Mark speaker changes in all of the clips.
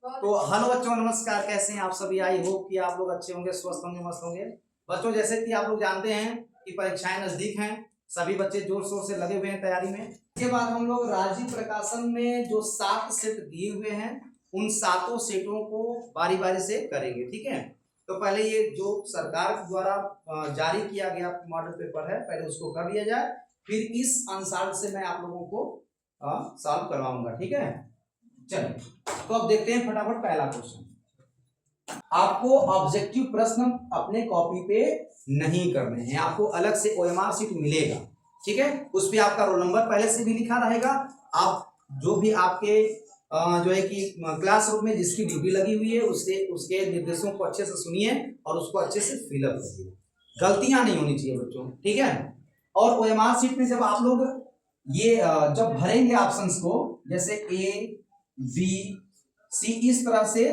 Speaker 1: तो हेलो बच्चों, नमस्कार। कैसे हैं आप सभी? आई होप कि आप लोग अच्छे होंगे, स्वस्थ होंगे, मस्त होंगे। बच्चों, जैसे कि आप लोग जानते हैं कि परीक्षाएं नजदीक हैं, सभी बच्चे जोर शोर से लगे हुए हैं तैयारी में। इसके बाद हम लोग राजीव प्रकाशन में जो 7 सेट दिए हुए हैं, उन 7 सेटों को बारी बारी से करेंगे, ठीक है। तो पहले ये जो सरकार द्वारा जारी किया गया मॉडल पेपर है, पहले उसको कर लिया जाए, फिर इस अनुसार से मैं आप लोगों को सॉल्व करवाऊंगा, ठीक है। चलिए, तो अब देखते हैं फटाफट पहला क्वेश्चन। आपको ऑब्जेक्टिव प्रश्न अपने कॉपी पे नहीं करने हैं, आपको अलग से ओएमआर शीट मिलेगा, ठीक है। उस पे आपका रोल नंबर पहले से भी लिखा रहेगा। आप जो भी आपके जो है कि क्लासरूम में जिसकी ड्यूटी लगी हुई है, उसके निर्देशों को अच्छे से सुनिए और उसको अच्छे से फिलअप करिए। गलतियां नहीं होनी चाहिए बच्चों, ठीक है। और ओएमआर शीट में जब आप लोग ये जब भरेंगे ऑप्शंस को, जैसे ए बी सी, इस तरह से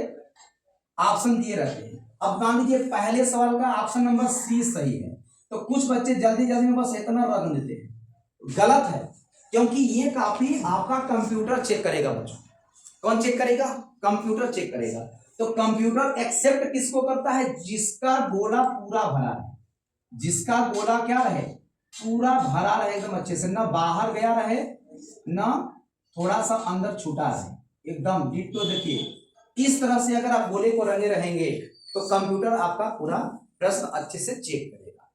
Speaker 1: ऑप्शन दिए रहते हैं। अब मान लीजिए पहले सवाल का ऑप्शन नंबर सी सही है, तो कुछ बच्चे जल्दी जल्दी में बस इतना रख देते हैं, गलत है। क्योंकि ये कॉपी आपका कंप्यूटर चेक करेगा बच्चों। कौन चेक करेगा? कंप्यूटर चेक करेगा। तो कंप्यूटर एक्सेप्ट किसको करता है? जिसका गोला पूरा भरा है, जिसका गोला क्या रहे, पूरा भरा रहे, एकदम अच्छे से, ना बाहर गया रहे ना थोड़ा सा अंदर छूटा रहे, एकदम डिट्टो। देखिए इस तरह से अगर आप गोले को रंगे रहेंगे तो कंप्यूटर आपका पूरा प्रश्न अच्छे से चेक करेगा,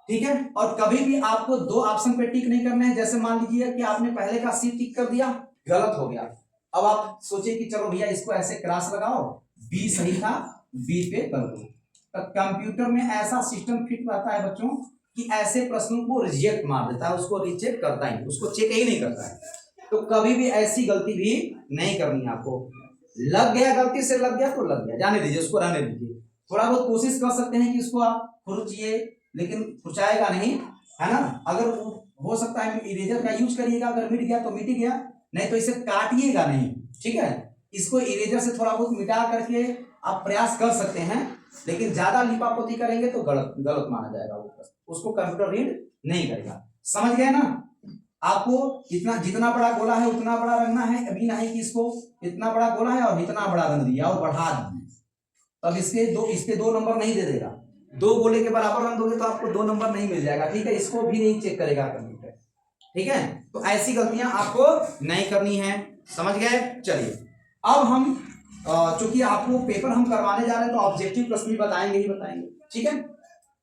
Speaker 1: ठीक है। और कभी भी आपको 2 ऑप्शन पे टिक नहीं करना है। जैसे मान लीजिए कि आपने पहले का सी टिक कर दिया, गलत हो गया। अब आप सोचिए कि चलो भैया इसको ऐसे क्रॉस लगाओ, बी सही था, बी पे कर दो। तो कंप्यूटर में ऐसा सिस्टम फिट रहता है बच्चों कि ऐसे प्रश्नों को रिजेक्ट मार देता है, उसको रिजेक्ट करता ही, उसको चेक ही नहीं करता है। तो कभी भी ऐसी गलती भी नहीं करनी है आपको। लग गया, गलती से लग गया तो लग गया, जाने दीजिए, उसको रहने दीजिए। थोड़ा बहुत कोशिश कर सकते हैं कि इसको आप खुरचिए, लेकिन खुरचाएगा नहीं, है ना। अगर हो सकता है इरेजर का यूज करिएगा, अगर मिट गया तो मिट गया, नहीं तो इसे काटिएगा नहीं, ठीक है। इसको इरेजर से थोड़ा बहुत मिटा करके आप प्रयास कर सकते हैं, लेकिन ज्यादा लिपापोती करेंगे तो गलत माना जाएगा, वो उसको कंप्यूटर रीड नहीं करेगा। समझ गए ना? आपको इतना, जितना बड़ा गोला है उतना बड़ा रंगना है। अभी नहीं कि इसको इतना बड़ा गोला है और इतना बड़ा रंग दिया और बढ़ा दिया, तब इसके 2 नंबर नहीं दे देगा। 2 गोले के बराबर रंग दोगे तो आपको 2 नंबर नहीं मिल जाएगा, ठीक है। इसको भी नहीं चेक करेगा कंप्यूटर, ठीक है। तो ऐसी गलतियां आपको नहीं करनी है, समझ गए। चलिए, अब हम चूंकि आपको पेपर हम करवाने जा रहे हैं तो ऑब्जेक्टिव प्रश्न भी बताएंगे ही बताएंगे, ठीक है।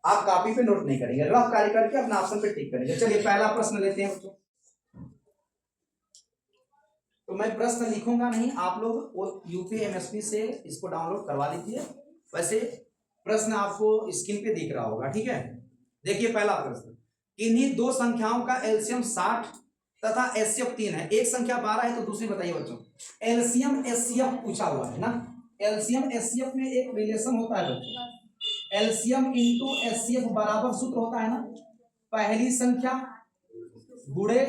Speaker 1: आप कॉपी पे नोट नहीं करेंगे, रफ कार्य करके अपना ऑप्शन पे टिक करेंगे। चलिए पहला प्रश्न लेते हैं बच्चों। तो मैं प्रश्न लिखूंगा नहीं, आप लोग वो यूपीएमएसपी से इसको डाउनलोड करवा लीजिए। वैसे प्रश्न आपको स्क्रीन पे दिख रहा होगा, ठीक है। देखिए पहला प्रश्न, किन्हीं 2 संख्याओं का एलसीएम 60 तथा एचसीएफ 3 है। एक संख्या 12 है तो दूसरी बताइए बच्चों। एलसीएम एचसीएफ पूछा हुआ है ना। एलसीएम एचसीएफ में एक रिलेशन होता है बच्चों, एलसीएम इंटू एचसीएफ बराबर सूत्र होता है ना, पहली संख्या गुणे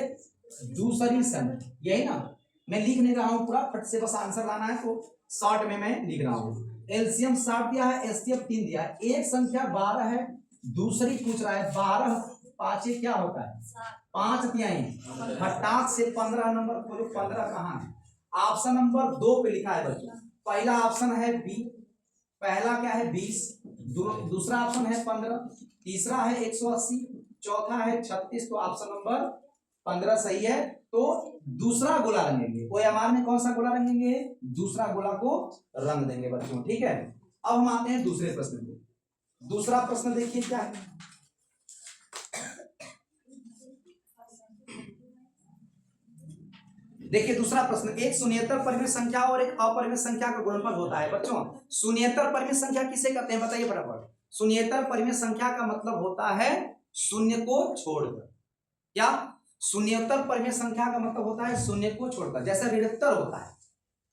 Speaker 1: दूसरी संख्या, यही ना। मैं लिख नहीं रहा हूं पूरा, फट से बस आंसर लाना है, तो शॉर्ट में मैं लिख रहा हूं। एलसीएम 60 दिया है, एचसीएफ 3 दिया है, एक संख्या 12 है, दूसरी पूछ रहा है 12 पांचे क्या होता है, 5 तिहाई, फटाक से 15 नंबर खोलो। 15 कहां है? ऑप्शन नंबर 2 पे लिखा है बच्चों। पहला ऑप्शन है बी, पहला क्या है 20, दूसरा ऑप्शन है 15, तीसरा है 180, चौथा है 36, तो ऑप्शन नंबर 15 सही है। तो दूसरा गोला रंगेंगे, ओएमआर में कौन सा गोला रंगेंगे? दूसरा गोला को रंग देंगे बच्चों, ठीक है। अब हम आते हैं दूसरे प्रश्न पे। दूसरा प्रश्न देखिए क्या है। देखिए दूसरा प्रश्न, एक शून्येतर परिमेय संख्या और एक अपरिमेय संख्या का गुणनफल होता है बच्चों। शून्येतर परिमेय संख्या किसे कहते हैं बताइए फटाफट। शून्येतर परिमेय संख्या का मतलब होता है शून्य को छोड़कर। क्या? शून्येतर परिमेय संख्या का मतलब होता है शून्य को छोड़कर। जैसे ऋणोत्तर होता है,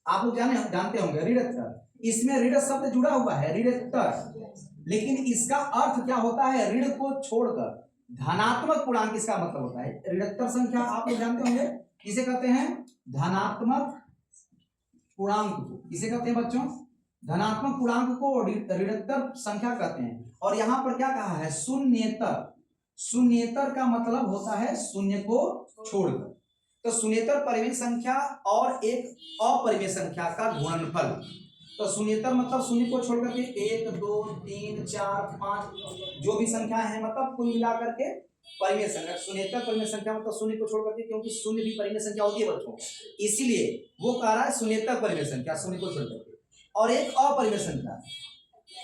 Speaker 1: आप लोग जानते होंगे ऋणोत्तर, इसमें ऋण शब्द जुड़ा हुआ है ऋणोत्तर, लेकिन इसका अर्थ क्या होता है? ऋण को छोड़कर धनात्मक पूर्णांक इसका मतलब होता है। ऋणोत्तर संख्या आप लोग जानते होंगे किसे कहते हैं? धनात्मक पूर्णांक को किसे कहते हैं बच्चों? धनात्मक पूर्णांक को ऋणोत्तर संख्या कहते हैं। और यहां पर क्या कहा है? शून्येतर। शून्येतर का मतलब होता है शून्य को छोड़कर। तो शून्येतर परिमेय संख्या और एक अपरिमेय संख्या का गुणनफल। तो शून्येतर मतलब शून्य को छोड़ करके 1 2 3 4 5 जो भी संख्या है मतलब कुल मिलाकर के परिमेय संख्या। शून्येतर परिमेय संख्या मतलब शून्य को छोड़ करके, क्योंकि शून्य भी परिमेय संख्या होती है बच्चों, इसीलिए वो कह रहा है शून्येतर परिमेय संख्या शून्य को छोड़ करके। और एक अपरिमेय संख्या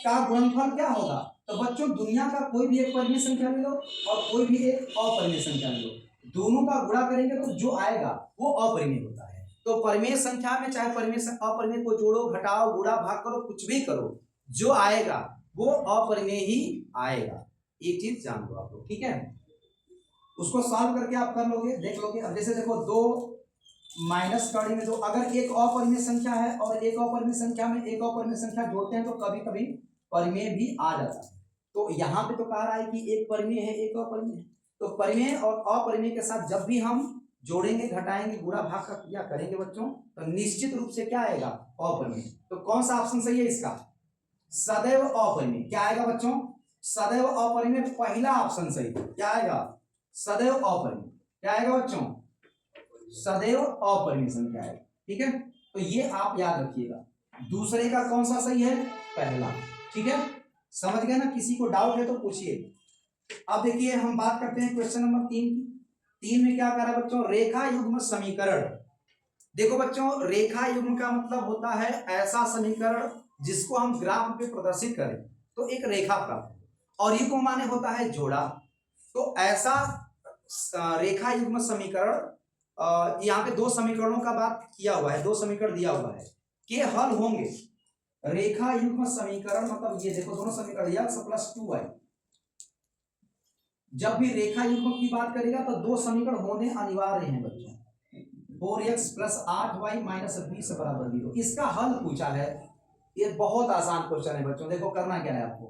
Speaker 1: का गुणनफल क्या होगा? तो बच्चों दुनिया का कोई भी एक परिमेय संख्या ले लो और कोई भी एक अपरिमेय संख्या ले लो, दोनों का गुणा करेंगे तो जो आएगा वो अपरिमेय होता है। तो परिमेय संख्या में चाहे परिमेय अपरिमेय को जोड़ो, घटाओ, गुणा, भाग करो, कुछ भी करो, जो आएगा वो अपरिमेय ही आएगा। एक चीज जान लो आप लोग, ठीक है? उसको सॉल्व करके आप कर लोगे, देख लोगे। अब जैसे देखो 2 माइनस कड़ी में 2, अगर एक अपरिमेय संख्या है और एक अपरिमेय संख्या में एक अपरिमेय संख्या जोड़ते हैं तो कभी कभी परिमेय भी आ जाता है। तो यहाँ पे तो कह रहा है कि एक परिमेय है एक अपरिमेय है, तो परिमेय और अपरिमेय के साथ जब भी हम जोड़ेंगे, घटाएंगे, गुणा, भाग का क्रिया करेंगे बच्चों, तो निश्चित रूप से क्या आएगा? अपरिमेय। तो कौन सा ऑप्शन सही है इसका? सदैव अपरिमेय। क्या आएगा बच्चों? सदैव अपरिमेय, पहला ऑप्शन सही। क्या आएगा? सदैव अपरिमेय। क्या आएगा बच्चों? सदैव अपरिमेय संख्या है, ठीक है? तो ये आप याद रखिएगा। दूसरे का कौन सा सही है? पहला, ठीक है? समझ गए ना? किसी को डाउट है तो पूछिए। अब देखिए हम बात करते हैं क्वेश्चन नंबर 3 की। 3 में क्या करा बच्चों? रेखा युग्म समीकरण। देखो बच्चों, रेखा युग्म का मतलब होता है ऐसा समीकरण जिसको हम ग्राफ पे प्रदर्शित करें तो एक रेखा प्राप्त, और युग्म माने होता है जोड़ा। तो ऐसा रेखा युग्म समीकरण, यहाँ पे 2 समीकरणों का बात किया हुआ है, 2 समीकरण दिया हुआ है के हल होंगे। रेखा युग्म समीकरण मतलब ये देखो दोनों समीकरण x + 2y, जब भी रेखा युग्म की बात करेगा तो 2 समीकरण होने अनिवार्य हैं बच्चों। 4x + 8y - 20 = 0। इसका हल पूछा है। ये बहुत आसान क्वेश्चन है बच्चों। देखो करना क्या है आपको,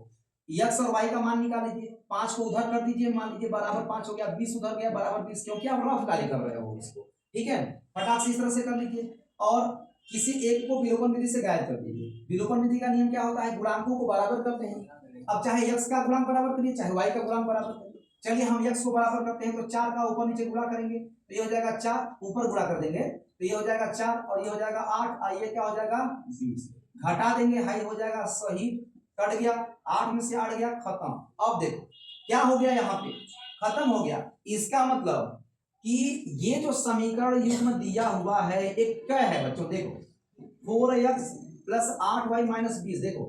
Speaker 1: x और y का मान निकाल लीजिए, 5 को उधर कर दीजिए, मान लीजिए बराबर 5 हो गया, 20 उधर गया बराबर 20, क्योंकि आप रफ कार्य कर रहे हो इसको, ठीक है? फटाक से इस तरह से कर लीजिए और किसी एक को विलोपन विधि से गायब कर दीजिए। विलोपन विधि का नियम क्या होता है? गुणांकों को बराबर करते हैं। अब चाहे x का गुणांक बराबर करिए, चाहे y का गुणांक बराबर करिए। चलिए हम x को बराबर करते हैं तो 4 का ऊपर नीचे गुणा करेंगे तो ये हो जाएगा 4, ऊपर गुणा कर देंगे तो ये हो जाएगा 4 और ये हो जाएगा 8, और ये क्या हो जाएगा? 20। घटा देंगे, हाई हो जाएगा सही, कट गया, 8 में से 8 गया, खत्म। अब देखो क्या हो गया, यहाँ पे खत्म हो गया। इसका मतलब कि ये जो समीकरण युग्म दिया हुआ है एक क्या है बच्चों? देखो 4x + 8y - 20, देखो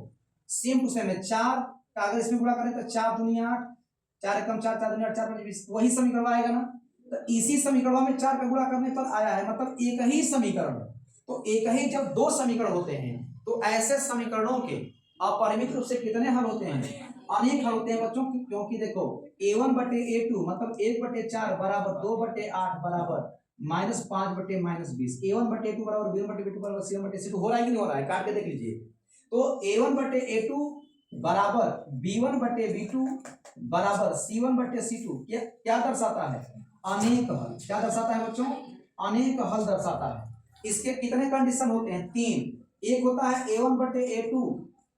Speaker 1: सेम टू सेम है। 4 का अगर इसमें गुणा करें तो 4 दूनी 8, 4 एकम 4, 4 दूनी 8, 4 पंजे 20, वही समीकरण आएगा ना? तो इसी समीकरण में 4 का गुणा करने पर आया है, मतलब एक ही समीकरण। तो एक ही जब 2 समीकरण होते हैं तो ऐसे समीकरणों के अपरिमित रूप से कितने हल होते हैं? अनेक हल होते हैं बच्चों, क्योंकि देखो a1/a2 मतलब 1/4 बराबर 2/8 बराबर -5/-20, a1/a2 बराबर b1/b2 बराबर c1/c2। हो रहा है कि नहीं हो रहा है? काट के देख लीजिए। तो a1/a2 बराबर b1/b2 बराबर c1/c2 क्या दर्शाता है? अनेक हल। क्या दर्शाता है बच्चों? अनेक हल दर्शाता है। इसके कितने कंडीशन होते हैं? 3। एक होता है a1/a2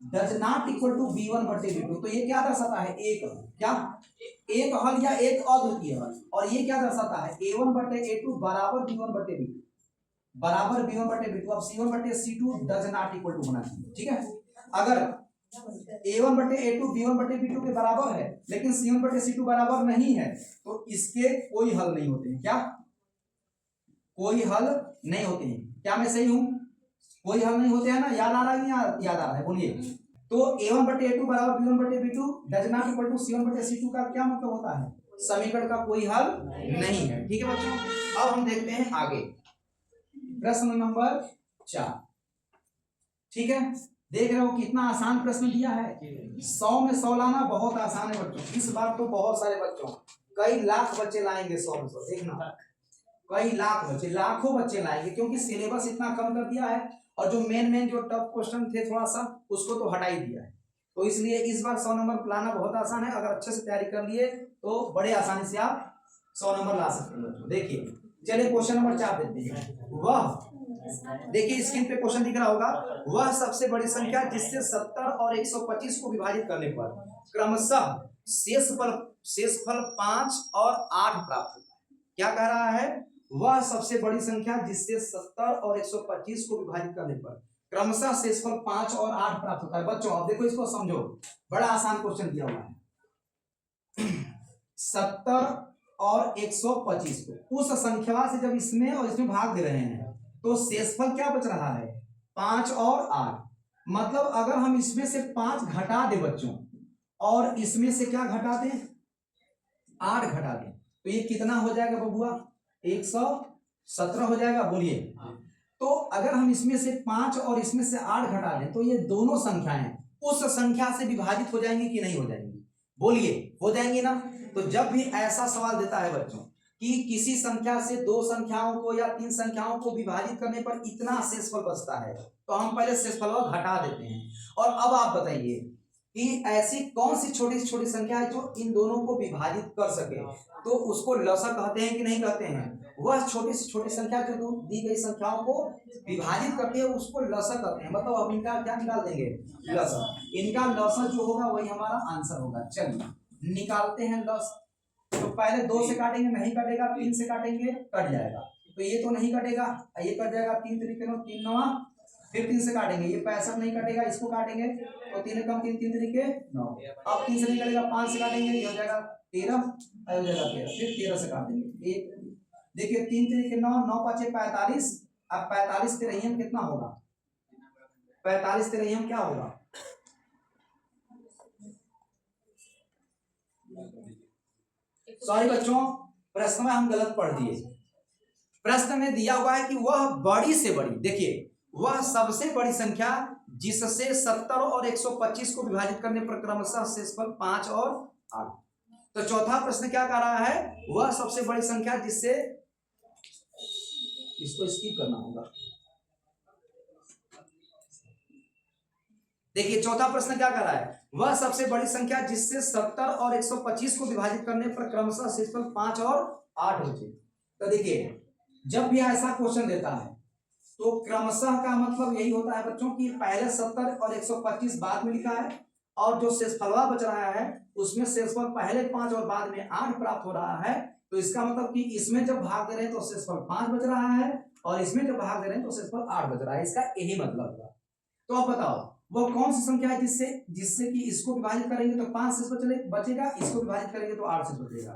Speaker 1: does not equal to b1/b2, तो ये क्या दर्शाता है? एक हल। क्या? एक हल या एक अद्वितीय हल। और ये क्या दर्शाता है? a1/a2 बराबर b1/b2 बराबर b1/b2। अब c1/c2 does not equal to होना चाहिए, ठीक है? अगर a1/a2 b1/b2 के बराबर है लेकिन c1/c2 बराबर नहीं है तो इसके कोई हल नहीं होते हैं। क्या? कोई हल नहीं होते हैं। क्या मैं सही हूं? कोई हल नहीं होते हैं ना? याद आ रहा है? याद आ रहा है? बोलिए। तो a1/a2 बराबर b1/b2 does not equal to c1/c2 का क्या मतलब होता है? समीकरण का कोई हल नहीं है, ठीक है बच्चों? अब हम देखते हैं आगे प्रश्न नंबर 4, ठीक है? देख रहे हो कितना आसान प्रश्न दिया है। 100 में 100 लाना बहुत आसान है बच्चों। इस बार तो बहुत सारे बच्चों, कई लाख बच्चे लाएंगे 100 में 100, देखना कई लाख बच्चे, लाखों बच्चे लाएंगे, क्योंकि सिलेबस इतना कम कर दिया है और जो मेन जो टफ क्वेश्चन थे थोड़ा सा उसको तो हटा ही दिया है। तो इसलिए इस बार 100 नंबर लाना बहुत आसान है। अगर अच्छे से तैयारी कर लिए तो बड़े आसानी से आप 100 नंबर ला सकते हैं बच्चों। देखिए चलिए क्वेश्चन नंबर 4 देते हैं। वह, देखिए स्क्रीन पे क्वेश्चन दिख रहा होगा, वह सबसे बड़ी संख्या जिससे 70 और 125 को विभाजित करने पर क्रमशः शेषफल 5 और 8 प्राप्त होता है। क्या कह रहा है? वह सबसे बड़ी संख्या जिससे 70 और 125 को विभाजित करने पर क्रमशः शेषफल 5 और 8 प्राप्त होता है। बच्चों अब देखो इसको समझो, बड़ा आसान क्वेश्चन दिया हुआ है। 70 और 125 को उस संख्या से जब इसमें और इसमें भाग दे रहे हैं तो शेषफल क्या बच रहा है, 5 और 8। मतलब अगर हम इसमें से 5 घटा दे बच्चों और इसमें से क्या घटा दें, 8 घटा दें, तो ये कितना हो जाएगा बबुआ, 117 हो जाएगा। बोलिए, तो अगर हम इसमें से 5 और इसमें से 8 घटा दें तो ये दोनों संख्याएं उस संख्या से विभाजित हो जाएंगी कि नहीं हो जाएंगी? बोलिए, हो जाएंगी ना। तो जब भी ऐसा सवाल देता है बच्चों कि किसी संख्या से 2 संख्याओं को या 3 संख्याओं को विभाजित करने पर इतना शेषफल बचता है, तो हम पहले शेषफल को घटा देते हैं। और अब आप बताइए कि ऐसी कौन सी छोटी छोटी संख्या है जो इन दोनों को विभाजित कर सके, तो उसको लसक कहते हैं कि नहीं कहते हैं? वह छोटी से छोटी संख्या जो दी गई संख्याओं को विभाजित करती है उसको लसक कहते हैं। मतलब अब इनका क्या निकाल देंगे, लसक। इनका लसक जो होगा वही हमारा आंसर होगा। चलिए निकालते हैं लसक। तो पहले 2 से काटेंगे, नहीं कटेगा, 3 से काटेंगे, कट जाएगा। तो ये तो नहीं कटेगा, ये कट जाएगा, 3 तरीके 9, 3 9, फिर 3 से काटेंगे, ये 65 नहीं कटेगा, इसको काटेंगे तो 3 कम 3, 3 तरीके 9। अब 3 से नहीं कटेगा, 5 से काटेंगे, ये हो जाएगा 13, हो जाएगा 13, फिर 13 से काटेंगे। एक देखिए 3 तरीके 9, 9 5 45। अब 45 तिरहियम कितना होगा, 45 तिरहियम क्या होगा, सॉरी बच्चों, प्रश्न में हम गलत पढ़ दिए। प्रश्न में दिया हुआ है कि वह बड़ी से बड़ी, देखिए वह सबसे बड़ी संख्या जिससे 70 और 125 को विभाजित करने पर क्रमशः शेषफल 5 और 8। तो चौथा प्रश्न क्या कह रहा है, वह सबसे बड़ी संख्या जिससे, इसको स्किप करना होगा। देखिए चौथा प्रश्न क्या कर रहा है, वह सबसे बड़ी संख्या जिससे 70 और 125 को विभाजित करने पर क्रमशः शेषफल 5 और 8 होते। तो देखिए जब भी ऐसा क्वेश्चन देता है तो क्रमशः का मतलब यही होता है बच्चों कि पहले 70 और 125 बाद में लिखा है और जो शेषफलवा बच रहा है उसमें शेषफल पहले 5 और बाद में 8 प्राप्त हो रहा है। तो इसका मतलब कि इसमें जब भाग दे रहे हैं तो शेषफल 5 बच रहा है और इसमें जब भाग दे रहे हैं तो शेषफल 8 बच रहा है। इसका यही मतलब हुआ। तो अब बताओ वो कौन सी संख्या है जिससे कि इसको विभाजित करेंगे तो 5 शेष बचेगा, इसको विभाजित करेंगे तो 8 शेष बचेगा।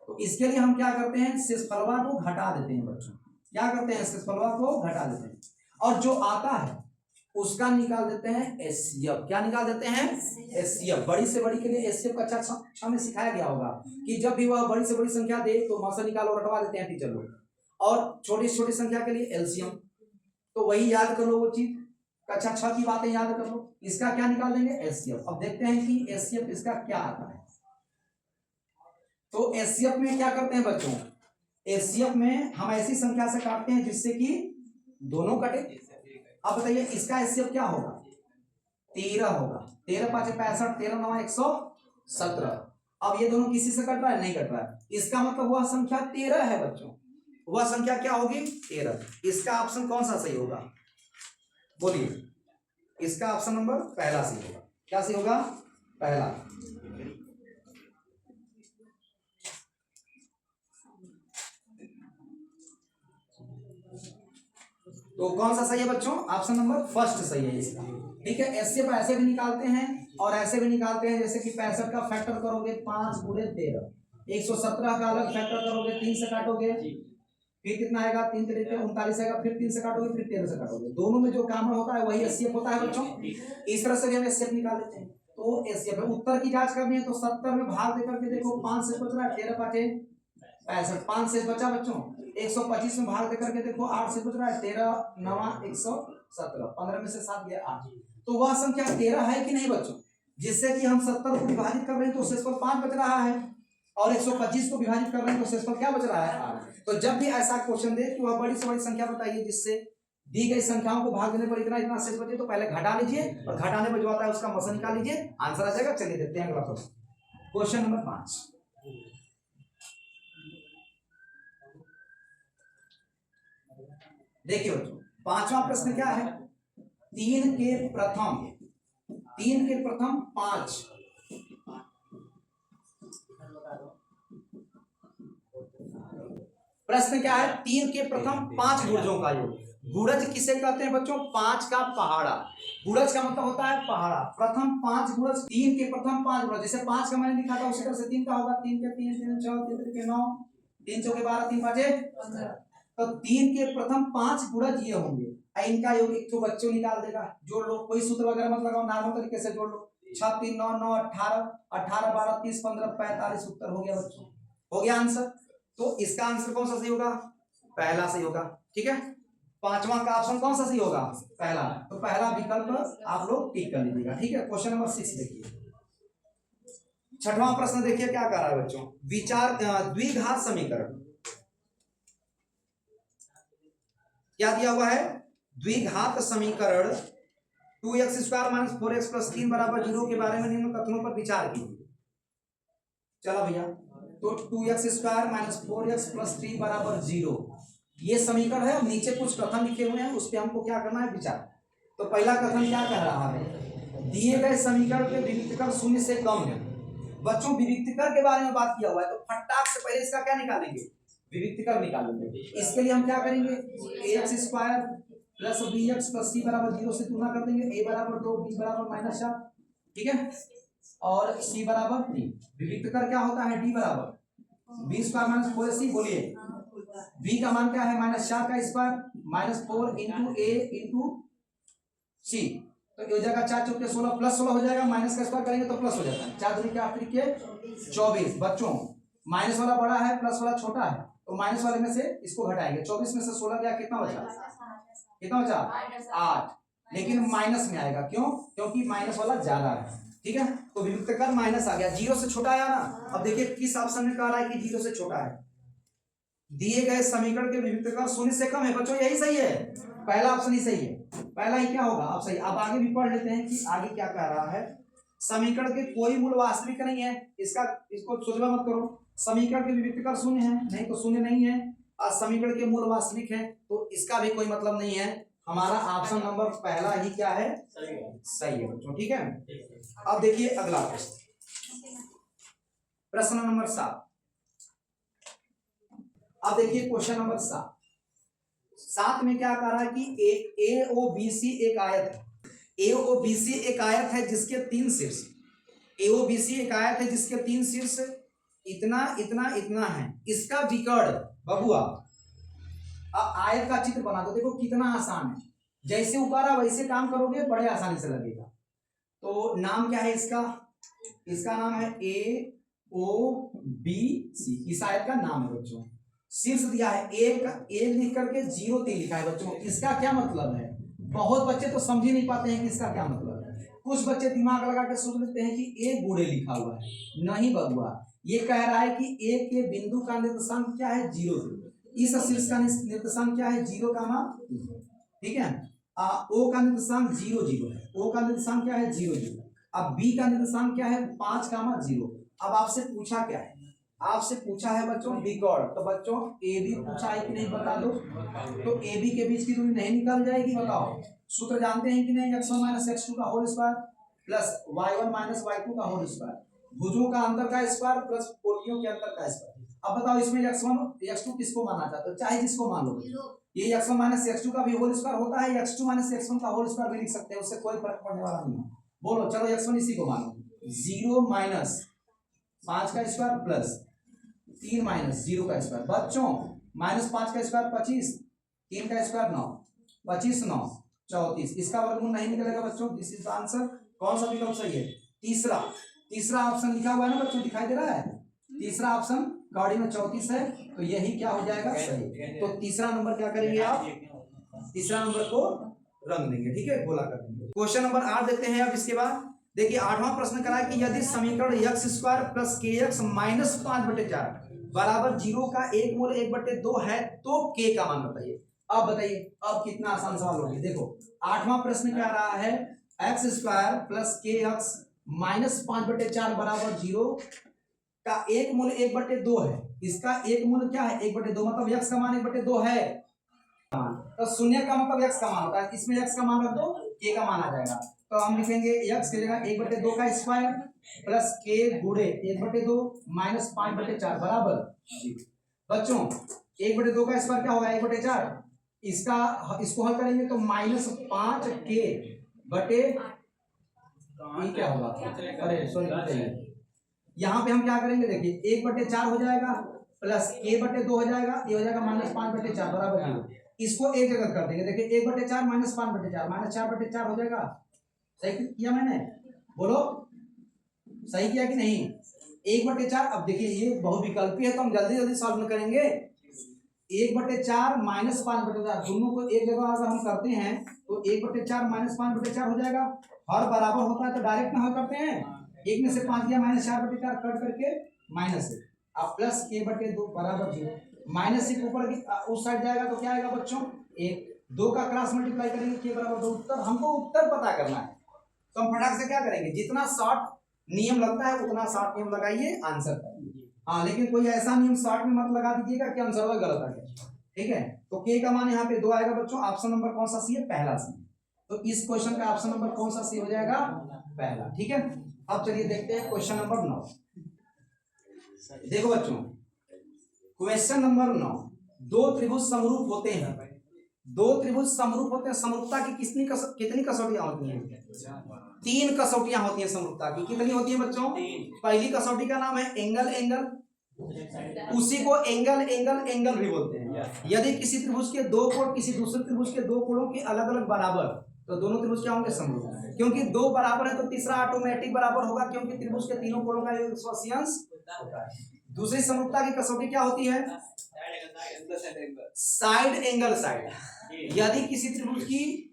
Speaker 1: तो इसके लिए हम क्या करते हैं, शेषफलवा को घटा देते हैं बच्चों। क्या करते हैं, शेषफलवा को घटा देते हैं और जो आता है उसका निकाल देते हैं एचसीएफ। क्या निकाल देते हैं, एचसीएफ। बड़ी से बड़ी के लिए एचसीएफ का अच्छा में सिखाया गया होगा कि जब भी वह बड़ी से बड़ी संख्या दे तो मौसा निकालो, रटवा देते हैं टीचर लोग। और छोटी से छोटी संख्या के लिए एलसीएम। तो वही याद कर लो वो चीज, कक्षा 6 की बातें याद कर लो। इसका क्या निकाल देंगे, एचसीएफ। अब देखते हैं कि एचसीएफ इसका क्या आता है। तो एचसीएफ में क्या करते हैं बच्चों, एचसीएफ में हम ऐसी संख्या से काटते हैं जिससे कि दोनों कटे। अब बताइए इसका एचसीएफ क्या होगा, 13 होगा। 13 5 65, 13 9 117। अब ये दोनों किसी से कट रहा है, नहीं कट रहा है। इसका मतलब वह संख्या 13 है बच्चों। वह संख्या क्या होगी, 13। इसका ऑप्शन कौन सा सही होगा, बोलिए। इसका ऑप्शन नंबर पहला सही होगा। क्या सही होगा, पहला। तो कौन सा सही है बच्चों, ऑप्शन नंबर फर्स्ट सही है इसका। ठीक है, एचसीएफ ऐसे भी निकालते हैं और ऐसे भी निकालते हैं, जैसे कि 65 का फैक्टर करोगे 5 गुणे 13, 117 का अलग फैक्टर करोगे 3 से काटोगे, फिर कितना आएगा, 3 तरीके 39 आएगा, फिर 3 से काटोगे, फिर 13 से काटोगे। दोनों में जो कॉमन होता है वही एचसीएफ होता है बच्चों। इस तरह से भी हम एचसीएफ निकाल लेते हैं। तो एचसीएफ में उत्तर की जांच करनी है तो 70 में भाग देकर के देखो 5 से बच रहा है, 13 5 65, 5 से बचा बच्चों। 125 में भाग देकर के देखो 8 से बच रहा है, 13 9 117, 15 में से 7 गया 8। तो वह संख्या 13 है कि नहीं बच्चों, जिससे कि हम 70 को विभाजित कर रहे हैं तो शेषफल 5 बच रहा है और 125 को विभाजित कर रहे हैं तो शेषफल क्या बच रहा है, 8। तो जब भी ऐसा क्वेश्चन दे कि वह बड़ी से बड़ी संख्या बताइए जिससे दी गई संख्याओं को भाग देने पर इतना इतना शेष बचे, तो पहले घटा लीजिए और घटाने पर जो आता है उसका मौसा निकाल लीजिए, आंसर आ जाएगा। चलिए देखते हैं अगला प्रश्न, क्वेश्चन नंबर 5। देखिए बच्चों, पांचवा प्रश्न क्या है, 3 के प्रथम 5 प्रश्न क्या है, 3 के प्रथम 5 गुणजों का योग। गुणज किसे कहते हैं बच्चों, 5 का पहाड़ा। गुणज का मतलब होता है पहाड़ा। प्रथम 5 गुणज, 3 के प्रथम 5 गुणज, जैसे 5 का मैंने लिखा था उसी तरह से 3 का होगा। 3 के 3 3 6 3 3 9 3 चौके 12 3 5 15। तो 3 के प्रथम 5 गुणज ये होंगे। इनका योग एक तो बच्चों निकाल देगा। जोड़ लो, कोई सूत्र वगैरह मत लगाओ, नॉर्मल तरीके से जोड़ लो। 6 3 9 9 18 18 12 30 15 45 उत्तर हो गया बच्चों, हो गया आंसर। तो इसका आंसर कौन सा सही होगा, पहला सही होगा। ठीक है, पांचवा का ऑप्शन कौन सा सही होगा, पहला। तो पहला विकल्प आप लोग टिक कर लीजिएगा। ठीक है, क्वेश्चन नंबर 6 देखिए। छठवां प्रश्न देखिए क्या कर रहा है बच्चों, विचार द्विघात समीकरण। क्या दिया हुआ है, द्विघात समीकरण 2x² - 4x + 3 = 0 के बारे में निम्न कथनों पर विचार कीजिए। चलो भैया, तो 2x² - 4x + 3 = 0 ये समीकरण है। नीचे कुछ कथन लिखे हुए हैं, उस पर हमको क्या करना है, विचार। तो पहला कथन क्या कह रहा है, दिए गए समीकरण के विविक्तकर 0 से कम है। बच्चों विविक्तकर के बारे में बात किया हुआ है, तो फटाक से पहले इसका क्या निकालेंगे, विविक्तकर निकालेंगे। इसके लिए हम क्या करेंगे, ax² + bx + c = 0 से तुलना कर देंगे। a = 2 b = -4। ठीक है, और c = 3। विविक्तकर क्या होता है, d = b² - 4ac। बोलिए v का मान क्या है, -4 का स्क्वायर -4 × a × c। तो ये हो जाएगा 4 चौके 16 + 16 हो जाएगा, माइनस का स्क्वायर करेंगे तो प्लस हो जाता है। 4 दूनी के 8 त्रिके 24। बच्चों माइनस वाला बड़ा है, प्लस वाला छोटा है, तो माइनस वाले में से इसको घटाएंगे। 24 में से 16 गया, कितना बचा, कितना बचा, 8। लेकिन माइनस में आएगा, क्यों, क्योंकि माइनस वाला ज्यादा है। ठीक है, तो विविक्तकर माइनस आ गया, 0 से छोटा आया ना। अब देखिए किस ऑप्शन में कह रहा है कि 0 से छोटा है। दिए गए समीकरण के विविक्तकर 0 से कम है बच्चों, यही सही है, पहला ऑप्शन ही सही है। पहला ही क्या होगा, अब सही। अब आगे भी पढ़ लेते हैं कि आगे क्या कह रहा है। समीकरण के कोई मूल वास्तविक नहीं है, इसको सोचना मत करो। समीकरण के विविक्तकर 0 है, नहीं तो 0 नहीं है। और समीकरण के मूल वास्तविक है, तो इसका भी कोई मतलब नहीं है। हमारा ऑप्शन नंबर पहला ही क्या है, सही है बच्चों। ठीक है, अब देखिए अगला प्रश्न, प्रश्न नंबर 7। अब देखिए क्वेश्चन नंबर 7 में क्या कह रहा है कि एक AOBC एक आयत है। AOBC एक आयत है जिसके 3 शीर्ष, AOBC एक आयत है जिसके 3 शीर्ष इतना इतना इतना है। इसका विकर्ण बबुआ, अब आयत का चित्र बना दो। देखो कितना आसान है, जैसे उकारा वैसे काम करोगे, बड़े आसानी से लगेगा। तो नाम क्या है इसका, इसका नाम है AOBC। इस आयत का नाम है बच्चों। शीर्ष दिया है एक लिख करके 0 3 लिखा है बच्चों। इसका क्या मतलब है, बहुत बच्चे तो समझ ही नहीं पाते हैं कि इसका क्या मतलब है। कुछ बच्चे दिमाग लगा के सोच लेते हैं कि एक गुणे लिखा हुआ है, नहीं बबुआ, ये कह रहा है कि ए के बिंदु का निर्देशांक क्या है, 0। इस शीर्ष का निर्देशांक क्या है, 0, ठीक है। ओ का निर्देशांक 0 0 है, ओ का निर्देशांक क्या है, 0 0। अब बी का निर्देशांक क्या है, 5 0। अब आपसे पूछा क्या है, आपसे पूछा है बच्चों विकर्ण। तो बच्चों ए बी पूछा है कि नहीं बता दो। तो ए बी के बीच की दूरी नहीं निकल जाएगी, बताओ। सूत्र जानते हैं कि नहीं, x1 - x2 का whole square plus y1 - y2 का होल स्क्वायर, भुजों का अंतर का स्क्वायर प्लस कोटियों के अंतर का स्क्वायर। अब बताओ इसमें x1 x2 किसको माना जाता है, चाहे जिसको मान लो। ये x1 - x2 का भी होल स्क्वायर होता है, x2 - x1 का होल स्क्वायर भी लिख सकते हैं, उससे कोई फर्क पड़ने वाला नहीं है। बोलो चलो x1 इसी को मानो, 0 - 5 का स्क्वायर प्लस 3 - 0 का स्क्वायर। बच्चों -5 का स्क्वायर 25, 3 का स्क्वायर 9, 25 9 34। इसका वर्गमूल नहीं निकलेगा बच्चों, दिस इज द आंसर। कौन सा विकल्प सही है, तीसरा ऑप्शन लिखा हुआ है ना बच्चों, दिखाई दे रहा है। तीसरा ऑप्शन कौड़ी में 34 है, तो यही क्या हो जाएगा, सही। तो तीसरा नंबर क्या करेंगे आप, तीसरा नंबर को रंग देंगे। ठीक है, गोला कर देंगे। क्वेश्चन नंबर 8 देखते हैं। अब इसके बाद देखिए 8वां प्रश्न करा कि यदि समीकरण x² + kx - 5/4 बराबर 0 का एक मूल 1/2 है तो k का मान बताइए। अब बताइए, अब कितना आसान सवाल हो गया। देखो 8वां प्रश्न क्या रहा है, x² + kx - 5/4 बराबर 0 का एक मूल 1/2 है। इसका एक मूल क्या है, 1/2, मतलब x का मान 1/2 है। तो शून्य का मतलब x का मान होता है, इसमें x का मान रख दो, k का मान आ जाएगा। तो हम लिखेंगे x की जगह 1/2 का स्क्वायर प्लस k गुणे 1/2 - 5/4 बराबर 0। बच्चों 1/2 का स्क्वायर क्या होगा 1/4। इसको हल करेंगे तो -5k/, ये क्या होगा, अरे सॉरी, यहाँ पे हम क्या करेंगे देखिए 1/4 हो जाएगा प्लस k/2 हो जाएगा, ये हो जाएगा -5/4 बराबर 0। इसको एक जगह कर देंगे, देखिए 1/4 -5/4 -4/4 हो जाएगा। सही किया मैंने, बोलो सही किया कि नहीं। 1/4, अब देखिए ये बहुविकल्पी है तो हम जल्दी जल्दी सॉल्व करेंगे। 1/4 -5/4 दोनों को एक जगह अगर हम करते हैं तो 1/4 -5/4 हो जाएगा। हर बराबर होता है तो डायरेक्ट हल करते हैं, एक में से 5 गया -4/4 कट करके माइनस है, अब प्लस k/2 बराबर 0। माइनस से ऊपर की उस साइड जाएगा तो क्या आएगा बच्चों 1, 2 का क्रॉस मल्टीप्लाई करेंगे k बराबर 2। उत्तर हमको उत्तर पता करना है तो हम फटाक से क्या करेंगे, जितना शॉर्ट नियम लगता है उतना शॉर्ट नियम लगाइए, आंसर पाइए। हाँ लेकिन कोई ऐसा नियम शॉर्ट में मत लगा दीजिएगा कि आंसर गलत आ गया, ठीक है। तो k का मान यहाँ पे 2 आएगा बच्चों। ऑप्शन नंबर कौन सा सी है, पहला सी। तो इस क्वेश्चन का ऑप्शन नंबर कौन सा सी हो जाएगा, पहला, ठीक है। अब चलिए देखते हैं क्वेश्चन नंबर 9। देखो बच्चों क्वेश्चन नंबर 9, दो त्रिभुज समरूप होते हैं, दो त्रिभुज समरूप होते हैं, समरूपता की कितनी कसौटियां होती हैं, 3 कसौटियां होती हैं समरूपता की। कितनी होती है बच्चों, पहली कसौटी का नाम है एंगल एंगल, उसी को एंगल एंगल एंगल भी बोलते हैं। यदि किसी त्रिभुज के दो कोण किसी दूसरे त्रिभुज के दो कोणों के अलग अलग बराबर, तो दोनों त्रिभुज क्या होंगे, समरूप। क्योंकि दो बराबर है तो तीसरा ऑटोमेटिक बराबर होगा, क्योंकि त्रिभुज के तीनों कोणों का योग 180 होता है। दूसरी समरूपता की कसौटी क्या होती है, साइड एंगल साइड। यदि किसी त्रिभुज की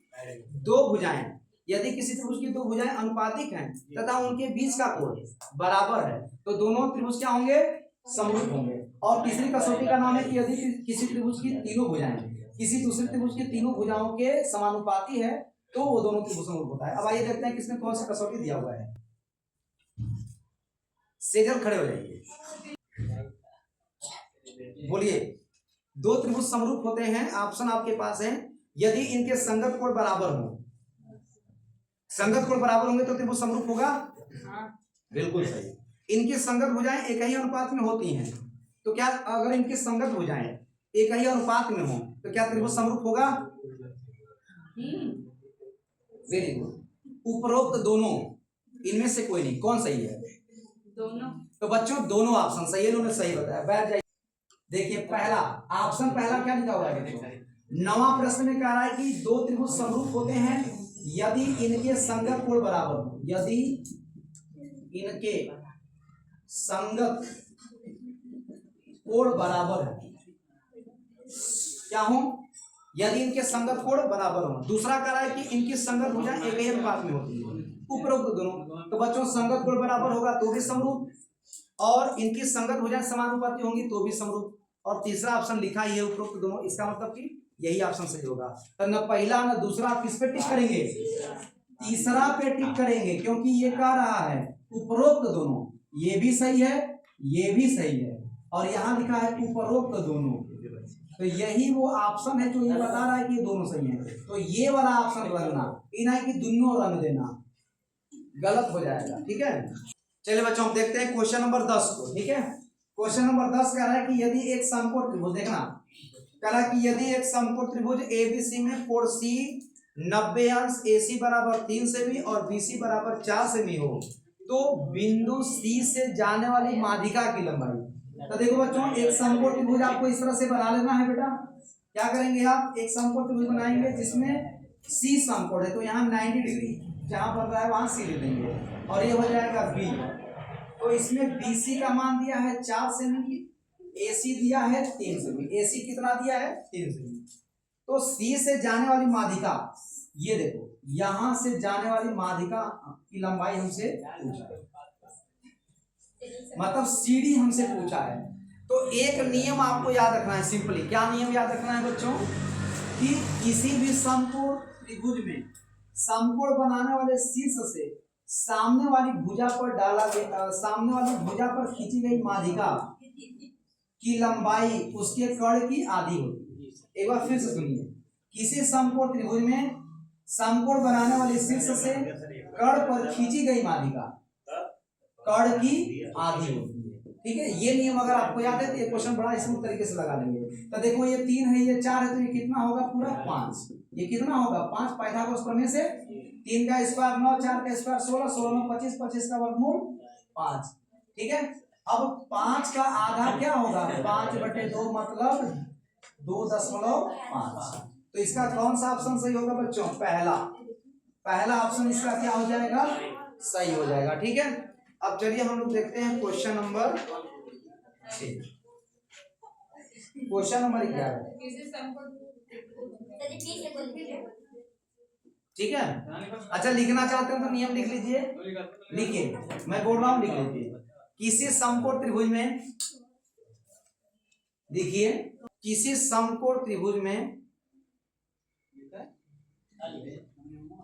Speaker 1: दो भुजाएं अनुपातिक हैं तथा उनके बीच का कोण बराबर है तो दोनों त्रिभुज क्या होंगे, समरूप होंगे। और तीसरी कसौटी का नाम है कि यदि किसी त्रिभुज की तीनों भुजाएं किसी दूसरे त्रिभुज की तीनों भुजाओं के समानुपाती है तो वो दोनों त्रिभुज समरूप होता है। अब आइए देखते हैं किसमें कौन सा कसौटी दिया हुआ है। सेजल खड़े हो जाइए, बोलिए। दो त्रिभुज समरूप होते हैं, ऑप्शन आपके पास है, यदि इनके संगत कोण बराबर हो। संगत कोण बराबर होंगे तो त्रिभुज समरूप होगा, बिल्कुल सही। इनकी संगत भुजाएं एक ही अनुपात में होती हैं तो क्या, अगर इनकी संगत भुजाएं एक ही अनुपात में हो तो क्या त्रिभुज समरूप होगा, वेरी गुड। उपरोक्त दोनों इनमें से कोई नहीं, कौन सही है, दोनों। तो बच्चों दोनों ऑप्शन सही है, इन्होंने सही बताया। बैठ जाइए, देखिए पहला ऑप्शन, पहला क्या लिखा हुआ है, 9वां प्रश्न में कह रहा है कि दो त्रिभुज समरूप होते हैं यदि इनके संगत कोण बराबर हो। यदि इनके संगत कोण बराबर है, क्या हो, यदि इनके संगत कोण बराबर हो। दूसरा कह रहा है कि इनकी संगत भुजाएं एक ही अनुपात में होती है, उपरोक्त दोनों। तो बच्चों संगत कोण बराबर होगा तो भी समरूप, और इनकी संगत भुजाएं समानुपाती होंगी तो भी समरूप। और तीसरा ऑप्शन लिखा ही है उपरोक्त दोनों, इसका मतलब कि यही ऑप्शन सही होगा। तो न पहला न दूसरा, किस पे टिक करेंगे, तीसरा पे टिक करेंगे, क्योंकि ये कह रहा है उपरोक्त दोनों, ये भी सही है ये भी सही है, और यहाँ लिखा है उपरोक्त दोनों, तो यही वो ऑप्शन है जो ये बता रहा है कि ये दोनों सही है। तो ये वाला ऑप्शन रखना, इन्हें कि दोनों रंग देना, गलत हो जाएगा, ठीक है। चलिए बच्चों हम देखते हैं क्वेश्चन नंबर 10 को, ठीक है। क्वेश्चन नंबर 10 कह रहा है कि यदि एक समकोण त्रिभुज, देखना कह रहा है कि यदि एक समकोण त्रिभुज एबीसी में कोण सी 90 अंश, AC बराबर 3 सेमी और BC बराबर 4 सेमी हो तो बिंदु C से जाने वाली माध्यिका की लंबाई। तो देखो बच्चों एक समकोण त्रिभुज आपको इस तरह से बना लेना है बेटा। क्या करेंगे आप, एक समकोण त्रिभुज बनाएंगे जिसमें C समकोण है, तो यहाँ 90 डिग्री जहां बन रहा है वहां C ले लेंगे, और ये हो जाएगा B। तो इसमें BC का मान दिया है 4 सेमी, AC दिया है 3 सेमी। AC कितना दिया है, 3 सेमी। तो C से जाने वाली माध्यिका, ये देखो यहां से जाने वाली माध्यिका की लंबाई हमसे पूछा है, मतलब CD हमसे पूछा है। तो एक नियम आपको याद रखना है, सिंपली क्या नियम याद रखना है बच्चों, कि किसी भी समकोण त्रिभुज में समकोण बनाने वाले शीर्ष से सामने वाली भुजा पर खींची गई माध्यिका की लंबाई उसके कर्ण की आधी होती है। एक बार फिर से सुनिए, किसी समकोण त्रिभुज में समकोण बनाने वाले शीर्ष से कर्ण पर खींची गई माध्यिका कर्ण की आधी होती है, ठीक है, ये नियम अगर आपको याद है तो ये क्वेश्चन बड़ा स्मूथ तरीके से लगा लेंगे। तो देखो ये 3 है, ये 4 है, तो ये कितना होगा पूरा 5। ये कितना होगा 5, पाइथागोरस प्रमेय से 3 का स्क्वायर 9, 4 का स्क्वायर 16, 16 में 25, 25 का वर्गमूल 5। ठीक है, अब 5 का आधा क्या होगा 5/2 मतलब 2.5। तो इसका कौन सा ऑप्शन सही होगा बच्चों, पहला ऑप्शन इसका क्या हो जाएगा, सही हो जाएगा। ठीक है, अब चलिए हम लोग देखते हैं क्वेश्चन नंबर 6, क्वेश्चन नंबर 11। ठीक है, अच्छा लिखना चाहते हैं तो नियम लिख लीजिए, लिखिए, मैं बोल रहा हूं लिख लीजिए। किसी समकोण त्रिभुज में, देखिए किसी समकोण त्रिभुज में,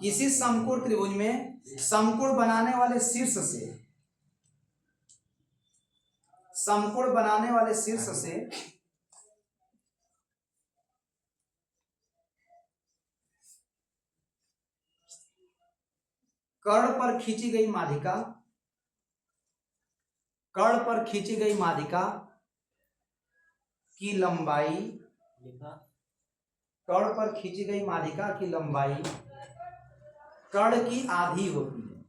Speaker 1: किसी समकोण त्रिभुज में समकोण बनाने वाले शीर्ष से, समकोण बनाने वाले शीर्ष से कर्ण पर खींची गई माध्यिका, कर्ण पर खींची गई माध्यिका की लंबाई, कर्ण पर खींची गई माध्यिका की लंबाई कर्ण की आधी होती है।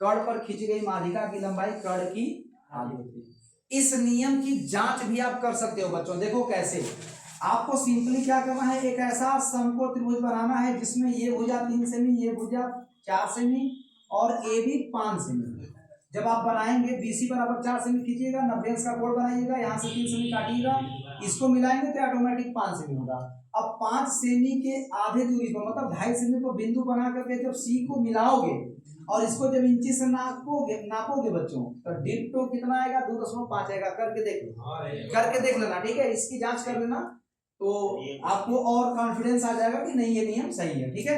Speaker 1: कर्ण पर खींची गई माध्यिका की लंबाई कर्ण की आधी होती है। इस नियम की जांच भी आप कर सकते हो बच्चों। देखो कैसे, आपको सिंपली क्या करना है, एक ऐसा समकोण त्रिभुज बनाना है जिसमें ये भुजा 3 सेमी, ये भुजा 4 सेमी और ए भी 5 सेमी। जब आप बनाएंगे BC बराबर 4 सेमी खींचिएगा, 90 का कोण बनाइएगा, यहाँ से 3 सेमी काटिएगा, इसको मिलाएंगे तो ऑटोमेटिक 5 सेमी होगा। अब 5 सेमी के आधे दूरी पर मतलब 2.5 सेमी को बिंदु बना करके जब C को मिलाओगे और इसको जब इंची से नापोगे बच्चों, तो डिट्टो कितना आएगा 2.5 आएगा। करके देख लेना, ठीक है, इसकी जांच कर लेना तो आपको और कॉन्फिडेंस आ जाएगा कि नहीं ये नियम सही है। ठीक है,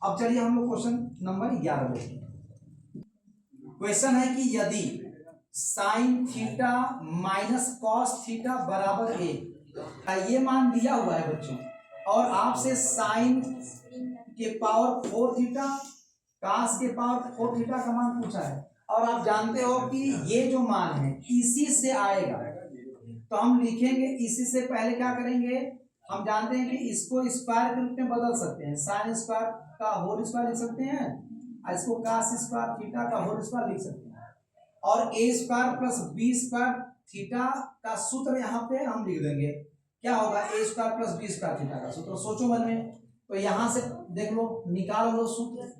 Speaker 1: अब चलिए हम लोग क्वेश्चन नंबर 11 देखते हैं। क्वेश्चन है कि यदि sine theta minus cos theta बराबर 1, ये मान दिया हुआ है बच्चों, और आपसे साइन के पावर 4 थीटा, कॉस के पावर 4 थीटा का मान पूछा है, और आप जानते हो कि ये जो मान है इसी से आएगा, तो हम लिखेंगे इसी से पहले क्या करेंगे, हम जानते हैं कि इसको स्क्वायर के रूप में बदल सकते हैं, साइन स्क्वायर का होल स्क्वायर लिख सकते हैं, इसको cos स्क्वायर थीटा का होल स्क्वायर लिख सकते हैं, और a square plus b square theta का सूत्र यहाँ पे हम लिख देंगे, क्या होगा a square plus b square theta का सूत्र। सोचो मन में, तो यहाँ से देख लो, निकाल लो सूत्र।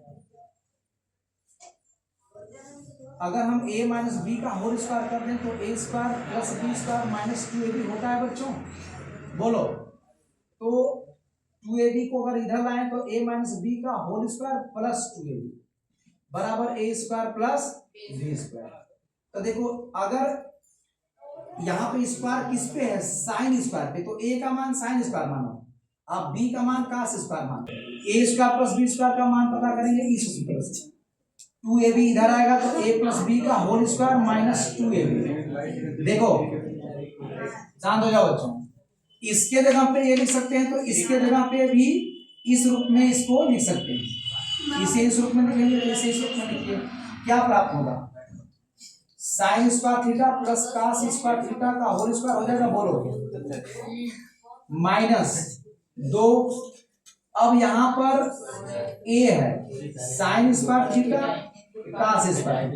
Speaker 1: अगर हम a माइनस बी का होल स्क्वायर कर दें तो a square plus b square minus 2ab होता है बच्चों, बोलो। तो 2ab को अगर इधर लाएं तो a माइनस बी का होल स्क्वायर प्लस 2ab बराबर a square plus b square. तो देखो अगर यहाँ पे स्क्वायर किस पे है, साइन स्क्वायर पे, तो a का मान साइन स्क्वायर मानो, आप b का मान cos स्क्वायर मानो, a square plus b square का मान पता करेंगे इस सूत्र से। 2ab इधर आएगा तो a प्लस b का होल स्क्वायर माइनस 2ab। देखो शांत हो जाओ बच्चों, इसके जगह पे ये लिख सकते हैं तो इसके जगह पे भी इस रूप में इसको लिख सकते हैं, इसे इस रूप में लिखेंगे तो इसे इस रूप में लिखिए, क्या प्राप्त होगा, sine square theta plus cos square theta का होल स्क्वायर हो जाएगा, बोलो, माइनस 2। अब यहाँ पर a है sine square theta cos square,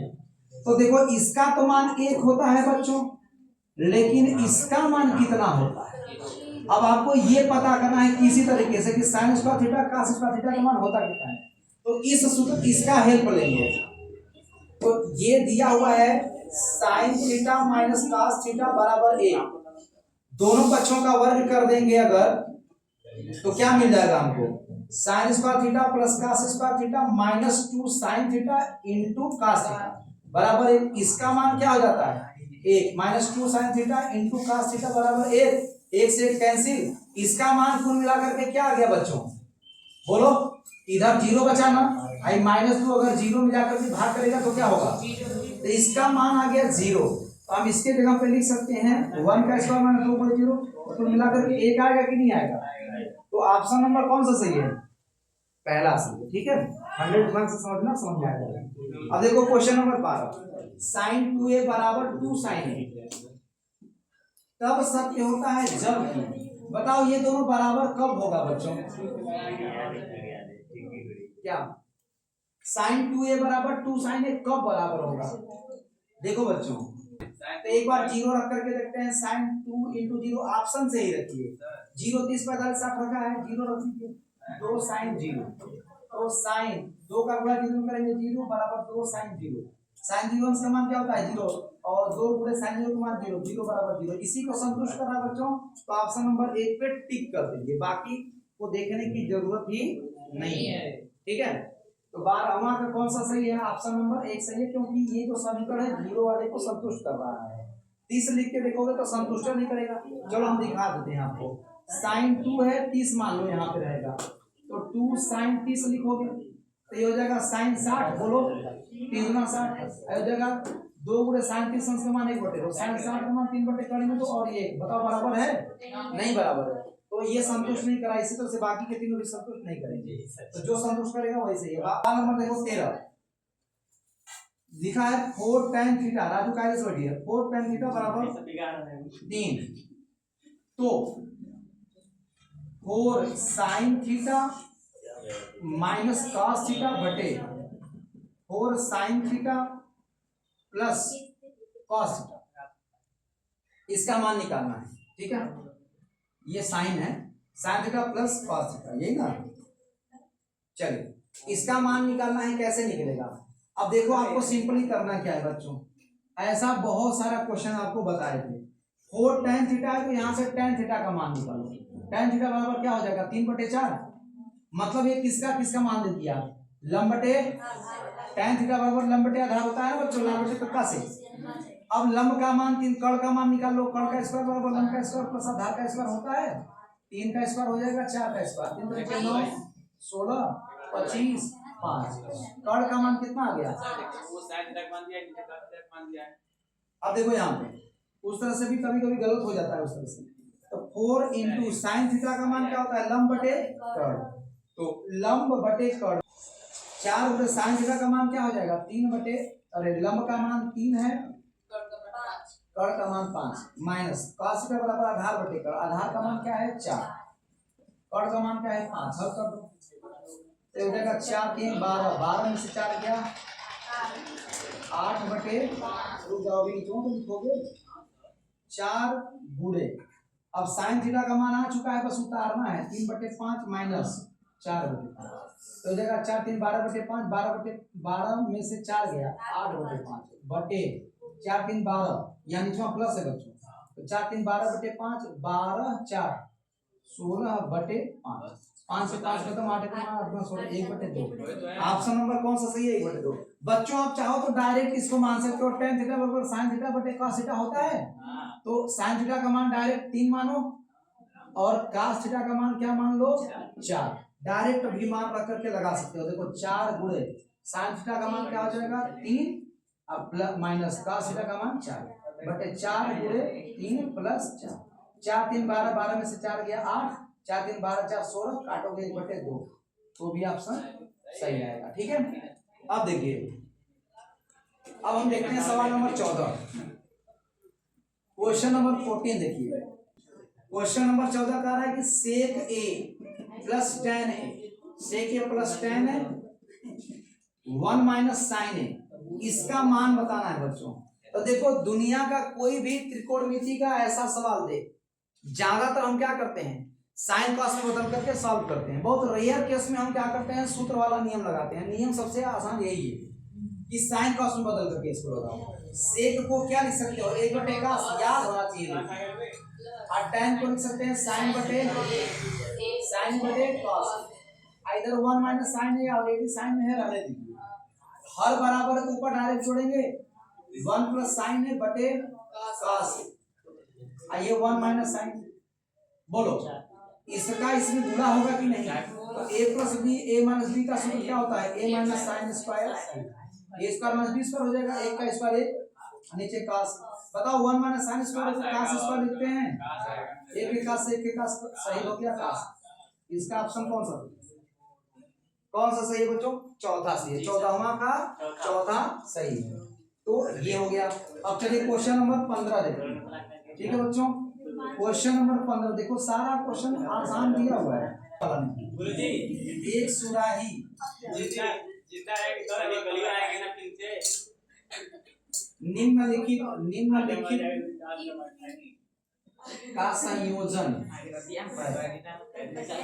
Speaker 1: तो देखो इसका तो मान 1 होता है बच्चों, लेकिन इसका मान कितना होता है। अब आपको ये पता करना है किसी तरीके से कि sine square theta cos square theta का मान होता कितना है, तो इस सूत्र इसका हेल्प लेंगे। तो ये दिया हुआ है sine theta minus cos theta बराबर 1, दोनों पक्षों का वर्ग कर देंगे अगर, तो क्या मिल जाएगा हमको, sine square theta plus cos square theta minus 2 sine theta into cos theta बराबर 1। इसका मान क्या हो जाता है 1, minus 2 sine theta into cos theta बराबर 1, 1 से 1 कैंसिल, इसका मान कुल मिला करके क्या आ गया बच्चों, बोलो, इधर 0 बचा ना, आई माइनस 2 अगर 0 में जाकर के भाग करेगा तो क्या होगा, तो इसका मान आ गया 0। तो हम इसके जगह पे लिख सकते हैं 1 का स्क्वायर माइनस 2/0, तो कुल मिलाकर के 1 आएगा कि नहीं आएगा। तो ऑप्शन नंबर कौन सा सही है, पहला असली, ठीक है। 100 से समझना, समझ में आएगा। अब देखो क्वेश्चन नंबर 12, sin 2a बराबर 2 sin a तब सत्य होता है जब, बताओ ये दोनों बराबर कब होगा बच्चों? क्या sin 2a बराबर 2 sin a कब बराबर होगा? देखो बच्चों, तो एक बार जीरो रख करके देखते हैं। sin 2 into 0 ऑप्शन से ही रखिए, 0 30 45 60 रखा है, जीरो रख दीजिए, 2 sin 0, तो sin 2 का गुणा जीरो करेंगे, 0 बराबर 2 sin 0, sin 0 का मान क्या होता है 0, और 2 गुणे sin 0 का मान 0, 0 बराबर 0। इसी को संतुष्ट कर रहा है बच्चों, तो ऑप्शन नंबर 1 पे टिक कर दीजिए, बाकी को देखने की जरूरत ही नहीं है, ठीक है। तो 12वां का कौन सा सही है? ऑप्शन नंबर 1 सही है, क्योंकि ये जो समीकरण है जीरो वाले को संतुष्ट कर रहा है। 30 लिख के देखोगे तो संतुष्ट नहीं करेगा। चलो हम दिखा देते हैं आपको। sin 2 है 30 मान लो यहाँ पे रहेगा, तो 2 sin 30 लिखोगे तो ये हो जाएगा sin 60, बोलो 3 गुना 60 हो जाएगा, 2 गुणे sin 30 का मान 1/2, sin 60 का मान 3/2 करेंगे तो, और ये बताओ बराबर है? नहीं बराबर है, तो ये संतुष्ट नहीं करा, इसी तरह से बाकी के तीनों भी संतुष्ट नहीं करेंगे, तो जो संतुष्ट करेगा वही सही है। नंबर देखो 13 लिखा है 4 tan थीटा, राजू का इस वर्ड है 4 tan थीटा बराबर 3, तो 4 sin theta minus cos theta बटे 4 sin theta plus cos theta, इसका मान निकालना है, ठीक है। ये साइन है, sin theta plus cos theta, यही ना। चलिए इसका मान निकालना है, कैसे निकलेगा? अब देखो आपको सिंपली करना क्या है बच्चों, ऐसा बहुत सारा क्वेश्चन आपको बताए थे। 4 tan थीटा है तो यहाँ से tan थीटा का मान निकालो, tan थीटा बराबर क्या हो जाएगा 3/4, मतलब ये किसका किसका मान दे दिया, लंब बटे, tan थीटा बराबर लंब बटे आधार होता है ना बच्चों, लंब बटे कक्का से। अब लंब का मान 3, कर्ण का मान निकाल लो, कर्ण का स्क्वायर बराबर लंब का स्क्वायर प्लस आधार का स्क्वायर होता है, 3 का स्क्वायर हो जाएगा 4 का स्क्वायर, 3 बटे 9 16 25 5, कर्ण का मान कितना आ गया? अब देखो यहाँ पे उस तरह से भी कभी कभी गलत हो जाता है उस तरह से, तो 4 इंटू साइन थीटा का मान क्या होता है, लंब बटे कर्ण, तो लंब बटे कर्ण, 4 बटे साइन थीटा का मान क्या हो जाएगा 3 बटे, अरे लंब का मान 3 है, कर्ण का मान 5, माइनस cos थीटा बराबर आधार बटे कर्ण, आधार का मान क्या है 4, कर्ण का मान क्या है 5, हल कर दो तो हो जाएगा 4 3 12, 12 में से 4 गया 8 बटे, रुक जाओ अभी क्यों तुम लिखोगे 4 गुणे, अब साइन थीटा का मान आ चुका है, बस उतारना है, 3/5 माइनस 4/5, तो हो जाएगा 4 3 12/5, 12/12 में से 4 गया 8/5 बटे 4 3 12, यानी इसमें प्लस है बच्चों, तो 4 3 12/5, 12 4 16/5, 5 से 5 खत्म, 8 अपना 16, 1/2। ऑप्शन नंबर कौन सा सही है? 1/2। बच्चों आप चाहो तो डायरेक्ट इसको मान सकते हो, tan थीटा बराबर sin थीटा बटे cos थीटा होता है, तो sin थीटा का मान डायरेक्ट 3 मानो और cos थीटा का मान क्या मान लो 4, डायरेक्ट भी मान रख करके लगा सकते हो। देखो 4 गुणे sin थीटा का मान क्या हो जाएगा 3, अब प्लस माइनस cos थीटा का मान 4 बटे 4 गुणे 3 प्लस 4, 4 3 12, 12 में से 4 गया 8, 4 3 12 4 16, काटोगे 1/2, तो भी ऑप्शन सही आएगा, ठीक है। अब देखिए, अब हम देखते हैं सवाल नंबर 14, क्वेश्चन नंबर 14 देखिए, क्वेश्चन नंबर 14 कह रहा है कि सेक ए प्लस tan ए, सेक ए प्लस tan ए 1 माइनस साइन ए, इसका मान बताना है बच्चों। तो देखो दुनिया का कोई भी त्रिकोणमिति का ऐसा सवाल दे, ज्यादातर हम क्या करते हैं साइन कॉस में बदल करके सॉल्व करते हैं, बहुत रेयर केस में हम क्या करते हैं सूत्र वाला नियम लगाते हैं। नियम सबसे आसान यही है कि साइन कॉस में बदल करके इसको लगाओ। सेक को क्या लिख सकते हो 1/cos, याद होना चाहिए, और tan को लिख सकते हैं sin बटे cos, इधर 1 माइनस साइन है, ऑलरेडी साइन में है, रहने दीजिए, हर बराबर के ऊपर डायरेक्ट जोड़ेंगे, 1 प्लस साइन है बटे cos, ये 1 माइनस साइन, बोलो इसका इसमें गुणा होगा कि नहीं, तो a plus B, a minus B का सूत्र क्या होता है a minus sine square, a square minus B square हो जाएगा, 1 का स्क्वायर 1, नीचे cos, बताओ 1 माइनस साइन स्क्वायर को cos स्क्वायर लिखते हैं, 1 के cos से 1 के cos सही हो गया cos, इसका ऑप्शन कौन सा? कौन सा सही है बच्चों? चौथा सही है, 14वां का चौथा सही है। तो ये हो गया। अब चलिए क्वेश्चन नंबर 15 देखिए। ठीक है बच्चों, क्वेश्चन नंबर 15 देखो, सारा क्वेश्चन आसान दिया हुआ है। एक सुराही निम्नलिखित का संयोजन।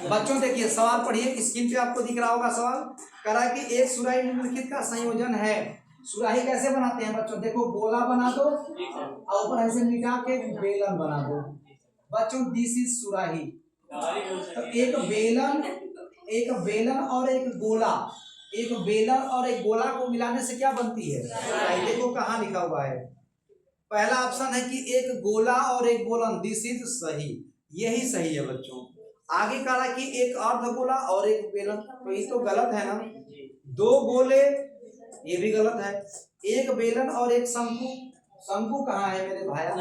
Speaker 1: बच्चों देखिए सवाल पढ़िए, स्क्रीन पे आपको दिख रहा होगा सवाल। कह रहा है कि एक सुराही निम्नलिखित का संयोजन है। सुराही कैसे बनाते हैं बच्चों? देखो गोला बना दो और ऊपर ऐसे मिटा के बेलन बना दो। बच्चों दिस इज सुराही। तो एक बेलन और एक गोला, एक बेलन और एक गोला को मिलाने से क्या बनती है? सुराही। देखो कहाँ लिखा हुआ है, पहला ऑप्शन है कि एक गोला और एक गोलन, दिस इज सही, यही सही है बच्चों। आगे कह रहा है कि एक अर्ध गोला और एक बेलन, तो ये तो गलत है ना। दो गोले, ये भी गलत है। एक बेलन और एक शंकु, शंकु कहाँ है मेरे भाया?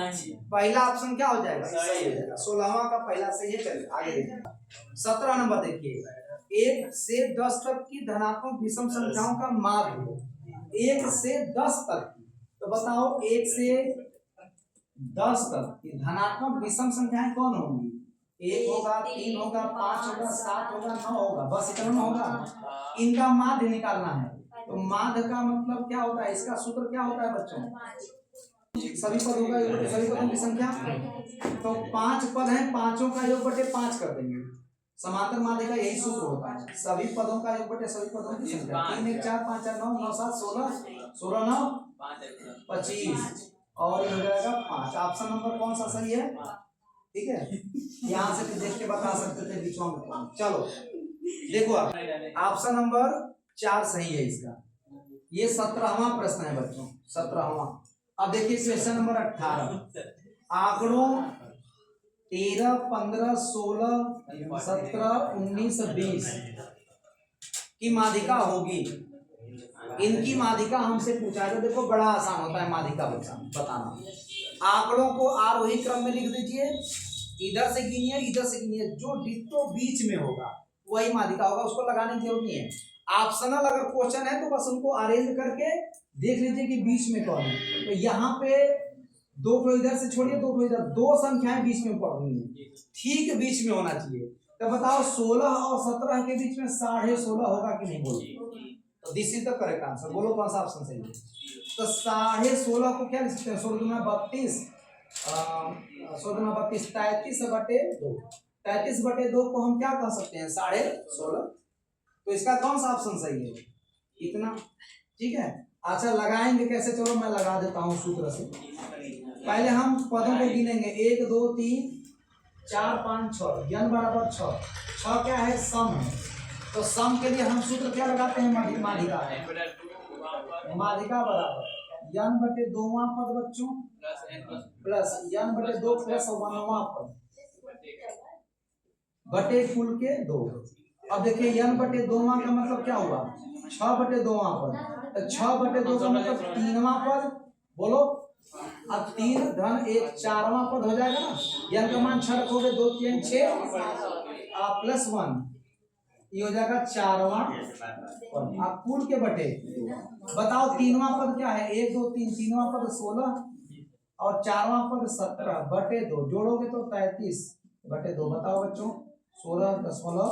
Speaker 1: पहला ऑप्शन क्या हो जाएगा? सही हो जाएगा। 16वां का पहला सही है। चलिए आगे देखिए 17 नंबर देखिए, 1 से 10 तक की धनात्मक विषम संख्याओं का माध्य 1 से 10 तक। तो बताओ 1 से 10 तक की धनात्मक विषम संख्याएं कौन होंगी? 1 होगा, 3 होगा, 5 होगा, 7 होगा, 9 होगा, बस इतना होगा। इनका माध्य निकालना है। तो माध्य का मतलब क्या होता है? इसका सूत्र क्या होता है बच्चों? सभी पदों का योग, सभी पदों की संख्या। तो 5 पद हैं, पांचों का योग बटे 5 कर देंगे। समांतर माध्य का यही सूत्र होता है, सभी पदों का योग बटे सभी पदों की संख्या। 3 1 4 5 4 9 9 7 16 16 9 25 और ये हो जाएगा 5। ऑप्शन नंबर कौन सा सही है? ठीक है, यहाँ से देख के बता सकते थे बीचों में। चलो देखो आप, ऑप्शन नंबर 4 सही है इसका। ये 17वां प्रश्न है बच्चों, 17वां। अब देखिए क्वेश्चन नंबर 18, आंकड़ों 13 15 16 17 19 20 की माध्यिका होगी। इनकी माध्यिका हमसे पूछा है। तो देखो बड़ा आसान होता है माध्यिका बताना। आंकड़ों को आरोही क्रम में लिख दीजिए, इधर से गिनिए इधर से गिनिए, जो डिट्टो बीच में होगा वही माध्यिका होगा, उसको लगाने की जरूरत नहीं है। ऑप्शनल अगर क्वेश्चन है तो बस उनको अरेंज करके देख लीजिए कि बीच में कौन है। तो यहाँ पे 2 को इधर से छोड़िए, 2 को इधर, 2 संख्याएं बीच में पड़ रही है, ठीक बीच में होना चाहिए। तो बताओ 16 और 17 के बीच में 16.5 होगा कि नहीं? बोलो। तो this is the correct answer. बोलो कौन सा ऑप्शन सही है? तो 16.5 को क्या लिख सकते हैं? 16 दूना 32, 16 दूना 32, 33/2। 33/2 को हम क्या कह सकते हैं? 16.5। तो इसका कौन सा ऑप्शन सही है? इतना। ठीक है, अच्छा लगाएंगे कैसे? चलो मैं लगा देता हूँ सूत्र से। पहले हम पदों को गिनेंगे, 1 2 3 4 5 6, n बराबर 6। 6 क्या है? सम है। तो सम के लिए हम सूत्र क्या लगाते हैं? माध्यिका बराबर n बटे 2वां पद बच्चों प्लस n बटे 2 प्लस 1वां पद बटे कुल के 2। अब देखिए n बटे 2वां का मतलब क्या हुआ? 6/2वां पद। तो 6/2 का मतलब 3वां पद। बोलो। अब 3 धन 1 4वां पद हो जाएगा ना। n का मान 6 रखोगे, 2 3 6 प्लस 1, ये हो जाएगा 4वां पद। अब कुल के बटे। बताओ 3वां पद क्या है? 1 2 3, 3वां पद 16 और 4वां पद 17/2। जोड़ोगे तो 33/2। बताओ बच्चों 16.5।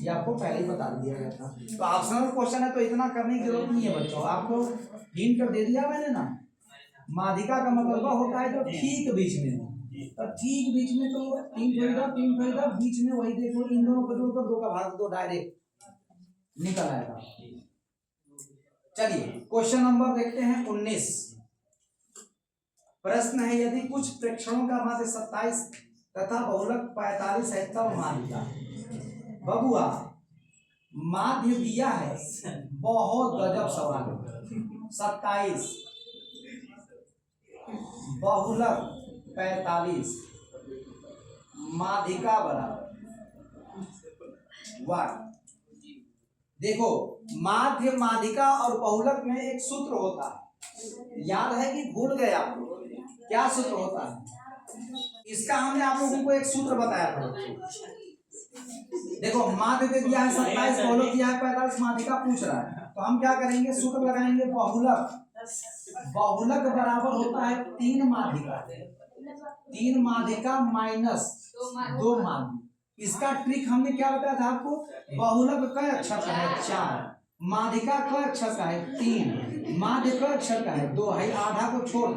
Speaker 1: ये आपको पहले ही बता दिया गया था। तो ऑप्शनल क्वेश्चन है तो इतना करने की जरूरत नहीं है बच्चों, आपको हिंट कर दे दिया मैंने ना। माध्यिका का मतलब होता है जो ठीक बीच में हो। तो ठीक बीच में तो 3 खरीदा बीच में, वही देखो इन दोनों को जोड़कर 2 का भाग 2 डायरेक्ट निकल आएगा। चलिए क्वेश्चन नंबर देखते हैं 19। प्रश्न है, यदि कुछ प्रेक्षणों का माध्य 27 तथा बहुलक 45 है तब माध्यिका। बबुआ माध्य दिया है, बहुत गजब सवाल है। 27 बहुलक 45 माध्यिका बराबर 1। देखो माध्य माध्यिका और बहुलक में एक सूत्र होता है, याद है कि भूल गए आप? क्या सूत्र होता है इसका? हमने आप लोगों को एक सूत्र बताया था। देखो माध्य दे दिया है 27, बहुलक दिया है 45, माध्यिका पूछ रहा है, तो हम क्या करेंगे, सूत्र लगाएंगे बहुलक। बहुलक बराबर होता है 3 माध्यिका, 3 माध्यिका माइनस 2 माध्य। इसका ट्रिक हमने क्या बताया था आपको, बहुलक का अक्षर का है 4, माध्यिका का अक्षर का है 3, माध्य का अक्षर का है 2 है, आधा को छोड़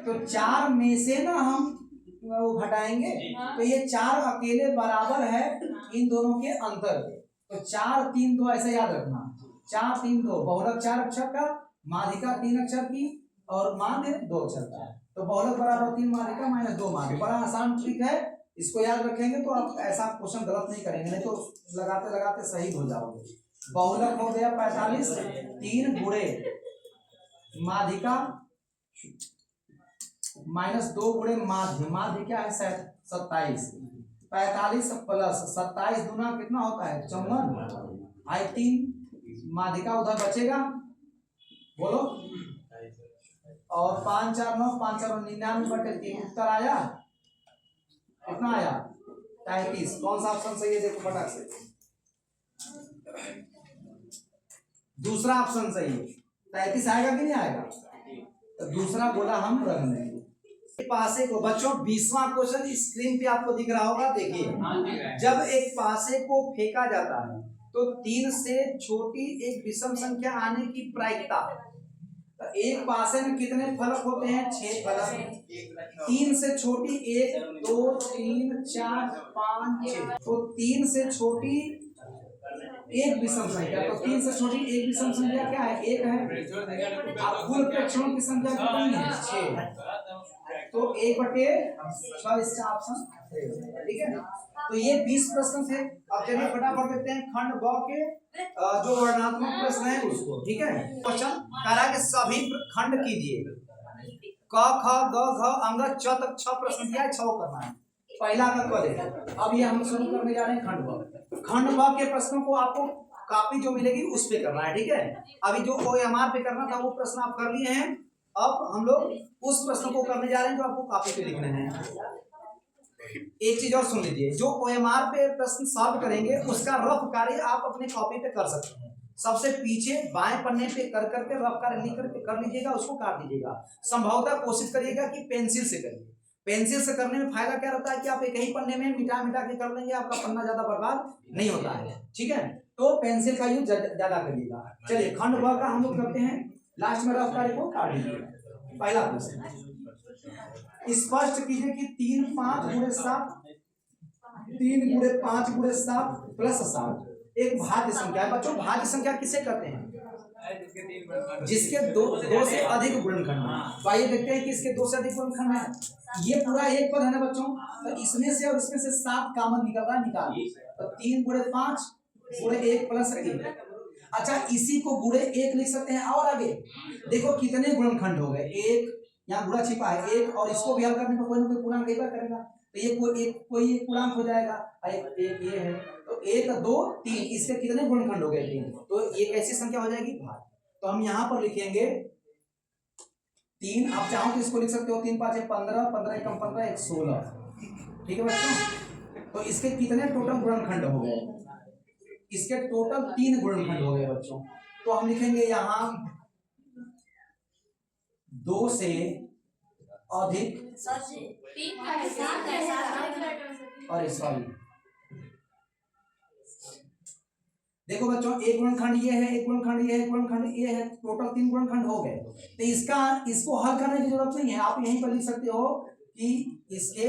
Speaker 1: तो 4 में से ना हम वो घटाएंगे, तो ये 4 अकेले बराबर है इन दोनों के अंतर के, तो 4 3 2 ऐसा याद रखना, 4 3 2, बहुलक 4 अक्षर का, माध्यिका 3 अक्षर की और माध्य 2 अक्षर का, तो बहुलक बराबर 3 माध्यिका माइनस 2 माध्य। बड़ा आसान ट्रिक है, इसको याद रखेंगे तो आप ऐसा क्वेश्चन गलत नहीं करेंगे, नहीं तो लगाते लगाते सही हो जाओगे। बहुलक हो गया 45, 3 गुणे माध्यिका माइनस 2 गुणे माध्य, माध्य क्या है 27, 45 प्लस 27 गुना कितना होता है 54, आई 3 माध्यिका उधर बचेगा, बोलो, और 5 4 9, 5 4 99/3 उत्तर आया, कितना आया 33। कौन सा ऑप्शन सही है देखो फटाक से, दूसरा ऑप्शन सही है, 33 आएगा कि नहीं आएगा, तो दूसरा बोला हम रख लेंगे। पासे को बच्चों 20वां क्वेश्चन स्क्रीन पे आपको दिख रहा होगा, देखिए, जब एक पासे को फेंका जाता है तो 3 से छोटी एक विषम संख्या आने की प्रायिकता, तो एक पासे में कितने फलक होते हैं 6 फलक, 3 से छोटी 1 2 3 4 5 6, तो 3 से छोटी एक विषम संख्या, तो 3 से छोटी एक विषम संख्या क्या है 1 है, अब कुल प्रेक्षणों की संख्या कितनी है 6, तो 1/6 इसका ऑप्शन, ठीक है। तो ये 20 प्रश्न थे। अब चलिए फटाफट देखते हैं खंड ब के जो वर्णनात्मक प्रश्न है उसको, ठीक है। क्वेश्चन करा के सभी खंड कीजिए, क ख ग घ अंग च तक 6 प्रश्न दिया है, 6 करना है। पहला तत्व देखो, अब ये हम शुरू करने जा रहे हैं खंड ब। खंड ब के प्रश्नों को आपको कॉपी जो मिलेगी उस पे करना है, ठीक है। अभी जो OMR पे करना था वो प्रश्न आप कर लिए हैं, अब हम लोग उस प्रश्न को करने जा रहे हैं जो आपको कॉपी पे लिखने हैं। एक चीज और सुन लीजिए, जो OMR पे प्रश्न सॉल्व करेंगे उसका रफ कार्य आप अपने कॉपी पे कर सकते हैं। सबसे पीछे बाएं पन्ने पे कर करके रफ कार्य लिख करके कर लीजिएगा, उसको काट दीजिएगा। संभवतः कोशिश करिएगा कि पेंसिल से करिए, पेंसिल से करने में फायदा क्या रहता है कि आप एक ही पन्ने में मिटा मिटा के कर लेंगे, आपका पन्ना ज्यादा बर्बाद नहीं होता है, ठीक है। तो पेंसिल का यूज ज्यादा करिएगा। चलिए खंड ब का हम लोग करते हैं, लास्ट में रफ कार्य को काट दीजिएगा। पहला प्रश्न स्पष्ट कीजिए कि 3 5 गुणे 7, 3 गुणे 5 गुणे 7 प्लस 7 एक भाज्य संख्या है। बच्चों भाज्य संख्या किसे कहते हैं, जिसके दो से अधिक गुणनखंड हैं। तो आइए देखते हैं कि इसके 2 से अधिक गुणनखंड हैं। ये पूरा एक पद है ना बच्चों, तो इसमें से और इसमें से 7 कॉमन निकल रहा है, निकाल। तो 3 गुणे 5 गुणे 1 प्लस 1। अच्छा इसी को गुणे 1 लिख सकते हैं, और आगे देखो कितने गुणनखंड हो गए, 1 यहाँ गुणा छिपा है 1, और इसको भी हल करने पर कोई ना कोई पूर्णांक एक बार करेगा, तो ये कोई एक पूर्णांक हो जाएगा। एक ये है, तो 1 2 3, इसके कितने गुणनखंड हो गए 3, तो ये कैसी संख्या हो जाएगी भाज्य। तो हम यहाँ पर लिखेंगे 3, आप चाहो तो इसको लिख सकते हो 3 5 15, 15 1 15 1 16, ठीक है बच्चों। तो इसके कितने टोटल गुणनखंड हो गए, इसके टोटल 3 गुणनखंड हो गए बच्चों। तो हम लिखेंगे यहाँ 2 से अधिक, और सॉरी देखो बच्चों, एक गुणनखंड ये है, एक गुणनखंड ये है, एक गुणनखंड ये है, टोटल 3 गुणनखंड हो गए। तो इसको हल करने की जरूरत नहीं है, आप यहीं पर लिख सकते हो कि इसके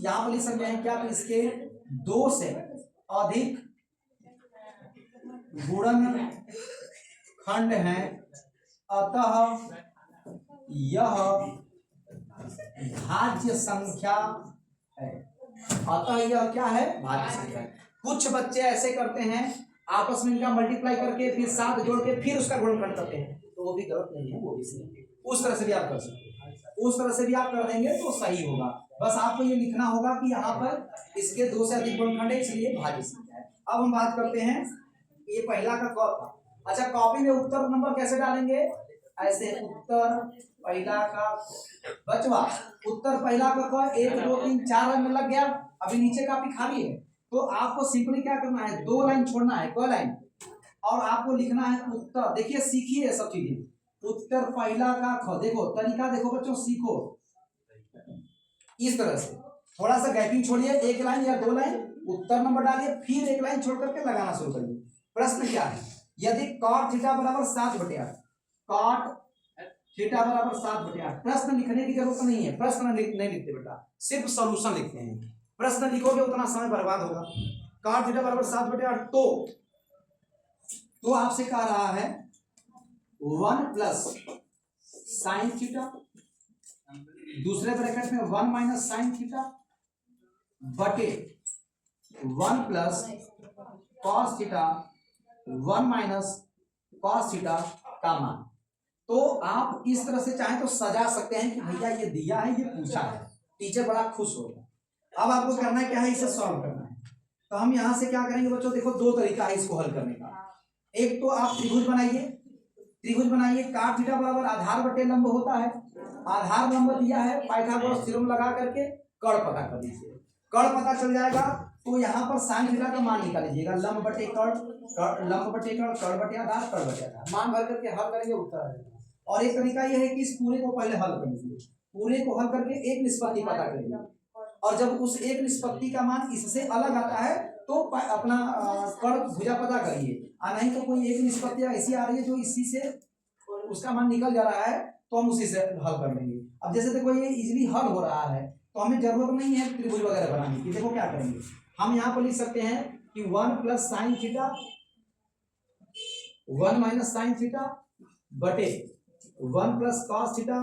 Speaker 1: यहाँ पर लिख सकते हैं क्या, तो इसके 2 से अधिक गुणनखंड हैं, अतः यह भाज्य संख्या है। अतः यह क्या है, भाज्य संख्या है। कुछ बच्चे ऐसे करते हैं आपस में इनका मल्टीप्लाई करके फिर 7 जोड़ के फिर उसका गुणनखंड करते हैं, तो वो भी गलत नहीं है, वो भी सही है। उस तरह से भी आप कर सकते हैं, उस तरह से भी आप कर देंगे तो सही होगा। बस आपको ये लिखना होगा कि यहाँ पर इसके 2 से अधिक गुणनखंड है, इसलिए भाज्य संख्या है। अब हम बात करते हैं, ये पहला का क था। अच्छा कॉपी में उत्तर नंबर कैसे डालेंगे, ऐसे उत्तर पहला का बचवा, उत्तर पहला का 1 2 3 4 में लग गया। अभी नीचे काफी खाली है, तो आपको सिंपली क्या करना है, 2 लाइन छोड़ना है, कोई लाइन, और आपको लिखना है उत्तर। देखिए सीखिए सब चीजें। उत्तर पहला का ख, देखो तरीका देखो बच्चों, सीखो इस तरह से। थोड़ा सा गैपिंग छोड़िए, 1 लाइन या 2 लाइन, उत्तर नंबर डालिए, फिर 1 लाइन छोड़ करके लगाना शुरू करिए। प्रश्न क्या है, यदि cot थीटा बराबर 7/8, cot थीटा बराबर 7/8। प्रश्न लिखने की जरूरत नहीं है, प्रश्न नहीं लिखते बेटा, सिर्फ सॉल्यूशन लिखते हैं। प्रश्न लिखोगे उतना समय बर्बाद होगा। cot थीटा बराबर 7/8, तो आपसे कह रहा है 1 प्लस साइन थीटा, दूसरे ब्रैकेट में 1 माइनस साइन थीटा बटे 1 plus cos theta 1 minus cos theta का मान। तो आप इस तरह से चाहें तो सजा सकते हैं कि भैया ये दिया है, ये पूछा है, टीचर बड़ा खुश होगा। अब आपको करना है क्या है, इसे सॉल्व करना है। तो हम यहां से क्या करेंगे बच्चों, देखो 2 तरीका है इसको हल करने का। एक तो आप त्रिभुज बनाइए, त्रिभुज बनाइए, cot थीटा बराबर आधार बटे लंब होता है, आधार लंब दिया है, पाइथागोरस थ्योरम लगा करके कर्ण पता कर लीजिए, कर्ण पता चल जाएगा। तो यहाँ पर साइन थीटा का मान निकाल लीजिएगा, लंब बटे कर्ण, लंब बटे कर्ण, कर्ण बटे आधार, कर्ण बटे आधार, मान भर करके हल करेंगे, उत्तर आ जाएगा। और एक तरीका यह है कि इस पूरे को पहले हल कर लीजिए, पूरे को हल करके एक निष्पत्ति पता करेंगे, और जब उस एक निष्पत्ति का मान इससे अलग आता है तो अपना कर्ण भुजा पता करिए, और नहीं तो कोई एक निष्पत्ति ऐसी आ रही है जो इसी से उसका मान निकल जा रहा है, तो हम उसी से हल कर लेंगे। अब जैसे देखो ये इजीली हल हो रहा है, तो हमें जरूरत नहीं है त्रिभुज वगैरह बनाने की। देखो क्या करेंगे, हम यहाँ पर लिख सकते हैं कि 1 plus sine theta 1 minus sign theta बटे 1 plus cos theta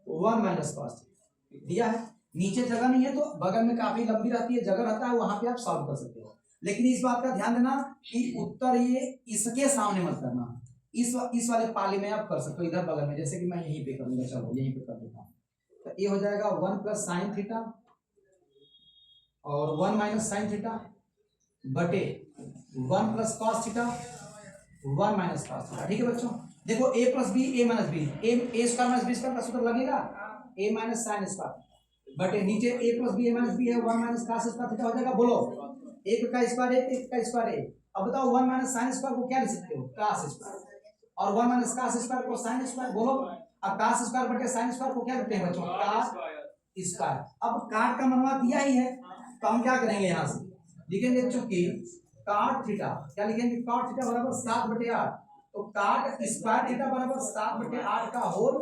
Speaker 1: 1 minus cos theta दिया है। नीचे जगह नहीं है तो बगल में काफी लंबी रहती है, जगह रहता है, वहां पे आप सॉल्व कर सकते हो। लेकिन इस बात का ध्यान देना कि उत्तर ये इसके सामने मत करना, इस वाले पाले में आप कर सकते हो, इधर बगल में, जैसे कि मैं यहीं पे करूंगा, चलो यहीं पे कर देता हूँ। तो ये हो जाएगा 1 प्लस साइन थीटा और 1 माइनस साइन थीटा बटे 1 plus cos theta 1 minus cos theta. ठीक है बच्चों, देखो a plus B a minus B, a square minus B square का सूत्र लगेगा, a माइनस साइन स्क्वायर बटे नीचे a plus B a minus B है, 1 माइनस कॉस स्क्वायर थीटा हो जाएगा। बोलो, एक का स्क्वायर एक का स्क्वायर एक। अब बताओ 1 माइनस साइन स्क्वायर को क्या लिख सकते हो, कॉस स्क्वायर, और 1 माइनस कॉस स्क्वायर को साइन स्क्वायर। बोलो, अब कॉस स्क्वायर बटे साइन स्क्वायर को क्या लिखते हैं बच्चों, कॉस स्क्वायर। अब काट का मनवा दिया ही है, तो हम क्या करेंगे, यहाँ से लिखेंगे चूंकि cot थीटा, क्या लिखेंगे, cot थीटा बराबर 7/8, तो cot स्क्वायर थीटा बराबर 7/8 का होल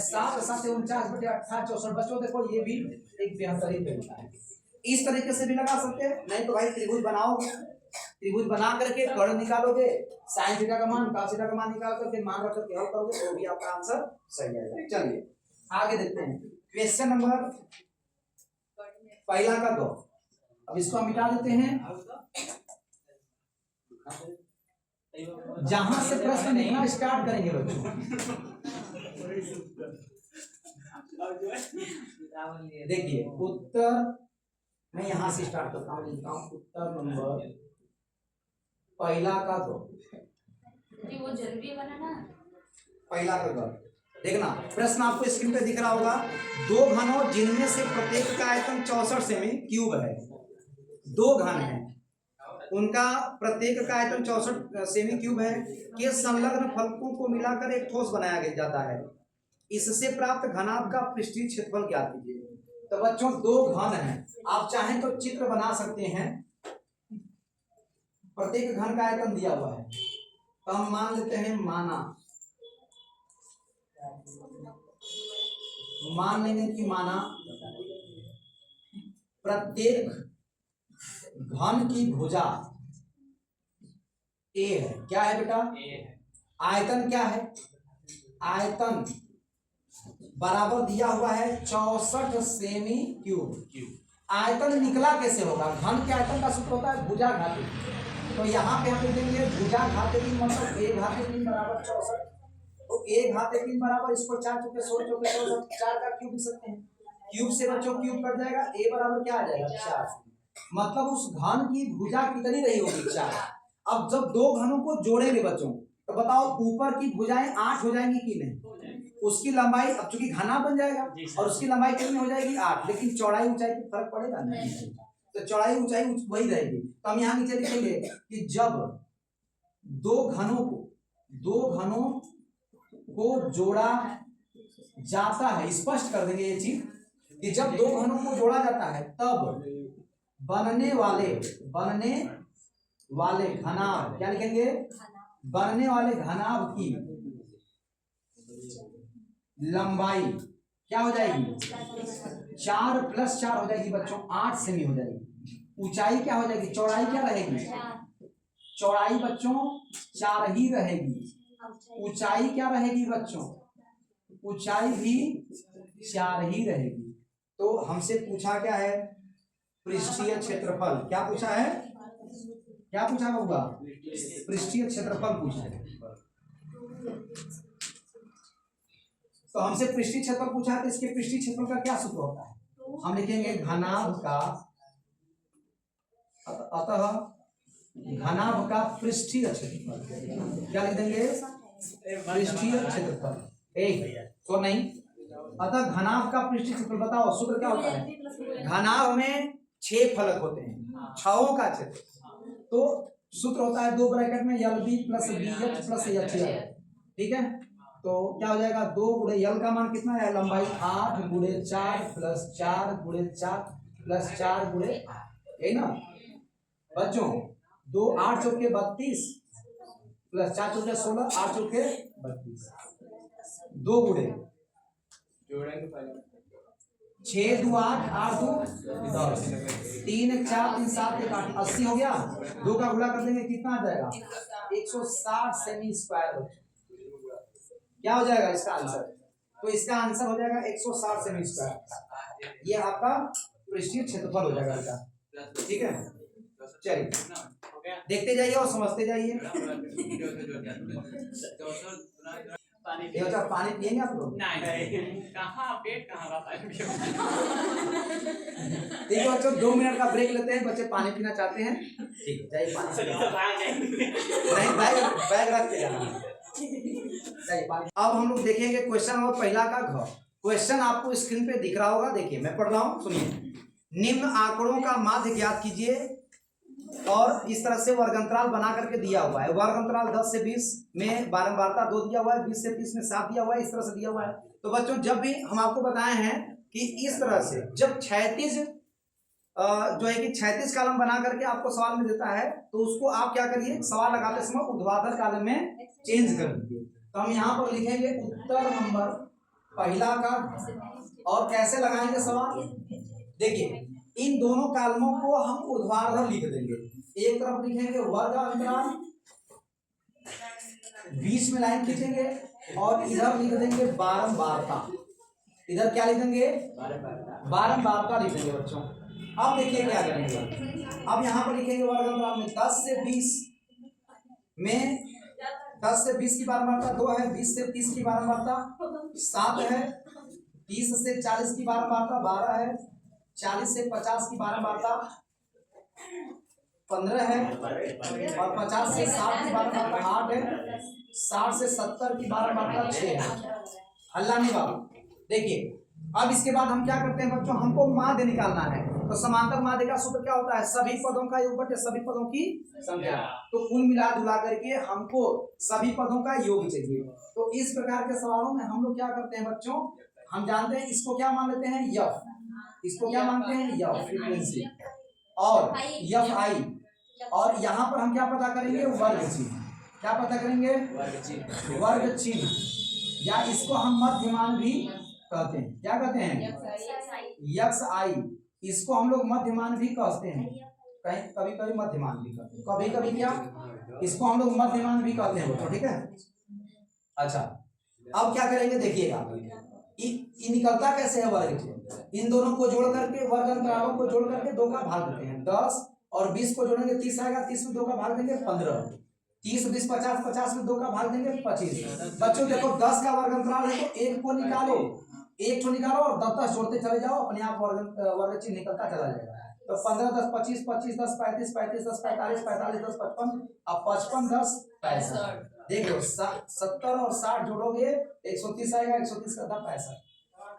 Speaker 1: 7 7 49/18 64। बच्चों देखो ये भी एक बेहतरीन तरीका है, इस तरीके से भी लगा सकते हैं। नहीं तो भाई त्रिभुज बनाओ, त्रिभुज बना करके कर्ण निकालोगे, साइन थीटा का मान cos थीटा का मान निकाल करके मान रख करके हल करोगे, तो भी आपका आंसर सही आएगा। चलिए आगे देखते हैं, क्वेश्चन नंबर पहला का 2। अब इसको हम मिटा देते हैं, जहां से प्रश्न लिखना स्टार्ट करेंगे बच्चों। देखिए उत्तर, मैं यहां से स्टार्ट करता हूं, लिखता हूं उत्तर नंबर पहला का 2।
Speaker 2: वो जरूरी बनाना,
Speaker 1: पहला का 2 देखना, प्रश्न आपको स्क्रीन पे दिख रहा होगा, 2 घनों जिनमें से प्रत्येक का आयतन 64 सेमी क्यूब है। 2 घन हैं, उनका प्रत्येक का आयतन 64 सेमी क्यूब है, के संलग्न फलकों को मिलाकर एक ठोस बनाया जाता है। इससे प्राप्त घनाभ का पृष्ठीय क्षेत्रफल ज्ञात कीजिए। तो बच्चों 2 घन हैं, आप चाहें तो चित्र बना सकते हैं, प्रत्येक घन का आयतन दिया हुआ है, तो हम मान लेते हैं, मान लेंगे कि माना प्रत्येक घन की भुजा a है। क्या है बेटा, आयतन क्या है, आयतन बराबर दिया हुआ है 64 सेमी क्यूब। आयतन निकला कैसे होगा, घन के आयतन का सूत्र होता है भुजा घाते, तो यहाँ पे हम देंगे भुजा घाते 3 मतलब a घाते 3 बराबर 64, तो a घाते 3 बराबर, इसको 4 चौके 16 चौके 16, 4 का क्यूब लिख सकते हैं। क्यूब से बच्चों क्यूब कट जाएगा, a बराबर क्या आ जाएगा 4, मतलब उस घन की भुजा कितनी रही होगी 4। अब जब 2 घनों को जोड़ेंगे बच्चों, तो बताओ ऊपर की भुजाएं 8 हो जाएंगी कि नहीं, उसकी लंबाई अब चूंकि घना बन जाएगा और उसकी लंबाई कितनी हो जाएगी 8, लेकिन चौड़ाई ऊंचाई में फर्क पड़ेगा नहीं, तो चौड़ाई ऊंचाई वही रहेगी। तो हम यहाँ नीचे लिखेंगे कि जब दो घनों को जोड़ा जाता है, स्पष्ट कर देंगे ये चीज कि जब दो घनों को जोड़ा जाता है तब बनने वाले घनाभ, क्या लिखेंगे, बनने वाले घनाभ की लंबाई क्या हो जाएगी 4 + 4 हो जाएगी बच्चों, 8 सेमी हो जाएगी। ऊंचाई क्या हो जाएगी, चौड़ाई क्या रहेगी, चौड़ाई बच्चों 4 ही रहेगी। ऊंचाई क्या रहेगी बच्चों, ऊंचाई भी 4 ही रहेगी। तो हमसे पूछा क्या है, पृष्ठीय क्षेत्रफल। क्या पूछा है, क्या पूछा होगा, पृष्ठीय क्षेत्रफल पूछा है। तो हमसे पृष्ठीय क्षेत्रफल पूछा है, तो इसके पृष्ठीय क्षेत्रफल का क्या सूत्र होता है, हम लिखेंगे घनाभ का, अतः घनाभ का पृष्ठीय क्षेत्रफल, क्या लिख देंगे, पृष्ठीय क्षेत्रफल। एक तो नहीं, अतः घनाभ का पृष्ठीय क्षेत्रफल। बताओ सूत्र क्या होता है, घनाभ में 6 फलक होते हैं, 6 का क्षेत्र, तो सूत्र होता है 2 ब्रैकेट में LB + BH + HL, ठीक है। तो क्या हो जाएगा, 2 गुणे L का मान कितना है, लंबाई 8 × 4 + 4 × 4 + 4 × 8, यही ना बच्चों। 2 8 चौके 32 + 4 चौके 16, 8 चौके 32, 2 गुणे 6 2 8 8 2 10, 3 1 4 3 7 1 8, 80 हो गया। 2 का गुणा कर देंगे कितना आ जाएगा, 160 सेमी स्क्वायर। क्या हो जाएगा इसका आंसर, तो इसका आंसर हो जाएगा 160 सेमी स्क्वायर। ये आपका पृष्ठीय क्षेत्रफल हो जाएगा इसका, ठीक है। चलिए देखते जाइए और समझते जाइए। पानी पिएंगे आप लोग,
Speaker 3: नहीं कहाँ पेट कहाँ
Speaker 1: ठीक है बच्चों, 2 मिनट का ब्रेक लेते हैं। बच्चे पानी पीना चाहते हैं, ठीक है जाइए पानी नहीं, बैग रख के जाना। अब हम लोग देखेंगे क्वेश्चन नंबर पहला का घ। क्वेश्चन आपको स्क्रीन पे दिख रहा होगा, देखिए मैं पढ़ रहा हूँ, सुनिए। निम्न आंकड़ों का माध्य ज्ञात कीजिए, और इस तरह से वर्गंतराल बना करके दिया हुआ है। वर्गंतराल 10 से 20 में बारंबारता 2 दिया हुआ है, 20 से 30 में 7 दिया हुआ है, इस तरह से दिया हुआ है। तो बच्चों जब भी हम आपको बताए हैं कि इस तरह से जब 36 जो है कि 36 कॉलम बना करके आपको सवाल में देता है, तो उसको आप क्या करिए, सवाल लगाते समय ऊर्ध्वाधर कॉलम में चेंज कर दीजिए। तो हम यहाँ पर लिखेंगे उत्तर नंबर पहला का, और कैसे लगाएंगे सवाल, देखिए इन दोनों कॉलमों को हम ऊर्ध्वाधर लिख देंगे। एक तरफ लिखेंगे वर्ग अंतराल, बीच में लाइन खींचेंगे, और इधर लिख देंगे बारंबारता। इधर क्या लिखेंगे, बारंबारता लिख देंगे बच्चों। अब देखिए क्या करेंगे, अब यहाँ पर लिखेंगे वर्ग अंतराल में 10 से 20 में 10 से 20 की बारंबारता 2 है, 20 से 30 की बारंबारता 7 है, 30 से 40 की बारंबारता 12 है, 40 से 50 की बारंबारता 15 है, और 50 से 60 की बारंबारता 8 है, 60 से 70 की बारंबारता 6 है। हल्ला नहीं बाबू। देखिए अब इसके बाद हम क्या करते हैं बच्चों, हमको माध्य निकालना है। तो समांतर माध्य का सूत्र क्या होता है, सभी पदों का योग बटे सभी पदों की संख्या। तो कुल मिला जुला करके हमको सभी पदों का योग चाहिए। तो इस प्रकार के सवालों में हम लोग क्या करते हैं बच्चों, हम जानते हैं इसको क्या मान लेते हैं यफ, इसको क्या मानते हैं यफ फ्रीक्वेंसी, और यफ आई, और यहाँ पर हम क्या पता करेंगे, वर्ग चिन्ह। क्या पता करेंगे, वर्ग चिन्ह, या इसको हम मध्यमान भी कहते हैं। क्या कहते हैं, यक्स आई, इसको हम लोग मध्यमान भी कहते हैं, कहीं कभी कभी मध्यमान भी कहते हैं, कभी कभी क्या, इसको हम लोग मध्यमान भी कहते हैं बच्चों, ठीक है। अच्छा अब क्या करेंगे, देखिएगा निकलता कैसे है वर्ग चिन्ह, इन दोनों को जोड़ करके, वर्ग अंतरालों को जोड़ करके 2 का भाग देते हैं, 10 और 20 को जोड़ेंगे 30 आएगा, 30 में 2 का भाग देंगे 15, 30 20 50 50 में 2 का भाग देंगे 25। बच्चों देखो 10 का वर्ग अंतराल है, तो 1 को निकालो, 1 को निकालो और 10 जोड़ते चले जाओ, अपने आप वर्ग चिन्ह निकलता चला जाएगा। तो 15 10 25 25 10 35 35 10 45 45 10 55, अब 55 10 65, देख लो 70 और 60 जोड़ोगे 130 आएगा, 130 का 65।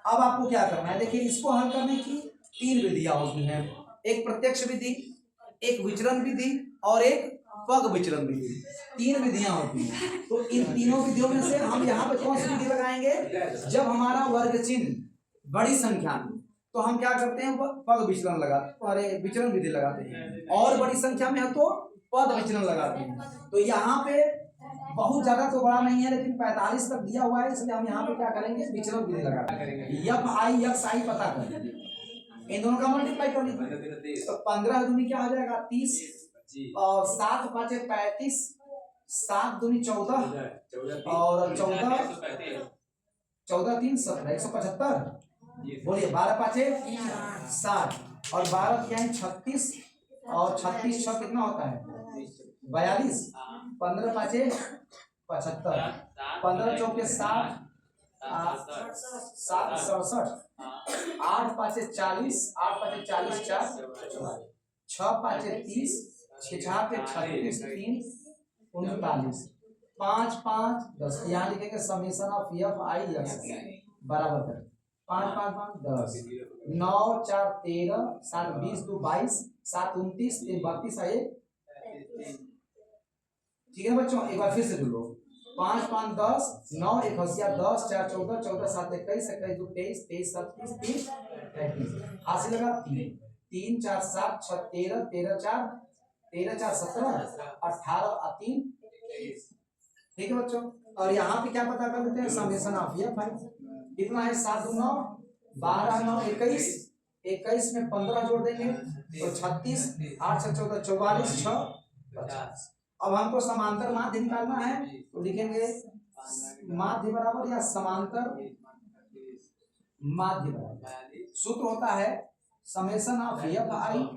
Speaker 1: अब आपको क्या करना है, देखिए इसको हल करने की 3 विधियां होती हैं, एक प्रत्यक्ष विधि, एक विचलन विधि और एक पग विचलन विधि। 3 विधियां होती हैं। तो इन तीनों विधियों में से हम यहाँ पे कौन सी विधि लगाएंगे, जब हमारा वर्ग चिन्ह बड़ी संख्या में, तो हम क्या करते हैं पग विचलन लगाते, अरे विचलन विधि लगाते हैं, और बड़ी संख्या में है तो पद विचलन लगाते हैं। तो यहाँ पे बहुत ज्यादा तो बड़ा नहीं है, लेकिन 45 तक दिया हुआ है, इसलिए हम यहाँ पे क्या करेंगे, विचलन विधि लगाएंगे। यफ आई यक्स आई पता करेंगे, इन दोनों का मल्टीप्लाई कर लीजिए, तो 15 दूनी क्या हो जाएगा 30, और 7 पाँचे 35, 7 दूनी 14, और 14 3 17, 175। बोलिए 12 पाँचे 60, और 12 क्या है 36, और 36 6 कितना होता है 42, 15 पाँचे 75, 15 चौके 60, 7 67, 8 पाँचे 40, 8 पाँचे 40 4, 6 पाँचे 30, 6 पे 36, 3 39, 5 5 10। यहाँ लिखेंगे summation of F I x बराबर कर 5 5 5 10, 9 4 13, 7 20 2 22, 7 29 3 32 आए। ठीक है बच्चों, एक बार फिर से जुड़ो, 5 5 10, 9 1 10, 4 14, 14 7 21, 21 2 23, 23 7 30, 30 35, हाथ से लगा 3 3 4 7 6 13, 13 4 17, 18 और 3। ठीक है बच्चों, और यहाँ पे क्या पता कर लेते हैं, समेशन ऑफ एफ आई कितना है 7 2 9, 12 9 21, 21 में 15 जोड़ देंगे तो 36, 8 6 14 44 6 50। अब हमको समांतर माध्य निकालना है, तो लिखेंगे माध्य बराबर या समांतर माध्य बराबर, सूत्र होता है summation of F I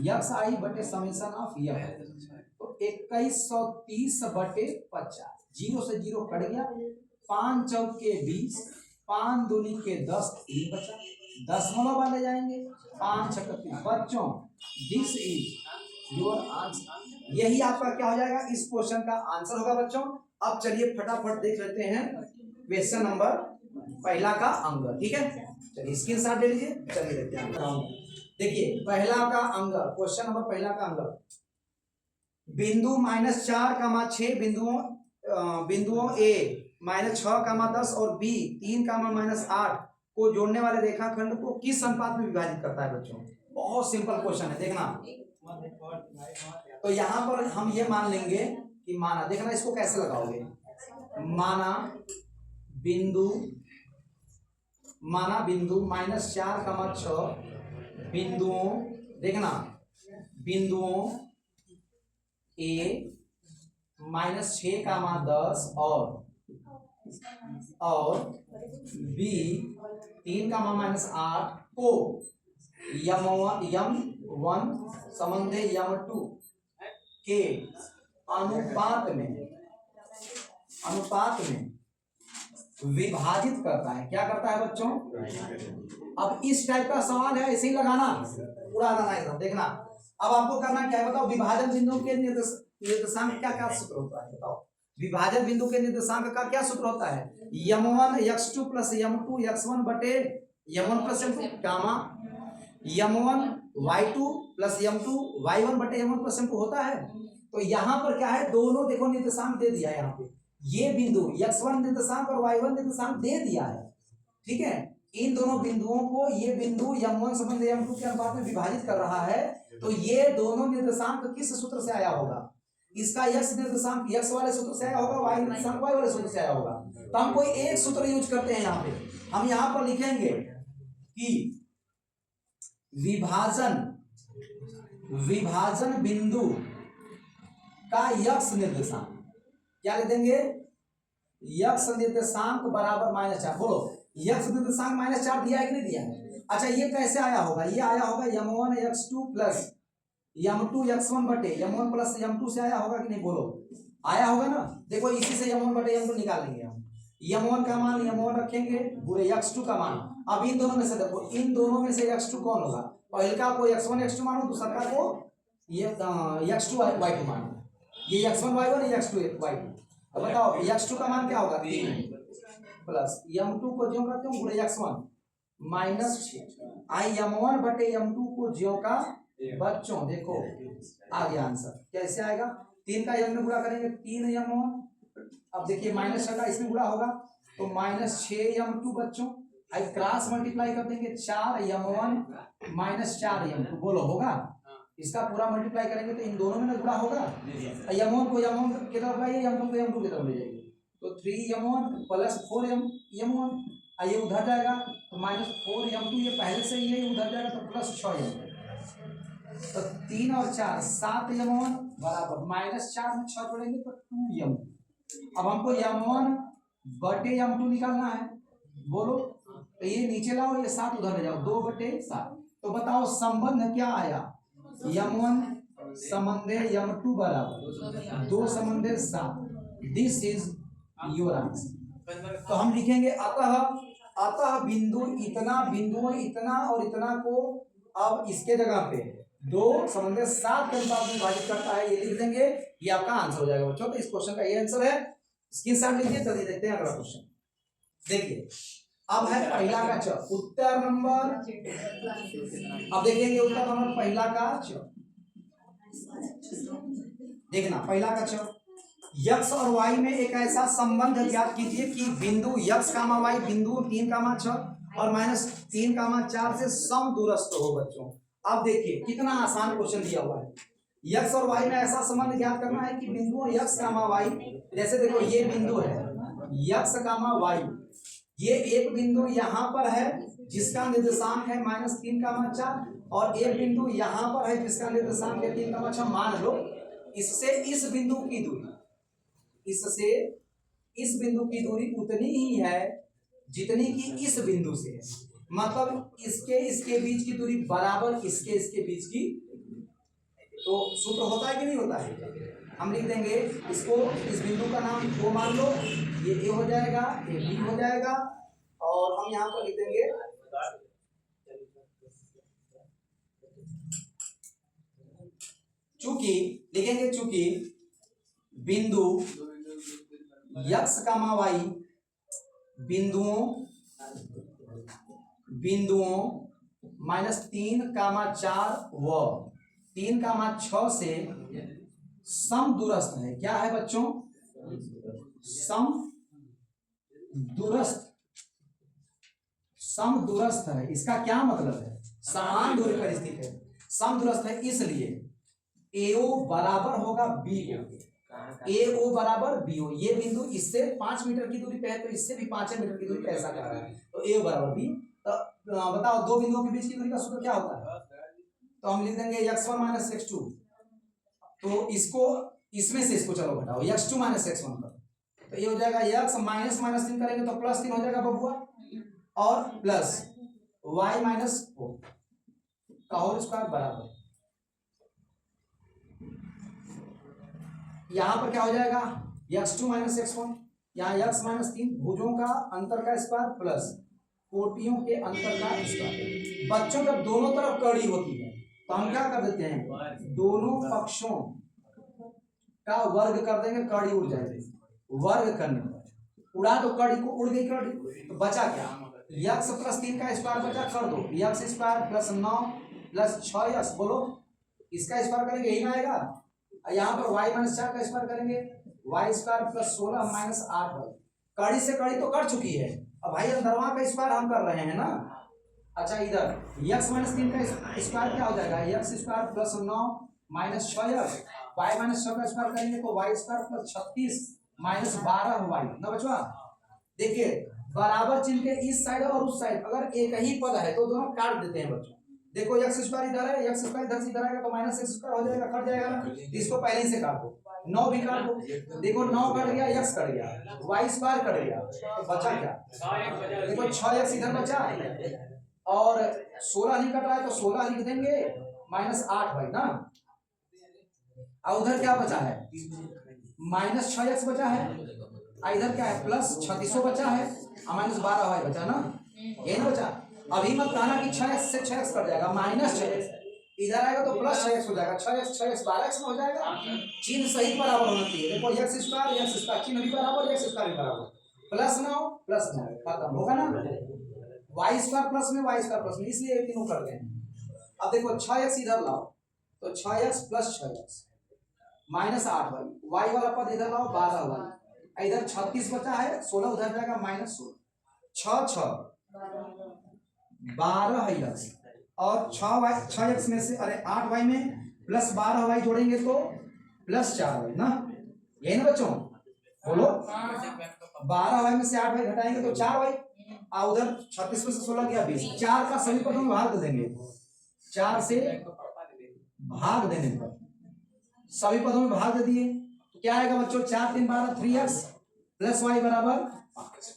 Speaker 1: X I बटे समेशन ऑफ एफ। तो 2130 बटे 50, 0 से 0 कट गया, 5 चौके 20, 5 दूनी के 10, 3 बचा, दशमलव वाले जाएंगे, 5 6 30। बच्चों दिस इज योर आंसर, यही आपका क्या हो जाएगा, इस क्वेश्चन का आंसर होगा बच्चों। अब चलिए फटाफट देख लेते हैं क्वेश्चन नंबर पहला का अंग। ठीक है, चलिए स्क्रीनशॉट ले लीजिए, चलिए देखते हैं। देखिए पहला का अंग, क्वेश्चन नंबर पहला का अंग, बिंदु -4, 6 बिंदुओं ए -6, 10 और बी 3, -8 को जोड़ने वाले रेखाखंड को किस अनुपात में विभाजित करता है बच्चों। बहुत सिंपल क्वेश्चन है, देखना। तो यहाँ पर हम ये मान लेंगे कि माना, देखना इसको कैसे लगाओगे, माना बिंदु -4, 6 बिंदुओं, देखना बिंदुओं ए -6, 10 और बी 3, -8 को M1 संबंध M2 के अनुपात में विभाजित करता है। क्या करता है बच्चों, अब इस टाइप का सवाल है, ऐसे ही लगाना, पूरा लगाना एकदम। देखना अब आपको करना क्या है बताओ, विभाजन बिंदु के निर्देशांक क्या क्या सूत्र होता है बताओ। विभाजन बिंदु के निर्देशांक का क्या सूत्र होता है, M1 x2 + M2 x1 बटे M1 + M2 gamma, M1 y2 + M2 y1 बटे M1 + M2 होता है। तो यहाँ पर क्या है, दोनों देखो निर्देशांक दे दिया है, यहाँ पे ये बिंदु x1 निर्देशांक और y1 निर्देशांक दे दिया है। ठीक है, इन दोनों बिंदुओं को ये बिंदु M1 संबंध M2 के अनुपात में विभाजित कर रहा है। तो ये दोनों निर्देशांक किस सूत्र से आया होगा, इसका x निर्देशांक x वाले सूत्र से आया होगा, y निर्देशांक y वाले सूत्र से आया होगा। तो हम कोई एक सूत्र यूज करते हैं। यहाँ पे हम यहाँ पर लिखेंगे कि विभाजन बिंदु का x निर्देशांक क्या लिख देंगे, x निर्देशांक बराबर -4। बोलो x निर्देशांक -4 दिया है कि नहीं दिया है। अच्छा ये कैसे आया होगा, ये आया होगा M1 x2 + M2 x1 बटे M1 + M2 से आया होगा कि नहीं, बोलो आया होगा ना। देखो इसी से M1 बटे M2 निकालेंगे हम, M1 का मान M1 रखेंगे, पूरे x2 का मान। अब इन दोनों में से देखो, इन दोनों में से x2 कौन होगा, पहले को x1 x2 मानो, दूसरा को ये x2 y2 मानो, ये x1 y1 ये x2 y2। अब बताओ x2 का मान क्या होगा 3 प्लस m2 को ज्यों का त्यों गुणे x1 माइनस 6 आई m1 बटे m2 को ज्यों का बच्चों देखो आ गया आंसर। कैसे आएगा 3 का m में गुणा करेंगे 3m1 अब देखिए माइनस 6 का इसमें गुणा होगा तो माइनस 6m2 बच्चों आई क्रॉस मल्टीप्लाई कर देंगे 4m1 माइनस 4m2 बोलो होगा इसका पूरा मल्टीप्लाई करेंगे तो इन दोनों में ना गुणा होगा m1 को m1 की तरफ लाइए m2 को m2 की तरफ ले जाइए तो 3m1 प्लस 4m1 ये उधर जाएगा तो माइनस 4m2 ये पहले से ही है उधर जाएगा तो प्लस 6m तो 3 और 4 7m1 बराबर माइनस 4 में 6 जोड़ेंगे तो 2m। अब हमको m1 बटे m2 निकालना है बोलो तो ये नीचे लाओ ये 7 उधर ले जाओ 2 बटे 7 तो बताओ संबंध क्या आया m1 समंदे m2 बराबर 2 समंदे 7 दिस इज योर आंसर। तो हम लिखेंगे अतः बिंदु इतना और इतना को अब इसके जगह पे 2 समंदे 7 के अनुपात में विभाजित करता है ये लिख देंगे ये आपका आंसर हो जाएगा बच्चों। तो इस क्वेश्चन का ये आंसर है स्क्रीनशॉट लीजिए जल्दी देखते हैं अगला क्वेश्चन। देखिए अब है पहला का च उत्तर नंबर अब देखेंगे उत्तर नंबर पहला का च देखना पहला का च x और y में एक ऐसा संबंध ज्ञात कीजिए कि बिंदु x, y बिंदु 3, 6 और -3, 4 से समदूरस्थ हो बच्चों। अब देखिए कितना आसान क्वेश्चन दिया हुआ है x और y में ऐसा संबंध ज्ञात करना है कि बिंदुओं x, y जैसे देखो ये बिंदु है x, y ये एक बिंदु यहाँ पर है जिसका निर्देशांक है -3, 4 और एक बिंदु यहाँ पर है जिसका निर्देशांक है 3, 6 मान लो इससे इस बिंदु की दूरी उतनी ही है जितनी की इस बिंदु से है मतलब इसके बीच की दूरी बराबर इसके बीच की। तो सूत्र होता है कि नहीं होता है हम लिख देंगे इसको इस बिंदु का नाम ओ मान लो ये ए हो जाएगा ये बी हो जाएगा और हम यहाँ पर लिख देंगे चूंकि बिंदु x, y बिंदुओं -3, 4 व 3, 6 से समदूरस्थ है। क्या है बच्चों समदूरस्थ है। इसका क्या मतलब है समान दूरी पर स्थित है समदूरस्थ है इसलिए AO बराबर होगा BO AO बराबर BO ये बिंदु इससे 5 मीटर की दूरी पे है तो इससे भी 5 मीटर की दूरी पे ऐसा कर रहा है तो AO बराबर B। तो बताओ दो बिंदुओं के बीच की दूरी का सूत्र क्या होता है तो हम लिख देंगे x1 - x2 तो इसको इसमें से इसको चलो घटाओ x2 - x1 पर तो ये हो जाएगा x -3 करेंगे तो +3 हो जाएगा बबुआ और प्लस y -4 का होल स्क्वायर बराबर यहाँ पर क्या हो जाएगा x2 - x1 यहाँ x -3 भुजों का अंतर का स्क्वायर प्लस कोटियों के अंतर का स्क्वायर। बच्चों जब दोनों तरफ कड़ी होती है तो हम क्या कर देते हैं दोनों पक्षों का वर्ग कर देंगे कड़ी उड़ जाएगी वर्ग करने पर उड़ा तो कड़ी को उड़ गई कड़ी तो बचा क्या x +3 का स्क्वायर बचा कर दो x² + 9 + 6x बोलो इसका स्क्वायर करेंगे यही ना आएगा यहाँ पर y - 4 का स्क्वायर करेंगे y² + 16 - 8y कड़ी से कड़ी तो कर चुकी है अब भाई अंदरवा का स्क्वायर हम कर रहे हैं ना। अच्छा इधर x -3 का स्क्वायर क्या हो जाएगा x² + 9 - 6x y - 6 का स्क्वायर करेंगे तो y² + 36 - 12y ना बचवा। देखिए बराबर चिन्ह के इस साइड और उस साइड अगर एक ही पद है तो दोनों काट देते हैं बच्चों। देखो x² इधर है x² इधर से इधर आएगा तो -x² हो जाएगा कट जाएगा ना इसको पहले ही से काट दो 9 भी काट दो देखो 9 कट गया x कट गया y² कट गया तो बचा क्या देखो 6x इधर बचा और 16 नहीं कट रहा है तो 16 लिख देंगे -8y ना और उधर क्या बचा है -6x बचा है इधर क्या है +36 बचा है -12y बचा ना ये ना बचा। अभी मत कहना कि 6x से 6x कट जाएगा -6x इधर आएगा तो प्लस 6x हो जाएगा, 6x 12x में हो जाएगा। चिन्ह सही बराबर होना चाहिए। देखो x स्क्वायर चिन्ह भी बराबर, x स्क्वायर भी बराबर, प्लस 9 खत्म होगा ना। y स्क्वायर प्लस में, इसलिए ये तीनों कर दें। अब देखो 6x इधर लाओ तो 6x plus 6x minus 8y, y वाला पद इधर लाओ 12y, इधर 36 बचा है, 16 उधर जाएगा माइनस 16, 12 है इधर, और 6x में से अरे 8y में प्लस 12y जोड़ेंगे तो प्लस 4y ना, यही ना बच्चों, बोलो। 12y में से 8y घटाएंगे तो 4y, और उधर 36 में से 16 गया 20, 4 का सभी पदों में भाग देंगे, 4 से भाग देने पर सभी पदों में भाग दे दिए तो क्या आएगा बच्चों, 4 3 12 3x प्लस y बराबर 5।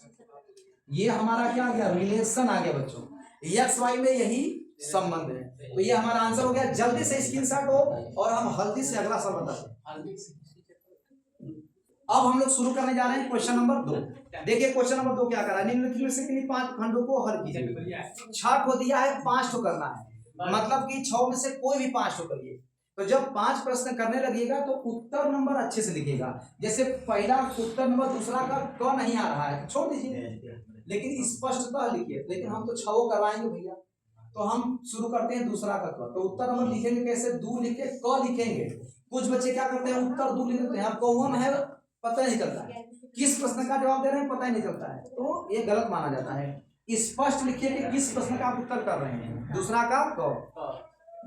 Speaker 1: ये हमारा क्या आ गया, रिलेशन आ गया बच्चों, x y में यही संबंध है। तो ये हमारा आंसर हो गया। जल्दी से स्क्रीनशॉट हो और हम हल्दी से अगला सवाल बताते हैं। अब हम लोग शुरू करने जा रहे हैं क्वेश्चन नंबर 2। देखिए क्वेश्चन नंबर 2 क्या कर रहा है, निम्नलिखित में से किन्हीं 5 खंडों को हल कीजिए। 6 को दिया है, 5 को करना है, मतलब कि 6 में से कोई भी 5 को करिए। तो जब 5 प्रश्न करने लगेगा तो उत्तर नंबर अच्छे से लिखेगा। जैसे पहला उत्तर नंबर दूसरा का क नहीं आ रहा है छोड़ दीजिए, लेकिन स्पष्टतः लिखिए। लेकिन हम तो 6 करवाएंगे भैया, तो हम शुरू करते हैं दूसरा का क। तो उत्तर नंबर लिखेंगे कैसे, दू लिख के क लिखेंगे। कुछ बच्चे क्या करते हैं, उत्तर दू लिख देते हैं, अब कौन है पता नहीं चलता है, किस प्रश्न का जवाब दे रहे हैं पता ही नहीं चलता है, तो ये गलत माना जाता है। स्पष्ट लिखिए कि किस प्रश्न का आप उत्तर कर रहे हैं। दूसरा का क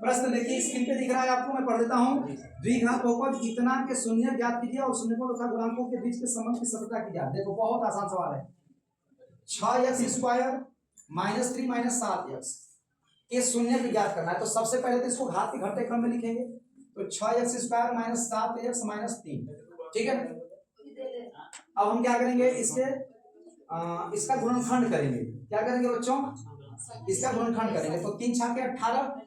Speaker 1: प्रश्न देखिए स्क्रीन पे दिख रहा है आपको, मैं पढ़ देता हूँ। द्विघात बहुपद इतना के शून्य ज्ञात कीजिए और शून्यों तथा गुणांकों के बीच के संबंध की सत्यता की जाए। देखो बहुत आसान सवाल है। 6x square minus 3 minus 7x के शून्य को ज्ञात करना है। तो सबसे पहले तो इसको घात के घटते क्रम में लिखेंगे। तो 6x square minus 7x minus 3, ठीक है। अब हम क्या करेंगे, इसका गुणनखंड करेंगे। क्या करेंगे बच्चों, इसका गुणनखंड करेंगे। तो 3 छाके 18।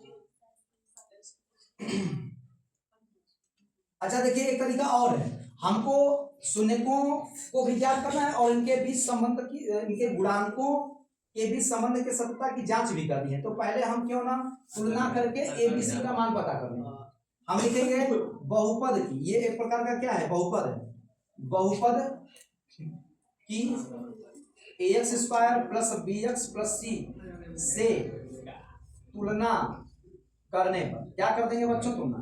Speaker 1: अच्छा देखिए एक तरीका और है, हमको शून्यकों को भी ज्ञात करना है और इनके बीच संबंध की, इनके गुणांकों के बीच संबंध के सत्यता की जांच भी करनी है। तो पहले हम क्यों ना तुलना करके ABC का मान पता कर लें। हम लिखेंगे बहुपद की, ये एक प्रकार का क्या है, बहुपद है। बहुपद की ax square plus bx plus c से तुलना करने पर क्या कर देंगे बच्चों, तुलना।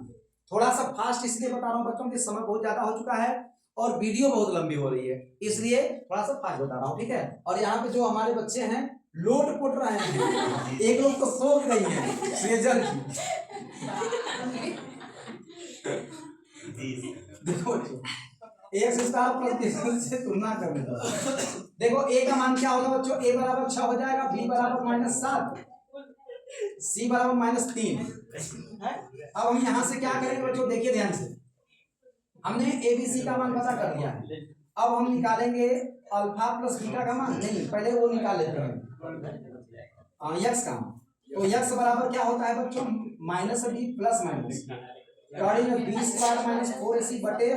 Speaker 1: थोड़ा सा फास्ट इसलिए बता रहा हूं बच्चों कि समय बहुत ज्यादा हो चुका है और वीडियो बहुत लंबी हो रही है, इसलिए थोड़ा सा फास्ट बता रहा हूं, ठीक है। और यहाँ पे जो हमारे बच्चे हैं लोट पोट रहे हैं, एक लोग तो सो गई है सेजल की। देखो एक स्क्वायर प्लस से तुलना करने दो। देखो a का मान क्या होगा बच्चों, a बराबर 6 हो जाएगा, b बराबर -7, c बराबर -3 है। अब हम यहाँ से क्या करेंगे बच्चों, देखिए ध्यान से, हमने ABC का मान पता कर लिया है। अब हम निकालेंगे अल्फा प्लस बीटा का मान, नहीं पहले वो निकाल लेते हैं x का मान। तो x बराबर क्या होता है बच्चों, -b प्लस माइनस गाड़ी में 20 स्क्वायर माइनस 4ac बटे,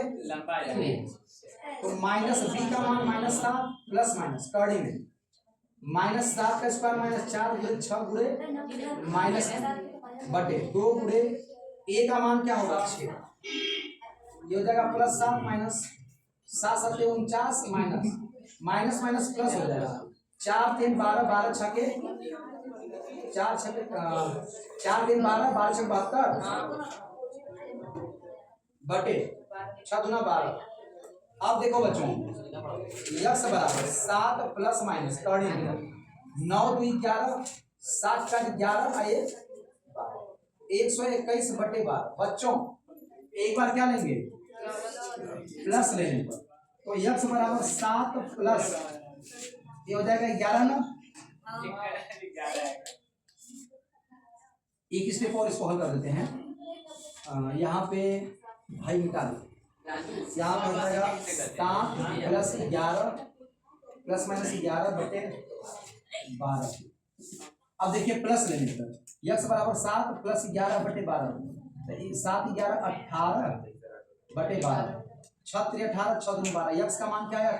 Speaker 1: तो -b का मान -7 प्लस माइनस गाड़ी में -7 का स्क्वायर -4 गुणे 6 गुणे माइनस बटे 2 गुणे a का मान क्या होगा 6, ये हो जाएगा +7 माइनस 7 7 49 माइनस माइनस प्लस हो जाएगा 4 3 12 12 छके 4 छके 4 3 12 12 छके 72 बटे 6 दूना 12। अब देखो बच्चों x बराबर 7 प्लस माइनस 9 2 11 7 का 11 आए 121 बटे 12। बच्चों एक बार क्या लेंगे, प्लस लेने पर, तो x बराबर 7 प्लस ये हो जाएगा 11 ना, एक स्टेप और इसको हल कर देते हैं। यहाँ पे भाई निकाल, यहाँ पे हो जाएगा 7 प्लस 11 प्लस माइनस 11 बटे 12। अब देखिए प्लस लेने पर x बराबर 7 प्लस 11 बटे 12, 7 11 18 बटे 12, 6 3 18 6 2 12। x का मान क्या आएगा,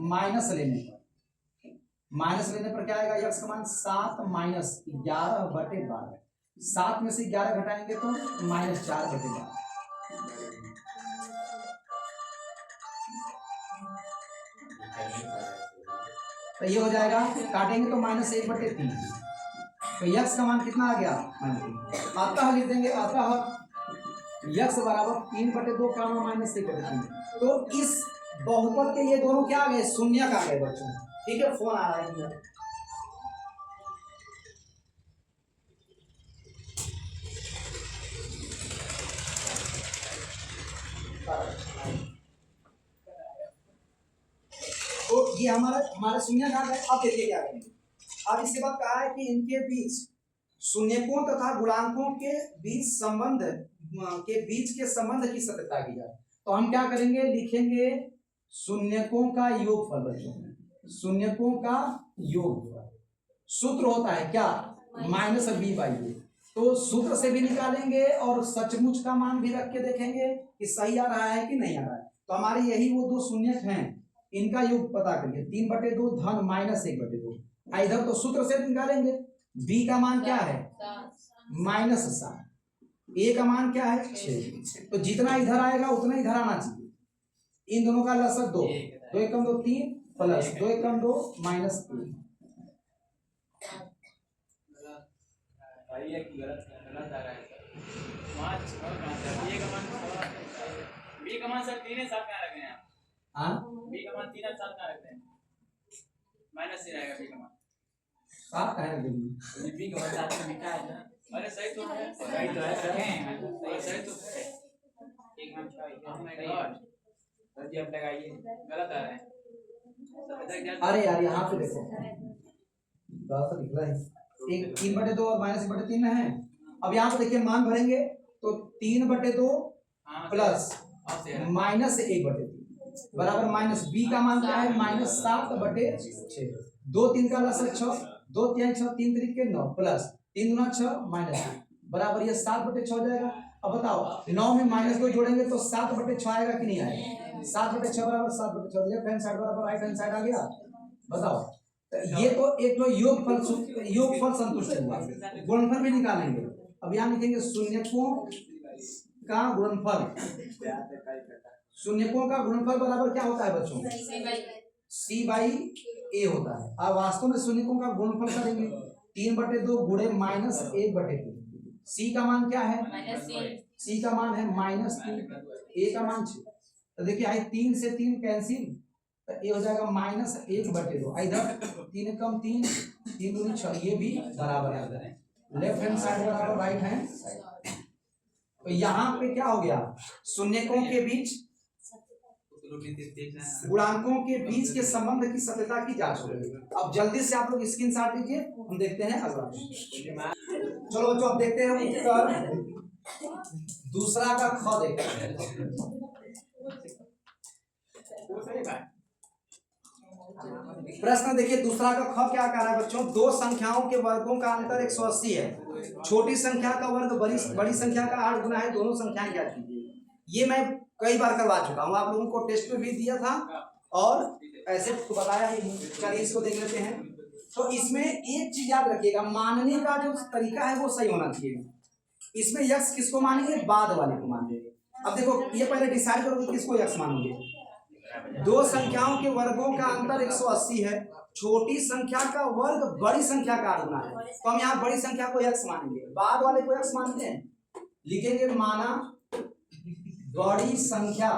Speaker 1: माइनस लेने पर क्या आएगा, x का मान 7 माइनस 11 बटे 12। 7 में से 11 घटाएंगे तो -4 बटेगा। तो ये हो जाएगा, काटेंगे तो -1/3। तो यक्स का मान कितना आ गया? अतः लिख देंगे, अतः यक्स बराबर 3/2 का -1/3। तो इस बहुपद के ये दोनों क्या आ गए? शून्यक आ गए बच्चों। ठीक है, फोन आ रहा है। तो ये हमारा शून्यक आ गए। अब देखिए क्या करेंगे। अब इसके बाद कहा है कि इनके बीच शून्यकों तथा गुणांकों के बीच के संबंध की सत्यता की जाए। तो हम क्या करेंगे? लिखेंगे शून्यकों का योगफल बच्चों। शून्यकों का योगफल सूत्र होता है क्या? -b/a। तो सूत्र से भी निकालेंगे और सचमुच का मान भी रख के देखेंगे कि सही आ रहा है कि नहीं आ रहा है। तो हमारे यही वो दो शून्यक हैं, इनका योग पता करिए। 3/2 धन -1/2। इधर तो सूत्र से निकालेंगे। b का मान क्या है? -7। a का मान क्या है? 6। तो जितना इधर आएगा उतना इधर आना चाहिए। इन दोनों का लसक 2, 2 एकम 2 3 प्लस 2 एकम 2 -1।
Speaker 3: गलत आ रहा है बी का मान सर 3 साथ कहाँ रखे हैं?
Speaker 1: हाँ,
Speaker 3: बी का मान 3 साथ कहाँ रखते हैं? -3 आएगा बी का मान।
Speaker 1: सात का है ना?
Speaker 3: बी का मान साथ में लिखा है ना। अरे सही तो है, सही तो है, सही तो है। एक मान 6 ओह माय गॉड, सर जी आप लगाइए, गलत आ रहा है।
Speaker 1: अरे यार यहाँ पे देखो, गलत लिख रहा है। एक 3/2 और -1/3 है। अब यहाँ पे देखिए मान भरेंगे तो 3/2 प्लस -1/3 बराबर -b का मान क्या है? -7/6। 2 3 का लसक 6, 2 3 6 3 3 के 9 प्लस 3 गुना 6 -2 बराबर ये 7/6 हो जाएगा। अब बताओ 9 में -2 जोड़ेंगे तो 7/6 आएगा कि नहीं आएगा? 7/6 बराबर 7/6। लेफ्ट हैंड साइड बराबर राइट हैंड साइड आ गया। बताओ, तो ये तो एक तो योगफल संतुष्ट हुआ। गुणनफल भी निकालेंगे। अब यहाँ लिखेंगे शून्यकों का गुणनफल। शून्यकों का गुणनफल बराबर क्या होता है बच्चों? c/a होता है। अब वास्तव में शून्यकों का गुणनफल करेंगे 3/2 गुणे -1/3। c का मान क्या है? c का मान है -3, a का मान 6। तो देखिए आई 3 से 3 कैंसिल, तो ये हो जाएगा -1/2। इधर 3 कम 3, 3 दूनी 6, ये भी बराबर है। लेफ्ट हैंड साइड बराबर राइट हैंड साइड। तो यहाँ पे क्या हो गया? शून्यकों के बीच गुणांकों के बीच के संबंध की सत्यता की जांच हो गई। अब जल्दी से आप लोग स्क्रीनशॉट लीजिए, हम देखते हैं अगला। चलो बच्चों अब देखते हैं उत्तर दूसरा का ख देखते हैं। प्रश्न देखिए दूसरा का ख क्या कह रहा है बच्चों? दो संख्याओं के वर्गों का अंतर 180 है। छोटी संख्या का वर्ग बड़ी संख्या का 8 गुना है। दोनों संख्याएं ज्ञात कीजिए। ये मैं कई बार करवा चुका हूँ, आप लोगों को टेस्ट में भी दिया था और ऐसे तो बताया ही। चलिए इसको देख लेते हैं। तो इसमें एक चीज याद रखिएगा, मानने का जो तरीका है वो सही होना चाहिए। इसमें यक्स किसको मानेंगे? बाद वाले को मानेंगे। अब देखो ये पहले डिसाइड करो कि किसको यक्स मानोगे। दो संख्याओं के वर्गों का अंतर 180 है। छोटी संख्या का वर्ग बड़ी संख्या का 8 गुना है। तो हम यहाँ बड़ी संख्या को यक्स मानेंगे, बाद वाले को यक्स मानते हैं। लिखेंगे माना बड़ी संख्या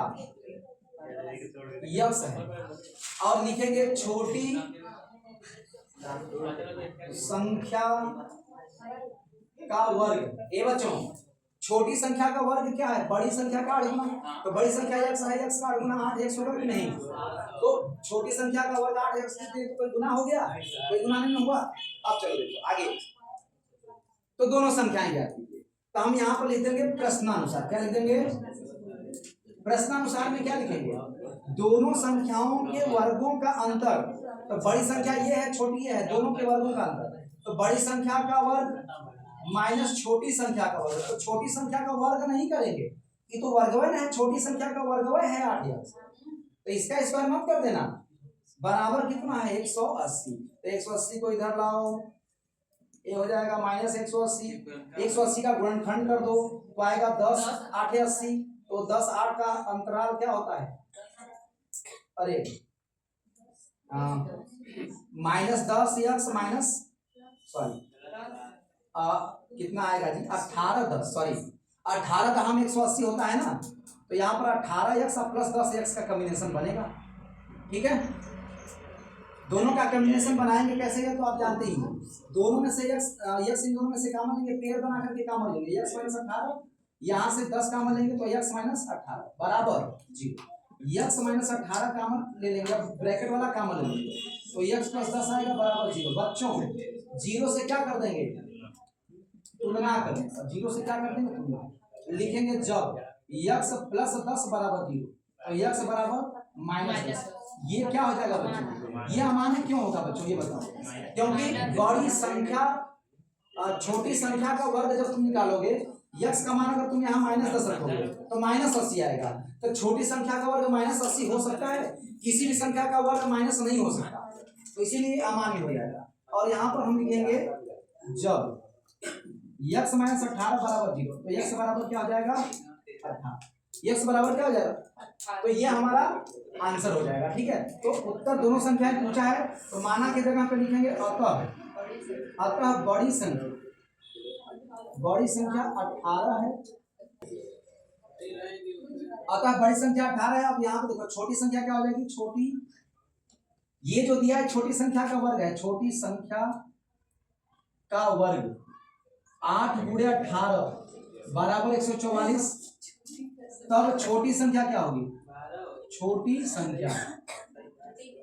Speaker 1: यक्स है और लिखेंगे छोटी संख्या का वर्ग। ए बच्चों छोटी संख्या का वर्ग क्या है? बड़ी संख्या का 8 गुना। तो बड़ी संख्या यक्स है, यक्स का 8 गुना 8 यक्स होगा कि नहीं? तो छोटी संख्या का वर्ग 8 यक्स की कोई गुना हो गया? कोई गुना नहीं हुआ। अब चलो देखो आगे। तो दोनों संख्याएं ज्ञात कीजिए। तो हम यहाँ पर लिख देंगे प्रश्नानुसार। क्या लिख देंगे? प्रश्नानुसार में क्या लिखेंगे? दोनों संख्याओं के वर्गों का अंतर। तो बड़ी संख्या ये है, छोटी ये है, दोनों के वर्गों का अंतर। तो बड़ी संख्या का वर्ग माइनस छोटी संख्या का वर्ग। तो छोटी संख्या का वर्ग नहीं करेंगे, ये तो वर्गवय है। छोटी संख्या का वर्गवय है 8 यक्स। तो इसका स्क्वायर मत कर देना। बराबर कितना है? 180। तो 180 को इधर लाओ, ये हो जाएगा माइनस 180। 180 का गुणनखंड कर दो तो आएगा 10 8 80। तो 10 8 का अंतराल क्या होता है? अरे -10 x माइनस सॉरी कितना आएगा जी? 18 10 सॉरी 18 का हम 180 होता है ना, तो यहाँ पर 18x प्लस 10x का कॉम्बिनेशन बनेगा। ठीक है, दोनों का कॉम्बिनेशन बनाएंगे कैसे है तो आप जानते ही हैं। दोनों में से x इन दोनों में से कॉमन लेंगे, पेयर बना करके कॉमन लेंगे। x माइनस 18 यहाँ से 10 कॉमन लेंगे तो x माइनस 18 बराबर 0। x माइनस 18 कॉमन ले लेंगे, अब ब्रैकेट वाला कॉमन ले लेंगे तो x प्लस 10 आएगा बराबर 0। बच्चों 0 से क्या कर देंगे? तुलना करें। 0 से क्या कर देंगे? तुलना। लिखेंगे जब x प्लस 10 बराबर 0 तो x बराबर माइनस 10। ये क्या हो जाएगा बच्चों? ये अमान्य क्यों होगा बच्चों ये बताओ? क्योंकि बड़ी संख्या छोटी संख्या का वर्ग जब तुम निकालोगे, x का मान अगर तुम यहाँ -10 रखोगे तो -80 आएगा। तो छोटी संख्या का वर्ग -80 हो सकता है, किसी भी संख्या का वर्ग माइनस नहीं हो सकता, तो इसीलिए अमान्य हो जाएगा। और यहाँ पर हम लिखेंगे जब x माइनस 18 बराबर 0 तो x बराबर क्या हो जाएगा? 18। x बराबर क्या हो जाएगा? तो ये हमारा आंसर हो जाएगा। ठीक है, तो उत्तर दोनों संख्याएं पूछा है तो माना की जगह पे लिखेंगे अतः बड़ी संख्या 18 है। अतः बड़ी संख्या 18 है। अब यहाँ पे देखो छोटी संख्या क्या हो जाएगी? छोटी, ये जो दिया है छोटी संख्या का वर्ग है, छोटी संख्या का वर्ग 8 गुणे 18 बराबर 144। तब छोटी संख्या क्या होगी? छोटी संख्या,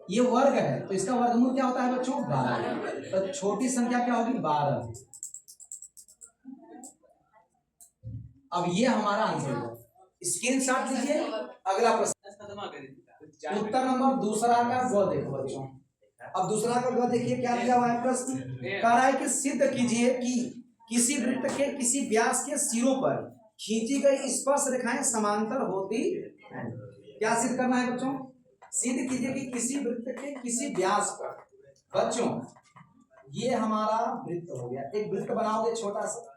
Speaker 1: ये वर्ग है तो इसका वर्गमूल क्या होता है बच्चों? 12। तो छोटी संख्या क्या होगी? 12। अब ये हमारा आंसर है। स्क्रीनशॉट लीजिए। अगला प्रश्न उत्तर नंबर दूसरा का ग देखो बच्चों। अब दूसरा का ग देखिए क्या दिया हुआ है प्रश्न। कह रहा है कि सिद्ध कीजिए कि किसी वृत्त के किसी व्यास के सिरों पर खींची गई स्पर्श रेखाएं समांतर होती हैं। क्या सिद्ध करना है बच्चों? सिद्ध कीजिए कि किसी वृत्त के किसी व्यास पर, बच्चों ये हमारा वृत्त हो गया। एक वृत्त बनाओगे छोटा सा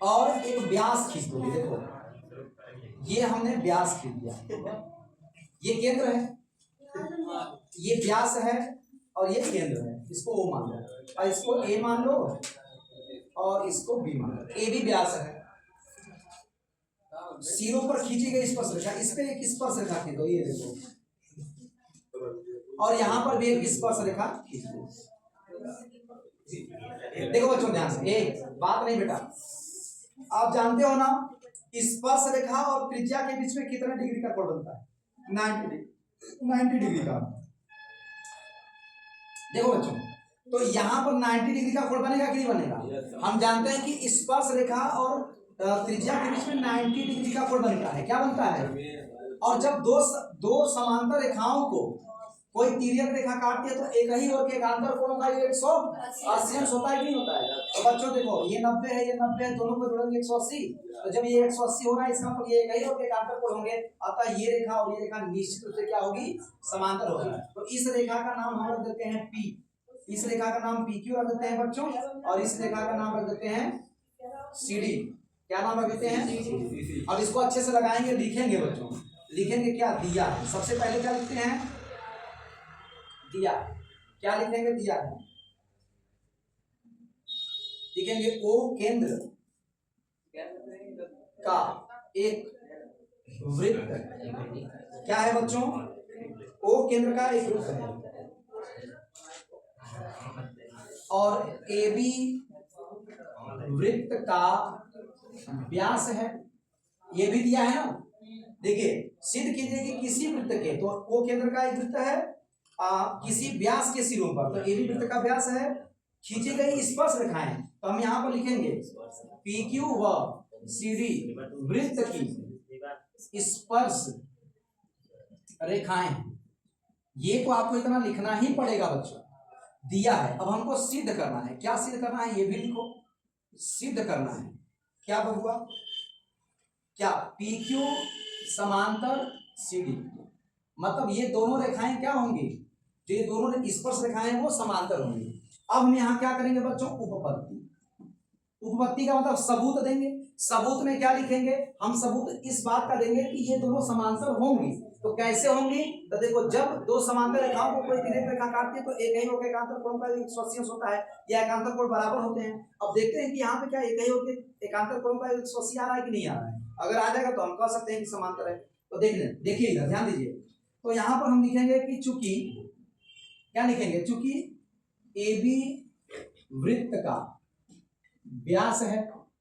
Speaker 1: और एक व्यास खींच दोगे। देखो ये हमने व्यास खींच दिया, ये केंद्र है, ये व्यास है और ये केंद्र है। इसको O मान लो और इसको A मान लो और इसको B मान लो। A भी व्यास है। सिरों पर खींची गई स्पर्श रेखा, इस पे एक स्पर्श रेखा खींच दो, ये देखो, और यहाँ पर भी एक स्पर्श रेखा खींच दो। देखो बच्चों ध्यान से, एक बात नहीं बेटा, आप जानते हो ना स्पर्श रेखा और त्रिज्या के बीच में कितने डिग्री का कोण बनता है? 90 डिग्री का। देखो बच्चों, तो यहाँ पर 90 डिग्री का कोण बनेगा कि नहीं बनेगा? हम जानते हैं कि स्पर्श रेखा और त्रिज्या के बीच में 90 डिग्री का कोण बनता है। क्या बनता है? और जब दो समांतर रेखाओं को कोई तिर्यक रेखा काटती है तो एक ही ओर के एकांतर कोणों का 180 अंश होता है कि नहीं होता है? तो बच्चों देखो ये 90 है, ये 90 है, दोनों को जोड़ेंगे 180। तो जब ये 180 हो रहा है इसका मतलब ये एक ही ओर के एकांतर कोण होंगे। अतः ये रेखा और ये रेखा निश्चित रूप से क्या होगी? समांतर होगी। तो इस रेखा का नाम हम रख देते हैं P। इस रेखा का नाम PQ रख देते हैं बच्चों, और इस रेखा का नाम रख देते हैं CD। क्या नाम रख देते हैं? अब इसको अच्छे से लगाएंगे, लिखेंगे बच्चों। लिखेंगे क्या? दिया है। सबसे पहले क्या लिखते हैं? दिया। क्या लिखेंगे? दिया है। लिखेंगे O केंद्र का एक वृत्त। क्या है बच्चों? O केंद्र का एक वृत्त है और AB वृत्त का व्यास है। ये भी दिया है ना। देखिए सिद्ध कीजिए कि किसी वृत्त के, तो O केंद्र का एक वृत्त है किसी व्यास के सिरों पर, तो AB वृत्त का व्यास है, खींची गई स्पर्श रेखाएं, तो हम यहाँ पर लिखेंगे PQ व CD वृत्त की स्पर्श रेखाएं। ये तो आपको इतना लिखना ही पड़ेगा बच्चों, दिया है। अब हमको सिद्ध करना है। क्या सिद्ध करना है? ये भी लिखो, सिद्ध करना है। क्या बबुआ? क्या? PQ समांतर CD मतलब ये दोनों रेखाएं क्या होंगी, जो ये दोनों स्पर्श रेखाएं हैं वो समांतर होंगी। अब हम यहाँ क्या करेंगे बच्चों, उपपत्ति। उपपत्ति का मतलब सबूत देंगे। सबूत में क्या लिखेंगे हम, सबूत इस बात का देंगे कि ये दोनों समांतर होंगी। तो कैसे होंगी, तो देखो जब दो समांतर रेखाओं को कोई तिर्यक रेखा काटती है तो एक ही होकर एकांतर कोण का 180 होता है, या एकांतर कोण बराबर होते हैं। अब देखते हैं कि यहाँ पे क्या एक ही होकर एकांतर कोण का 180 आ रहा है कि नहीं आ रहा है। अगर आ जाएगा तो हम कह सकते हैं कि समांतर है। तो देखिए इधर ध्यान दीजिए। तो यहाँ पर हम लिखेंगे कि चूंकि क्या लिखेंगे, चूंकि AB वृत्त का व्यास है,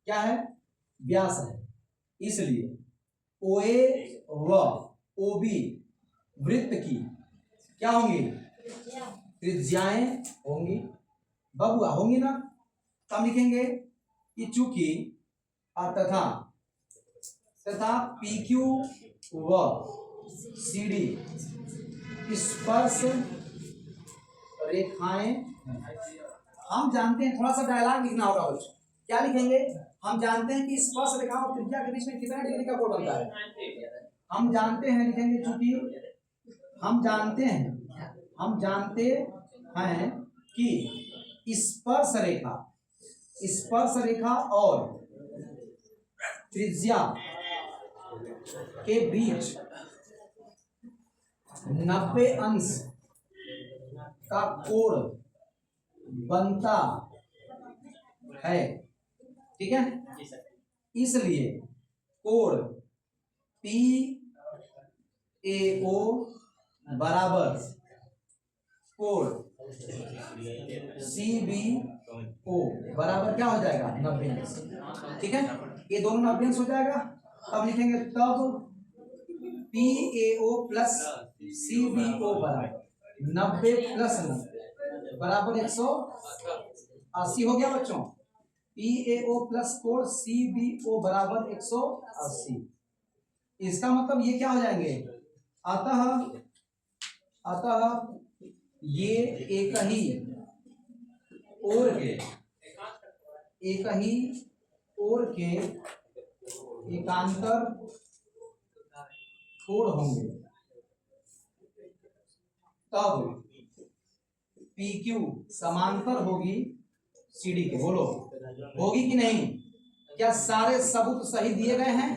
Speaker 1: क्या है, व्यास है, इसलिए OA व OB वृत्त की क्या होंगी, त्रिज्याएं होंगी। बबुआ होंगी ना। तब लिखेंगे कि चूंकि तथा PQ व CD स्पर्श रेखाएं, हम जानते हैं, थोड़ा सा डायलॉग लिखना होगा बच्चों। क्या लिखेंगे, हम जानते हैं कि स्पर्श रेखा और त्रिज्या के बीच में कितना डिग्री का कोण बनता है। हम जानते हैं, लिखेंगे चूंकि हम जानते हैं कि स्पर्श रेखा और त्रिज्या के बीच 90 अंश का कोण बनता है, ठीक है। इसलिए कोण PAO बराबर कोण CBO बराबर क्या हो जाएगा, 90 अंश, ठीक है। ये दोनों 90 अंश हो जाएगा। अब लिखेंगे तब PAO प्लस CBO बराबर 90 प्लस 90 बराबर 180 हो गया बच्चों। PAO प्लस कोण CBO बराबर 180। इसका मतलब ये क्या हो जाएंगे, अतः ये एक ही ओर के एकांतर कोण होंगे। तब PQ समांतर होगी CD के। बोलो होगी कि नहीं, क्या सारे सबूत सही दिए गए हैं।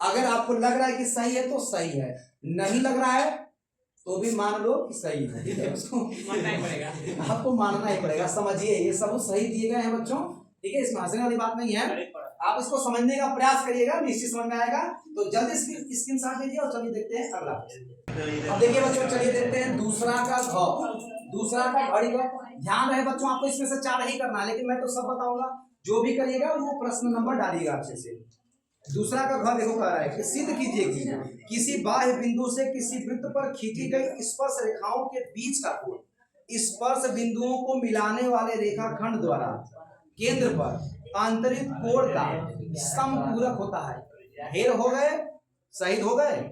Speaker 1: अगर आपको लग रहा है कि सही है तो सही है, नहीं लग रहा है तो भी मान लो कि सही है, उसको
Speaker 3: मानना ही पड़ेगा,
Speaker 1: आपको मानना ही पड़ेगा। समझिए ये सबूत सही दिए गए हैं बच्चों, ठीक है। इसमें हंसने वाली बात नहीं है, आप इसको समझने का प्रयास करिएगा, निश्चित समझ में आएगा। तो जल्दी स्क्रीनशॉट लीजिए और चलिए देखते हैं अगला। अब देखिए बच्चों, चलिए देखते हैं दूसरा का घड़ी का। ध्यान रहे बच्चों, आपको इसमें से 4 ही करना है, लेकिन मैं तो सब बताऊंगा। जो भी करिएगा वो प्रश्न नंबर डालिएगा अच्छे से। दूसरा का घ देखो कह रहा है कि सिद्ध कीजिए कि किसी बाह्य बिंदु से किसी वृत्त पर खींची गई स्पर्श रेखाओं के बीच का कोण स्पर्श बिंदुओं को मिलाने वाले रेखाखंड द्वारा केंद्र पर आंतरिक कोण का समपूरक होता है। ढेर हो गए, शहीद हो गए,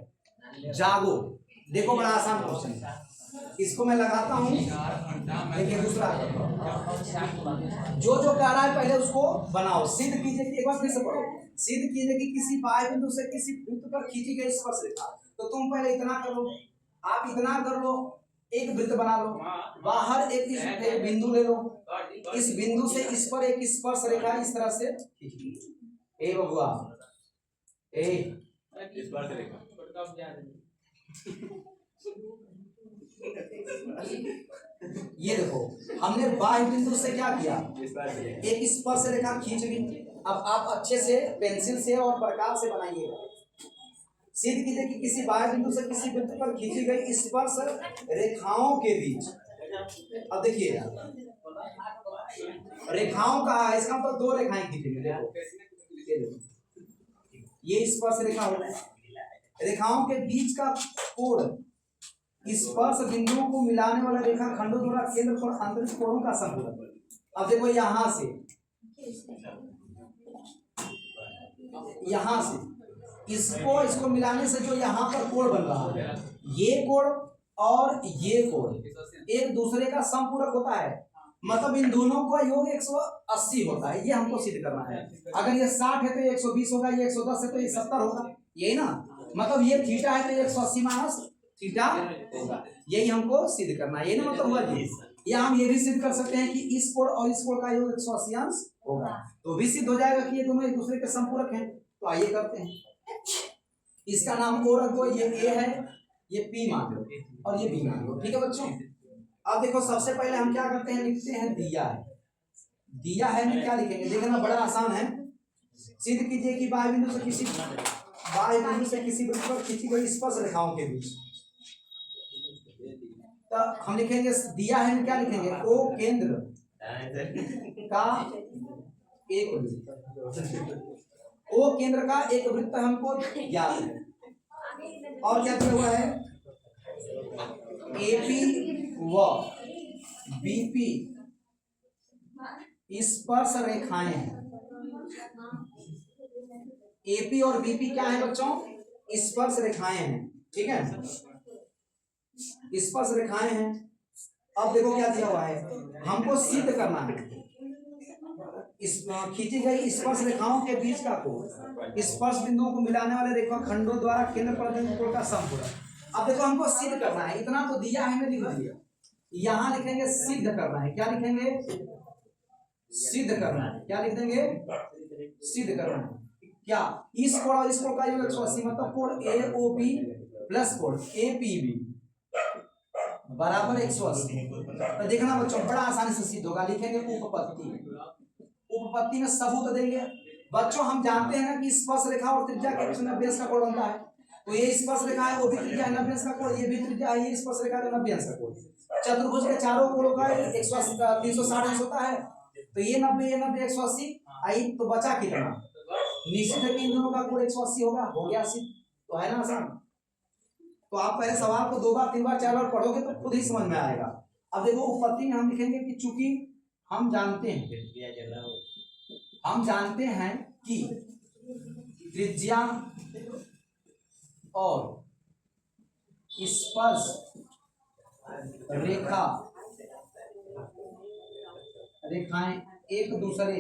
Speaker 1: जागो। देखो बड़ा आसान क्वेश्चन है, इसको मैं लगाता हूँ। देखिए दूसरा जो कह रहा है पहले उसको बनाओ। सिद्ध कीजिए कि, एक बार फिर से पढ़ो। सिद्ध कीजिए कि किसी बाह्य बिंदु से किसी वृत्त पर खींची गई स्पर्श रेखा। तो तुम पहले इतना कर लो, आप इतना कर लो, एक वृत्त बना लो, बाहर एक बिंदु ले लो, इस बिंदु से इस पर एक स्पर्श रेखा इस तरह से ए बबुआ
Speaker 3: स्पर्श रेखा
Speaker 1: ये देखो, हमने बाह्य बिंदु से क्या किया, एक स्पर्श रेखा खींच ली। अब आप अच्छे से पेंसिल से और प्रकाश से बनाइएगा। सिद्ध कीजिए कि किसी बाह्य बिंदु से किसी बिंदु पर खींची गई स्पर्श रेखाओं के बीच। अब देखिए रेखाओं का है, इसका मतलब 2 रेखाएं खींचेंगे। देखो ये स्पर्श रेखा हो, रेखाओं के बीच का कोण स्पर्श बिंदुओं को मिलाने वाला रेखाखंडों द्वारा केंद्र पर आंतरिक कोणों का समपूरक। अब देखो यहाँ से इसको मिलाने से जो यहाँ पर कोण बन रहा है, ये कोण और ये कोण एक दूसरे का समपूरक होता है। मतलब इन दोनों का योग 180 होता है। ये हमको सिद्ध करना है। अगर ये 60 है तो ये 120 होगा, ये 110 है तो ये 70 होगा, यही ना। मतलब ये थीटा है तो 180 माइनस थीटा होगा। यही हमको सिद्ध करना है, ये ना मतलब हुआ जी। या हम ये भी सिद्ध कर सकते हैं कि इस कोण और इस कोण का योग 180 अंश होगा, तो भी सिद्ध हो जाएगा कि ये दोनों एक दूसरे के समपूरक हैं। तो आइए करते हैं, इसका नाम ओ रख दो, ये ए है, ये पी मान लो और ये बी मान लो, ठीक है बच्चों। अब देखो सबसे पहले हम क्या करते हैं, लिखते हैं दिया है। दिया है में क्या लिखेंगे, देखना बड़ा आसान है। सिद्ध कीजिए कि बाह्य बिंदु से किसी वृत्त पर खींची गई स्पर्श रेखाओं के बीच, तो हम लिखेंगे दिया है में क्या लिखेंगे, ओ केंद्र का एक वृत्त, ओ केंद्र का एक वृत्त हमको ज्ञात है। और क्या दिया हुआ है, एपी व बीपी स्पर्श रेखाएं हैं। एपी और बीपी क्या है बच्चों, स्पर्श रेखाएं हैं, ठीक है, स्पर्श रेखाएं हैं। अब देखो क्या दिया हुआ है, हमको सिद्ध करना है इस खींची गई स्पर्श रेखाओं के बीच का कोण स्पर्श बिंदुओं को मिलाने वाले रेखाखंडों द्वारा केंद्र पर बिंदु कोण का समपूरक। अब देखो हमको सिद्ध करना है, इतना तो दिया है, हमें लिख दिया, यहाँ लिखेंगे सिद्ध करना है। क्या लिखेंगे, सिद्ध करना है। क्या लिख देंगे, सिद्ध करना है। क्या, इस कोण और इस कोण का योग 180, मतलब कोण एओबी प्लस कोण एपीबी बराबर 180। तो देखना बच्चों बड़ा आसानी से सिद्ध होगा, लिखेंगे उपपत्ति, उपपत्ति में सबूत देंगे। बच्चों हम जानते हैं ना कि स्पर्श रेखा और त्रिज्या के बीच 90 अंश का कोण बनता है, तो ये स्पर्श रेखा है, वो भी त्रिज्या है 90 अंश का कोण, ये भी त्रिज्या है, ये स्पर्श रेखा है 90 अंश का कोण। चतुर्भुज के चारों कोणों का 360 अंश होता है, तो ये 90 180 आई, तो बचा कितना, निश्चित है कि इन दोनों का कोण 180 होगा, हो गया सिद्ध। तो है ना आसान। तो आप पहले सवाल को 2 बार 3 बार 4 बार पढ़ोगे तो खुद ही समझ में आएगा। अब देखो उपपत्ति में हम लिखेंगे कि चूंकि हम जानते हैं कि त्रिज्या और स्पर्श रेखाएं एक दूसरे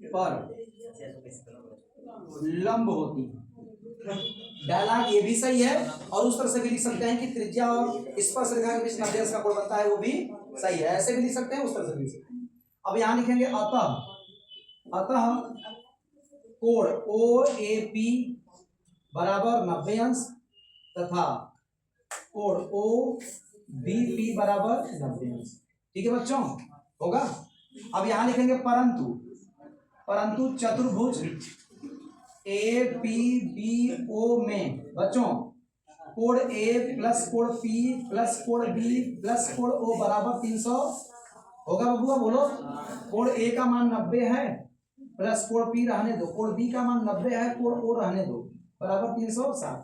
Speaker 1: पर लंब होती है। डायलॉग ये भी सही है, और उस तरह से भी लिख सकते हैं कि त्रिज्या और स्पर्श रेखा के बीच 90 अंश का कोण बनता है, वो भी सही है, ऐसे भी लिख सकते हैं, उस तरह से भी लिख सकते हैं। अब यहाँ लिखेंगे अतः कोण OAP बराबर 90 अंश तथा कोण OBP बराबर 90 अंश, ठीक है बच्चों, होगा। अब यहाँ लिखेंगे परंतु चतुर्भुज APBO में बच्चों कोण A प्लस कोण P प्लस कोण B प्लस कोण O बराबर 300 होगा। बबुआ बोलो, कोण A का मान 90 है प्लस कोण P रहने दो, कोण B का मान 90 है, कोण O रहने दो, बराबर 360,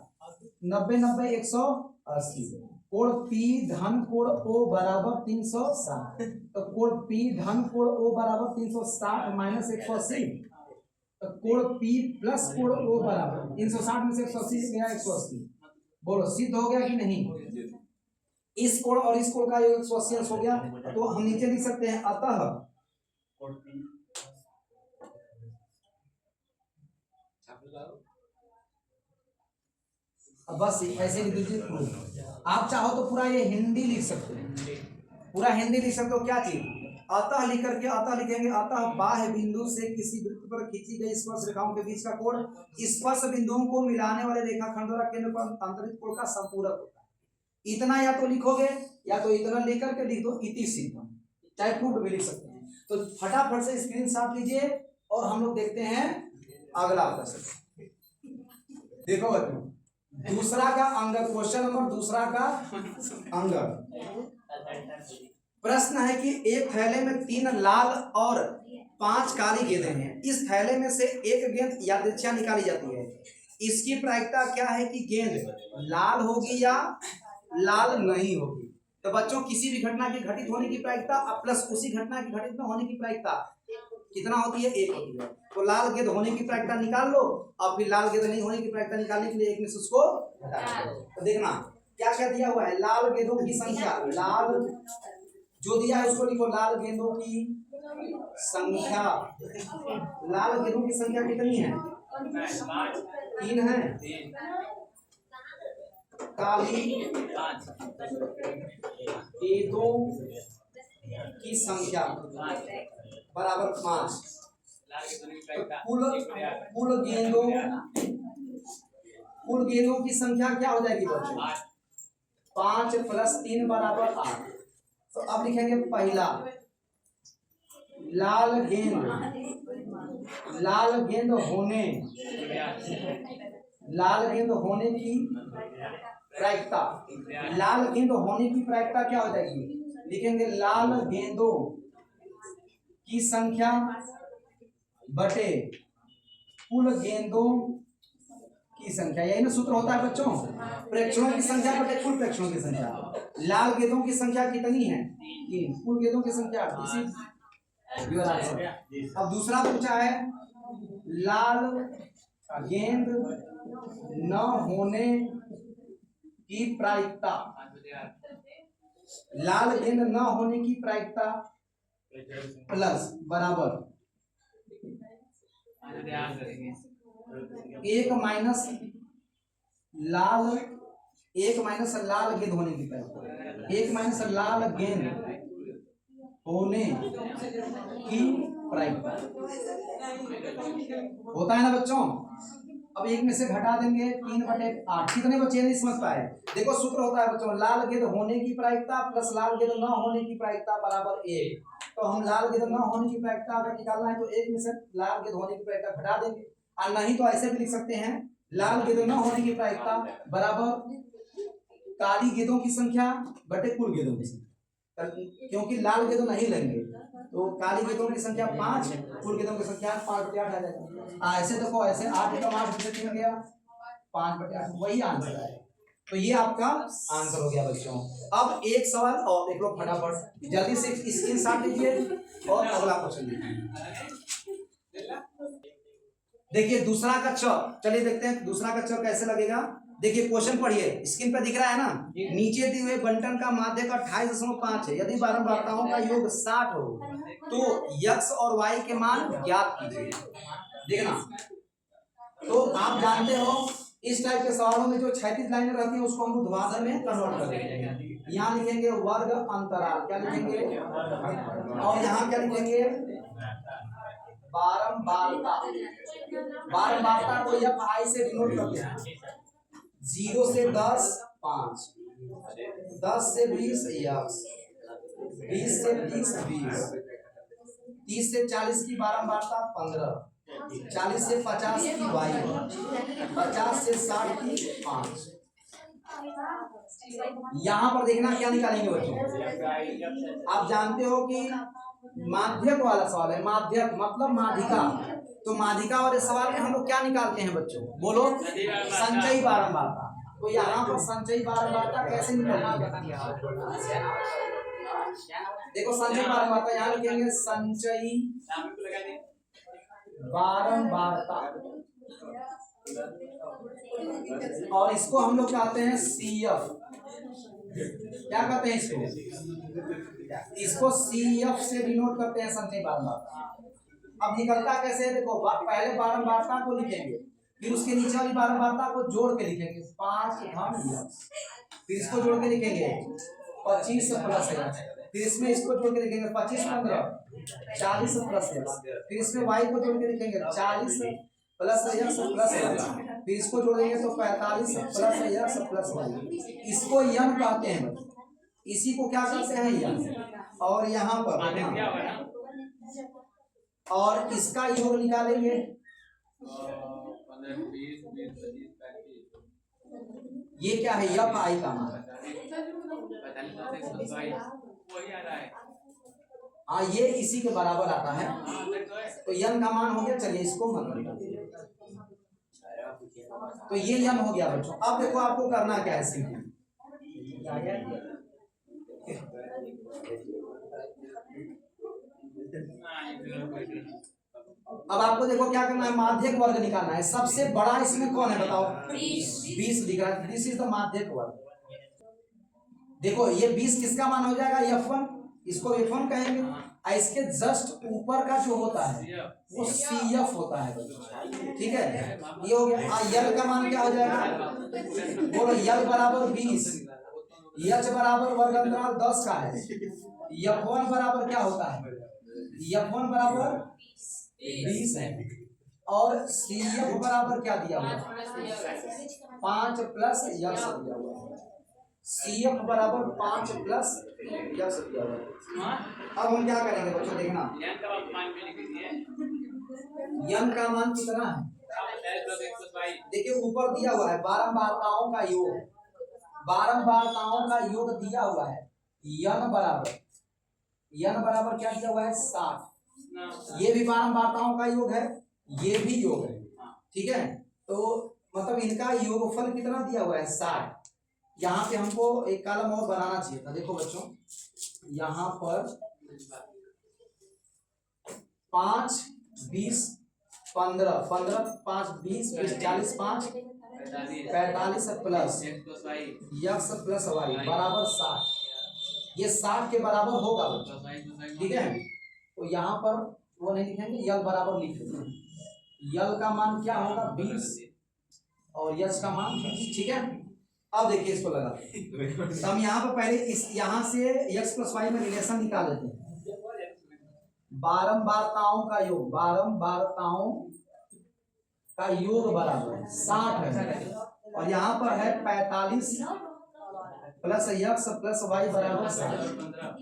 Speaker 1: 90 90 180, कोण P धन कोण O बराबर 360, तो कोण P धन कोण O बराबर 360 माइनस 180, तो कोण P प्लस कोण O बराबर 360 में से 180 गया 180। बोलो सिद्ध हो गया कि नहीं। इस कोण और इस कोण का योग 180 अंश हो गया, तो हम नीचे लिख सकते हैं अतः बस ऐसे लिख दीजिए। आप चाहो तो पूरा ये हिंदी लिख सकते हैं, पूरा हिंदी लिख सकते हो। क्या चीज, अतः लिख करके अतः लिखेंगे, अतः बाह्य बिंदु से किसी वृत्त पर खींची गई स्पर्श रेखाओं के बीच का कोण स्पर्श बिंदुओं को मिलाने वाले रेखाखंड द्वारा केंद्र पर अंतरित कोण का संपूरक होता है। इतना या तो लिखोगे या तो इतना लेकर के लिख दो इति सिद्धम, चाहे प्रूफ भी लिख सकते हैं। तो फटाफट से स्क्रीनशॉट लीजिए और हम लोग देखते हैं अगला प्रश्न। देखो बच्चों, दूसरा का अंग, क्वेश्चन नंबर दूसरा का अंग। प्रश्न है कि एक थैले में 3 लाल और 5 काली गेंदें हैं। इस थैले में से एक गेंद यादृच्छिक निकाली जाती है। इसकी प्रायिकता क्या है कि गेंद लाल होगी या लाल नहीं होगी। तो बच्चों किसी भी घटना की घटित होने की प्रायिकता प्लस उसी घटना की घटित न होने की प्रायिकता कितना होती है, 1 होती है। तो लाल गेंद होने की प्रायिकता निकाल लो और फिर लाल गेंद नहीं होने की प्रायिकता निकालने के लिए एक में से उसको हटा दो। तो देखना क्या क्या दिया हुआ है, लाल गेंदों की संख्या, लाल जो दिया है उसको लिखो, लाल गेंदों की संख्या। लाल गेंदों की संख्या कितनी है? 3 है। काली गेंदों की संख्या बराबर 5। कुल गेंदों की संख्या क्या हो जाएगी बच्चों? 5 + 3 बराबर 8। तो अब लिखेंगे पहला, लाल गेंद होने की प्रायिकता। लाल गेंद होने की प्रायिकता क्या हो जाएगी? लिखेंगे लाल गेंदों की संख्या बटे कुल गेंदों की संख्या। यही ना सूत्र होता है बच्चों, प्रेक्षणों की संख्या बटे कुल प्रेक्षणों की संख्या। लाल गेंदों की संख्या कितनी है? 3। कुल गेंदों की संख्या। अब दूसरा पूछा है, लाल गेंद न होने की प्रायिकता। लाल गेंद न होने की प्रायिकता प्लस बराबर 1 माइनस लाल गेंद होने की प्रायिकता। 1 माइनस लाल गेंद होने की प्रायिकता होता है ना बच्चों। अब 1 में से घटा देंगे 3/8। कितने बचे नहीं समझ पाए? देखो सूत्र होता है बच्चों, लाल गेंद होने की प्रायिकता प्लस लाल गेंद न होने की प्रायिकता बराबर 1। तो हम लाल गेंद न होने की प्रायिकता अगर निकालना है तो 1 में से लाल गेंद होने की प्रायिकता घटा देंगे, और नहीं तो ऐसे भी लिख सकते हैं, लाल गेंद न होने की प्रायिकता बराबर काली गेंदों की संख्या बटे कुल गेंदों की संख्या। क्योंकि लाल गेंद नहीं लेंगे तो काली गेंदों की संख्या 5, कुल गेंदों की संख्या 5/8 आ जाएगा। ऐसे देखो, ऐसे 8 × 8 से 3 गया, 5/8 वही आंसर है। तो ये आपका आंसर हो गया बच्चों। अब एक सवाल और देख लो फटाफट, जल्दी से स्क्रीनशॉट लीजिए और अगला क्वेश्चन देखिए। देखिए दूसरा का च, चलिए देखते हैं दूसरा का च कैसे लगेगा। देखिए क्वेश्चन पढ़िए, स्क्रीन पर दिख रहा है ना। नीचे दिए हुए बंटन का माध्यक 28.5 है। यदि बारंबारताओं का योग 60 हो तो x और y के मान ज्ञात कीजिए। देखना, तो आप जानते हो इस टाइप के सवालों में जो 36 लाइनें रहती हैं उसको हम ऊर्ध्वाधर में कन्वर्ट कर देते हैं। यहाँ लिखेंगे वर्ग अंतराल, क्या लिखेंगे, और यहाँ क्या लिखेंगे, बारंबारता। बारंबारता को fi से डिनोट करते हैं। 0 से 10 5, 10 से 20 x, 20 से 30 20, 30 से 40 की बारंबारता 15, 40 से 50 की y, 50 से 60 की 5। यहाँ पर देखना क्या निकालेंगे बच्चों। आप जानते हो कि माध्यक वाला सवाल है, माध्यक मतलब माध्यिका। तो माध्यिका वाले सवाल में हम लोग क्या निकालते हैं बच्चों, बोलो, संचयी बारंबारता। तो यहाँ पर संचयी बारंबारता कैसे निकलती है? देखो संचयी बारंबारता यहाँ लिखेंगे, संचयी बारंबारता, और इसको हम लोग कहते हैं CF। क्या कहते हैं इसको CF से डिनोट करते हैं संचयी बारंबारता। अब निकलता कैसे है, देखो पहले बारंबारता को लिखेंगे, फिर उसके नीचे वाली बारंबारता को जोड़ के लिखेंगे 5 घन x, फिर इसको जोड़ के लिखेंगे 25 प्लस x, फिर इसमें इसको जोड़ के लिखेंगे 25 15 40 प्लस x, फिर इसमें y को जोड़ के लिखेंगे 40 प्लस x प्लस y, फिर इसको जोड़ देंगे तो 45 प्लस x प्लस y। इसको यन कहते हैं, इसी को क्या कहते हैं यन। और यहाँ पर और इसका योग निकालेंगे, ये क्या है, fi का मान। हाँ ये इसी के बराबर आता है, तो यन का मान हो गया। चलिए इसको मत लिखिए, तो ये यन हो गया बच्चों। अब देखो आपको करना क्या है, सिंपल अब आपको देखो क्या करना है, माध्यक वर्ग निकालना है। सबसे बड़ा इसमें कौन है बताओ, 20 दिख रहा है, दिस इज द माध्यक वर्ग। देखो ये 20 किसका मान हो जाएगा, F1, इसको F1 कहेंगे। और इसके जस्ट ऊपर का जो होता है वो CF होता है, ठीक है। ये हो गया। यल का मान क्या हो जाएगा, बोलो यल बराबर 20, एच बराबर वर्ग अंतराल 10 का है। F1 बराबर क्या होता है, F1 बराबर 20 है, और CF बराबर क्या दिया हुआ है 5 प्लस यक्स दिया हुआ है। CF बराबर 5 प्लस यक्स दिया हुआ है। अब हम क्या करेंगे बच्चों, देखना यन का मान कितना है, देखिए ऊपर दिया हुआ है बारंबारताओं का योग, बारंबारताओं का योग दिया हुआ है। यन बराबर क्या दिया हुआ है 60। ये भी बारंबारताओं का योग है, ये भी योग है, ठीक है। तो मतलब इनका योगफल कितना दिया हुआ है 60। यहाँ पे हमको एक कॉलम और बनाना चाहिए था। देखो बच्चों, यहाँ पर 5 20 15 15 5 20 20 40 5 45 प्लस यक्स प्लस वाई बराबर 60। ये 60 के बराबर होगा बच्चों, ठीक है। तो यहाँ पर वो नहीं लिखेंगे, यल बराबर लिख देंगे। यल का मान क्या होगा 20 और यश का मान 20, ठीक है। अब देखिए इसको लगा, तो हम यहाँ पर पहले इस यहाँ से x प्लस वाई में रिलेशन निकाल लेते हैं। बारंबारताओं का योग, बारंबारताओं का योग बराबर 60 है, और यहाँ पर है 45 प्लस यक्स प्लस वाई बराबर 60।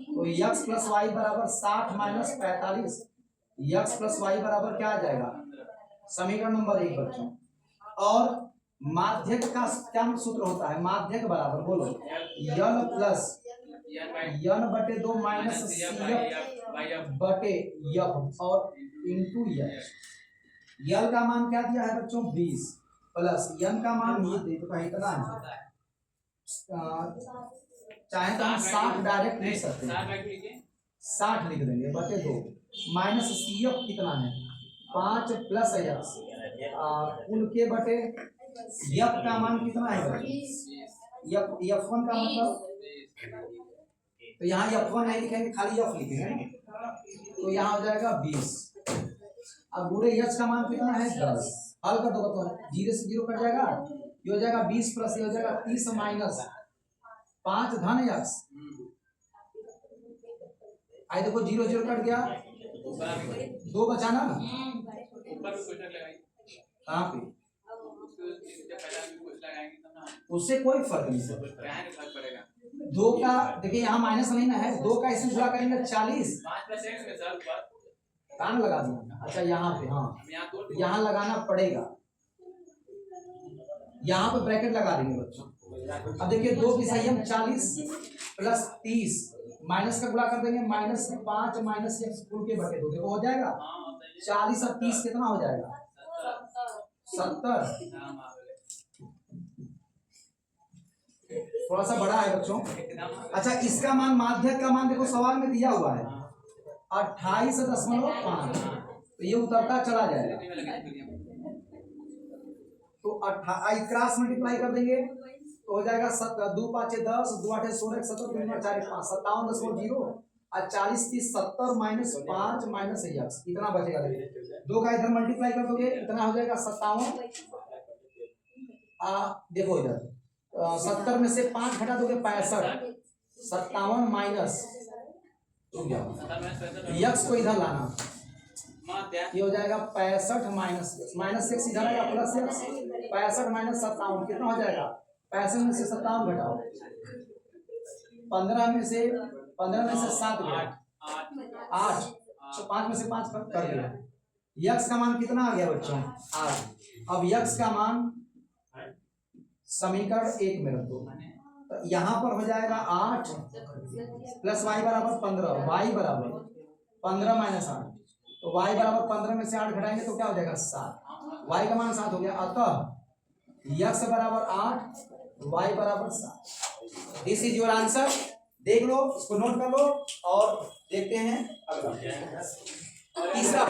Speaker 1: तो यक्स प्लस वाई बराबर 60 माइनस 45, यक्स प्लस वाई बराबर क्या आ जाएगा, समीकरण नंबर 1 बच्चों। और माध्यक का क्या सूत्र होता है, माध्यक बराबर बोलो यल प्लस यन बटे 2 माइनस CF बटे यफ और इंटू यफ। यल का मान क्या दिया है बच्चों 20 प्लस यन का मान ये देखो इतना है, चाहे तो हम 60 डायरेक्ट लिख सकते हैं, 60 लिख देंगे बटे 2 माइनस CF कितना है 5 प्लस यक्स कुल के बटे यफ का मान कितना है F1 का मतलब, तो यहाँ F1 नहीं लिखेंगे, खाली यफ लिखेंगे, तो यहाँ हो जाएगा 20। अब बूढ़े यच का मान कितना है 10, हल कर दो तो 0 से 0 कट जाएगा, ये हो जाएगा 20 प्लस ये हो जाएगा 30 माइनस 5 धन यक्स। आई देखो 0 0 कट गया, 2 बचा ना, कहाँ पे उससे कोई फर्क नहीं। 2 का देखिए यहाँ माइनस नहीं ना है, 2 का इसमें गुणा करेंगे 40, कान लगा दिया। अच्छा यहाँ पे, हाँ यहाँ लगाना पड़ेगा, यहाँ पे ब्रैकेट लगा देंगे बच्चों। अब देखिए 2 की सही हम 40 प्लस 30 माइनस का गुणा कर देंगे, माइनस 5 माइनस कुल के बटे 2, देखो हो जाएगा 40 और 30 कितना हो जाएगा 70। थोड़ा सा बड़ा है बच्चों। अच्छा इसका मान, माध्यक का मान देखो सवाल में दिया हुआ है 28.5, तो ये उतरता चला जाएगा, तो क्रॉस मल्टीप्लाई कर देंगे तो हो जाएगा 2 5 10 2 8 16 17 3 4 5 57.0 और 40 30 70 माइनस 5 माइनस यक्स इतना बचेगा। देखिए 2 का इधर मल्टीप्लाई कर दोगे इतना हो जाएगा 57। देखो इधर 70 में से 5 घटा दोगे 65, 57 माइनस यक्स को इधर लाना, ये हो जाएगा 65 माइनस एक्स इधर आएगा प्लस एक्स, 65 माइनस 57 कितना हो जाएगा 65 में से 57 घटाओ, 15 में से 7 गया 8, तो 5 में से 5 कर दिया। यक्स का मान कितना आ गया बच्चों 8। अब यक्स का मान समीकरण 1 में रख दो, तो यहाँ पर हो जाएगा 8 प्लस वाई बराबर 15, वाई बराबर 15 माइनस 8, तो वाई बराबर 15 में से 8 घटाएंगे तो क्या हो जाएगा 7, वाई का मान 7 हो गया। अतः यक्स बराबर 8 वाई बराबर 7। This is your answer. देख लो, इसको नोट कर लो और देखते हैं अगला तीसरा।